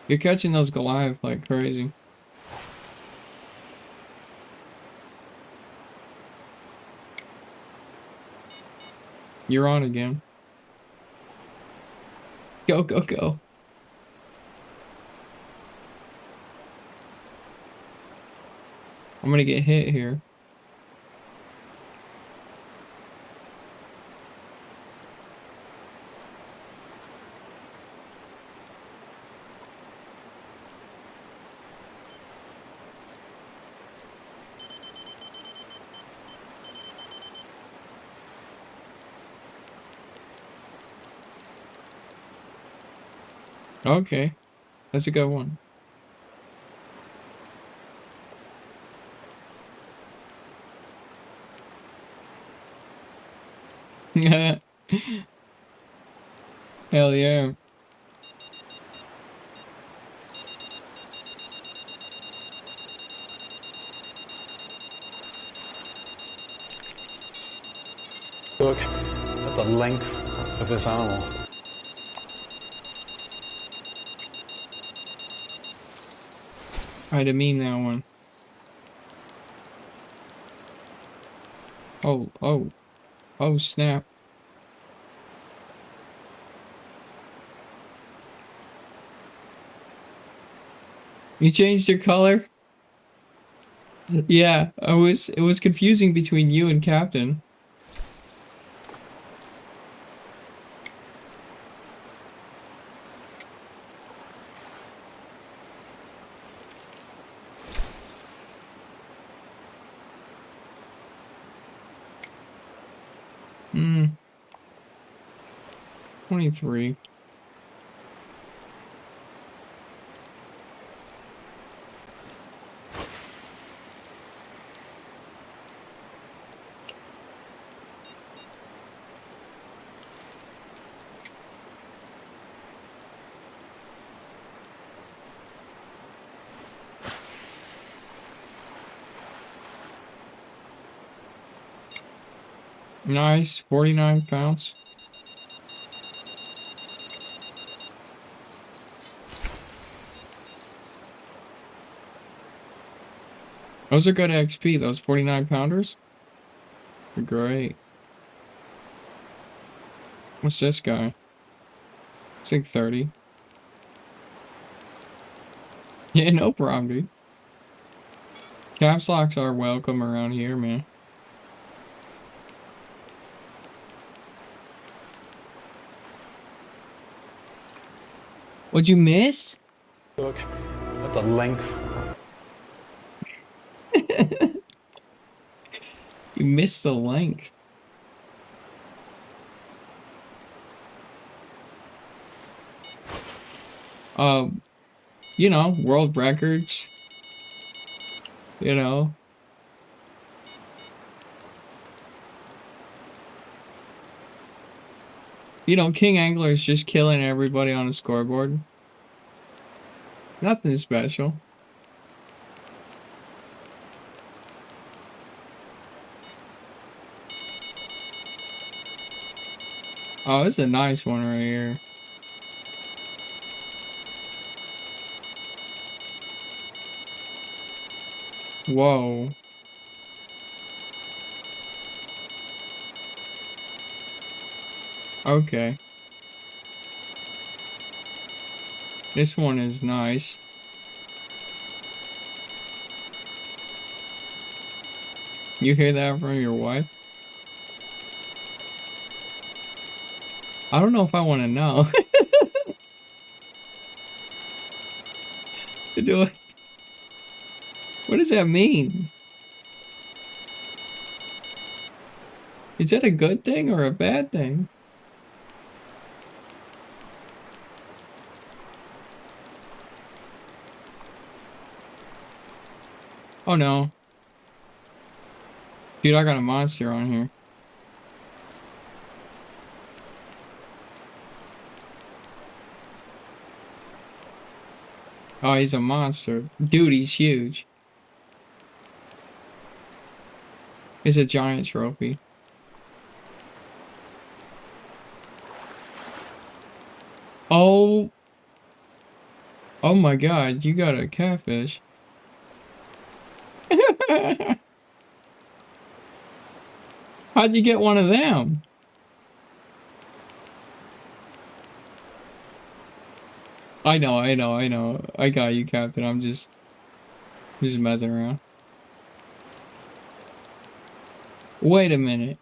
You're catching those Goliath like crazy. You're on again. Go, go, go. I'm gonna get hit here. Okay. That's a good one. Hell yeah. Look at the length of this animal. I didn't mean that one. Oh, oh. Oh, snap. You changed your color? Yeah, it was confusing between you and Captain. Hmm. 23. Nice, 49 pounds. Those are good XP, those 49 pounders. They're great. What's this guy? It's like 30. Yeah, no problem, dude. Caps locks are welcome around here, man. What'd you miss? Look at the length. You missed the length. You know, world records. You know. You know, King Angler's just killing everybody on the scoreboard. Nothing special. Oh, this is a nice one right here. Whoa. Okay. This one is nice. You hear that from your wife? I don't know if I want to know. What does that mean? Is that a good thing or a bad thing? Oh no. Dude, I got a monster on here. Oh, he's a monster. Dude, he's huge. It's a giant trophy. Oh. Oh my god, you got a catfish. How'd you get one of them? I know. I got you, Captain. I'm just messing around. Wait a minute.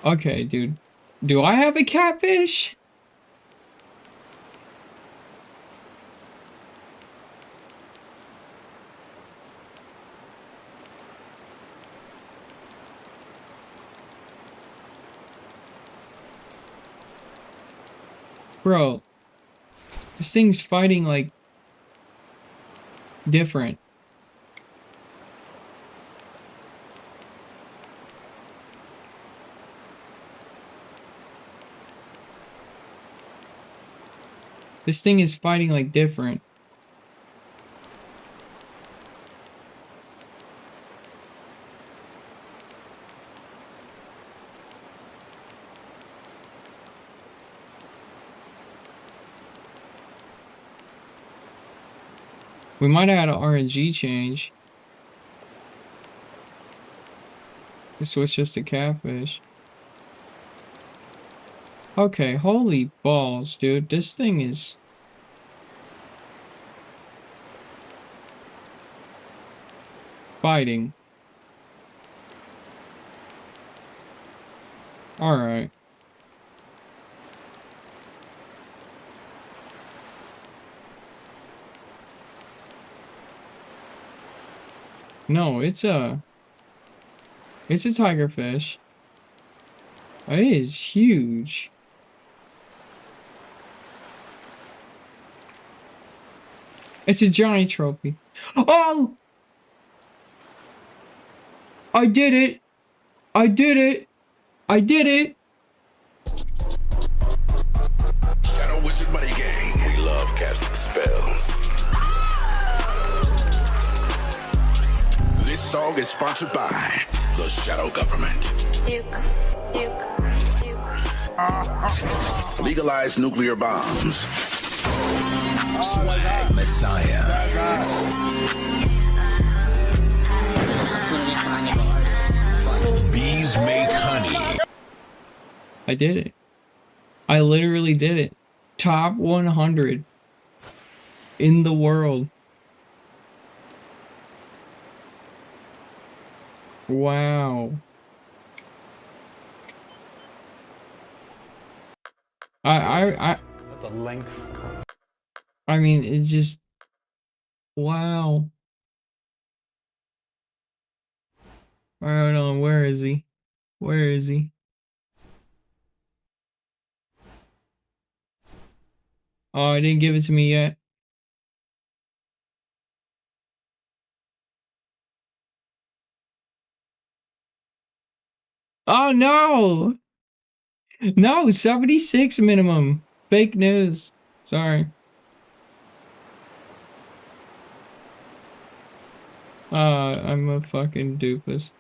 Okay, dude. Do I have a catfish? Bro, this thing's fighting like different. This thing is fighting like different. We might have had an RNG change. So it's just a catfish. Okay, holy balls, dude. This thing is... fighting. Alright. No, it's a tigerfish. It is huge. It's a giant trophy. Oh! I did it! I did it! I did it! Shadow Wizard Money Gang. We love casting spells. This song is sponsored by the shadow government. Legalize nuclear bombs. Swag Messiah. Bees make honey. I did it. I literally did it. Top 100 in the world. Wow. At the length. I mean, it just, wow. Hold on, where is he? Where is he? Oh, I didn't give it to me yet. Oh no! No, 76 minimum. Fake news. Sorry. I'm a fucking doofus.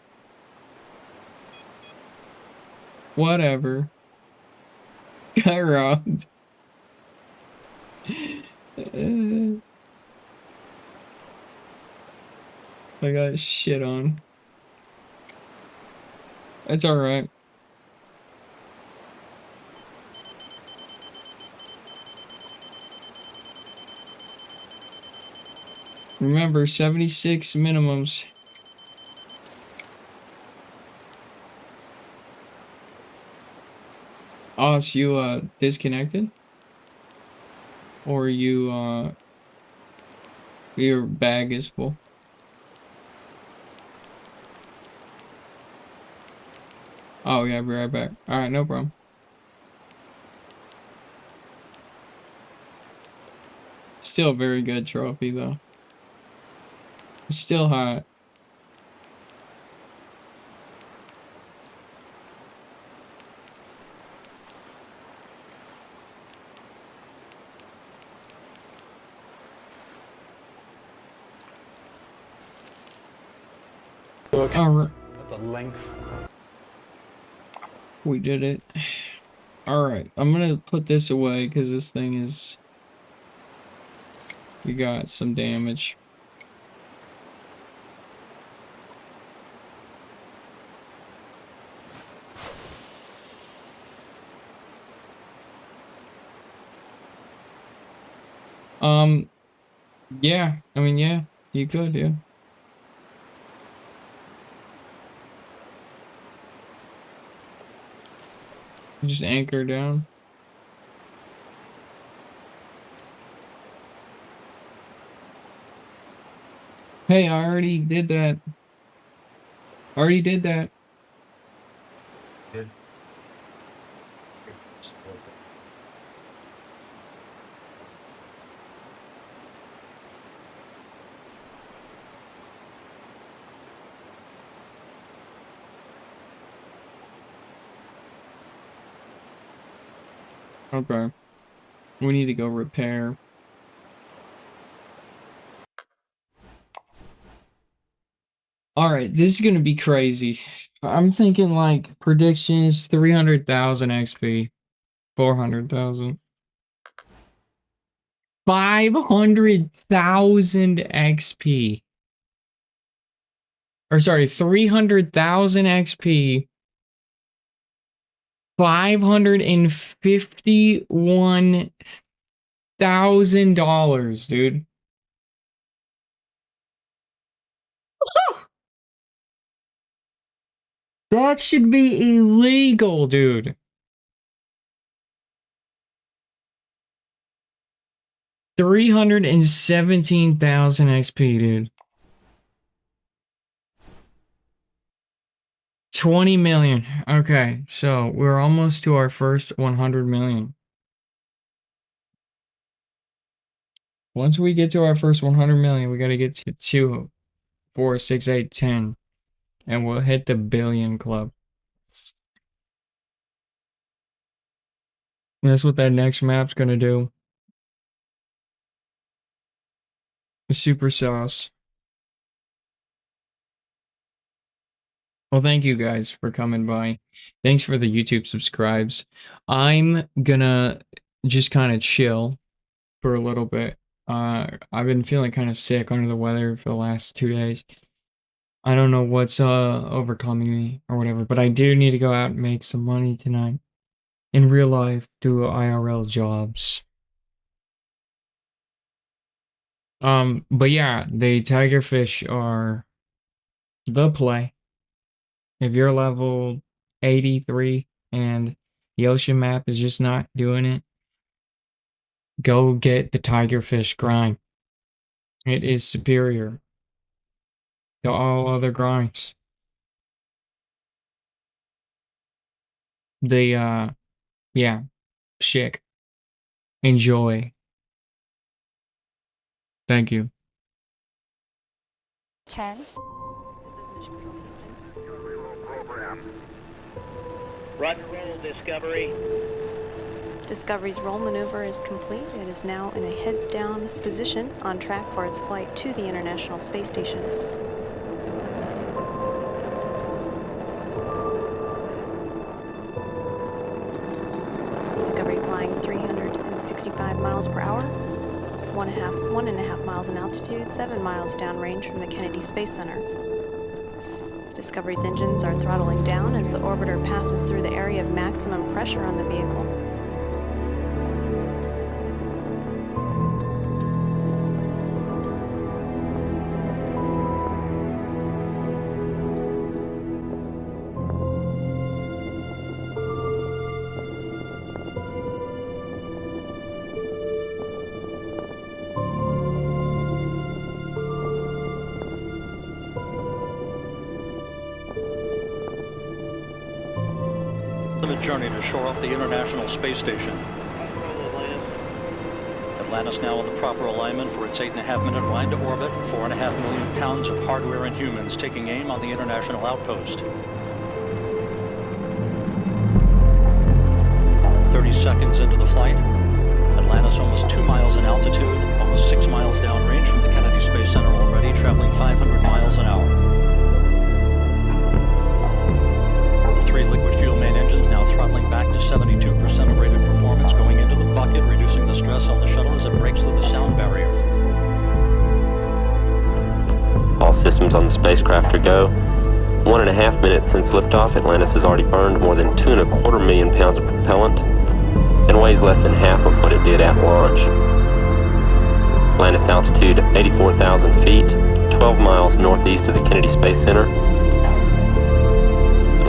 Whatever. Got robbed. I got shit on. It's alright. Remember, 76 minimums. Oh, so you, disconnected? Or you, your bag is full? Oh, yeah, I'll be right back. Alright, no problem. Still a very good trophy, though. It's still hot. Look Alright, at the length. we did it. Alright, I'm gonna put this away because this thing is... We got some damage. Yeah, I mean, yeah, you could, yeah. Just anchor down. Hey, I already did that. Already did that. Okay. We need to go repair. Alright, this is gonna be crazy. I'm thinking like predictions 300,000 XP. 400,000. 500,000 XP. Or sorry, 300,000 XP. $551,000, dude. That should be illegal, dude. 317,000 XP, dude. 20 million. Okay, so we're almost to our first 100 million. Once we get to our first 100 million, we got to get to 2, 4, 6, 8, 10. And we'll hit the billion club. And that's what that next map's gonna do. Super sauce. Well, thank you guys for coming by. Thanks for the YouTube subscribes. I'm gonna just kind of chill for a little bit. I've been feeling kind of sick, under the weather for the last 2 days. I don't know what's overcoming me or whatever, but I do need to go out and make some money tonight. In real life, do IRL jobs. But yeah, the tigerfish are the play. If you're level 83 and the ocean map is just not doing it, go get the tigerfish grind. It is superior to all other grinds. The yeah, chick. Enjoy. Thank you. 10. This is Mission Control Houston. Roger, roll, Discovery. Discovery's roll maneuver is complete. It is now in a heads-down position on track for its flight to the International Space Station. Discovery flying 365 miles per hour, 1.5 miles in altitude, 7 miles downrange from the Kennedy Space Center. Discovery's engines are throttling down as the orbiter passes through the area of maximum pressure on the vehicle. Journey to shore up the International Space Station. Atlantis now in the proper alignment for its 8.5-minute ride to orbit. 4.5 million pounds of hardware and humans taking aim on the International Outpost. 30 seconds into the flight. Atlantis almost 2 miles in altitude, almost 6 miles downrange from the Kennedy Space Center already, traveling 500 miles an hour. The 3 liquid fuel main engines now throttling back to 72% of rated performance, going into the bucket, reducing the stress on the shuttle as it breaks through the sound barrier. All systems on the spacecraft are go. 1.5 minutes since liftoff, Atlantis has already burned more than 2.25 million pounds of propellant and weighs less than half of what it did at launch. Atlantis altitude 84,000 feet, 12 miles northeast of the Kennedy Space Center.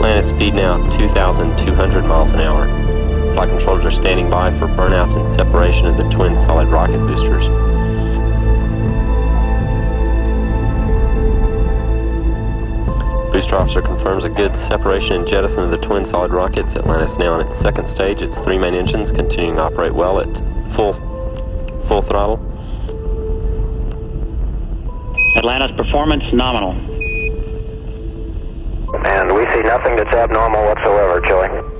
Atlantis speed now 2,200 miles an hour. Flight controllers are standing by for burnout and separation of the twin solid rocket boosters. Booster officer confirms a good separation and jettison of the twin solid rockets. Atlantis now in its second stage. Its 3 main engines continuing to operate well at full throttle. Atlantis performance nominal. And we see nothing that's abnormal whatsoever, Joey.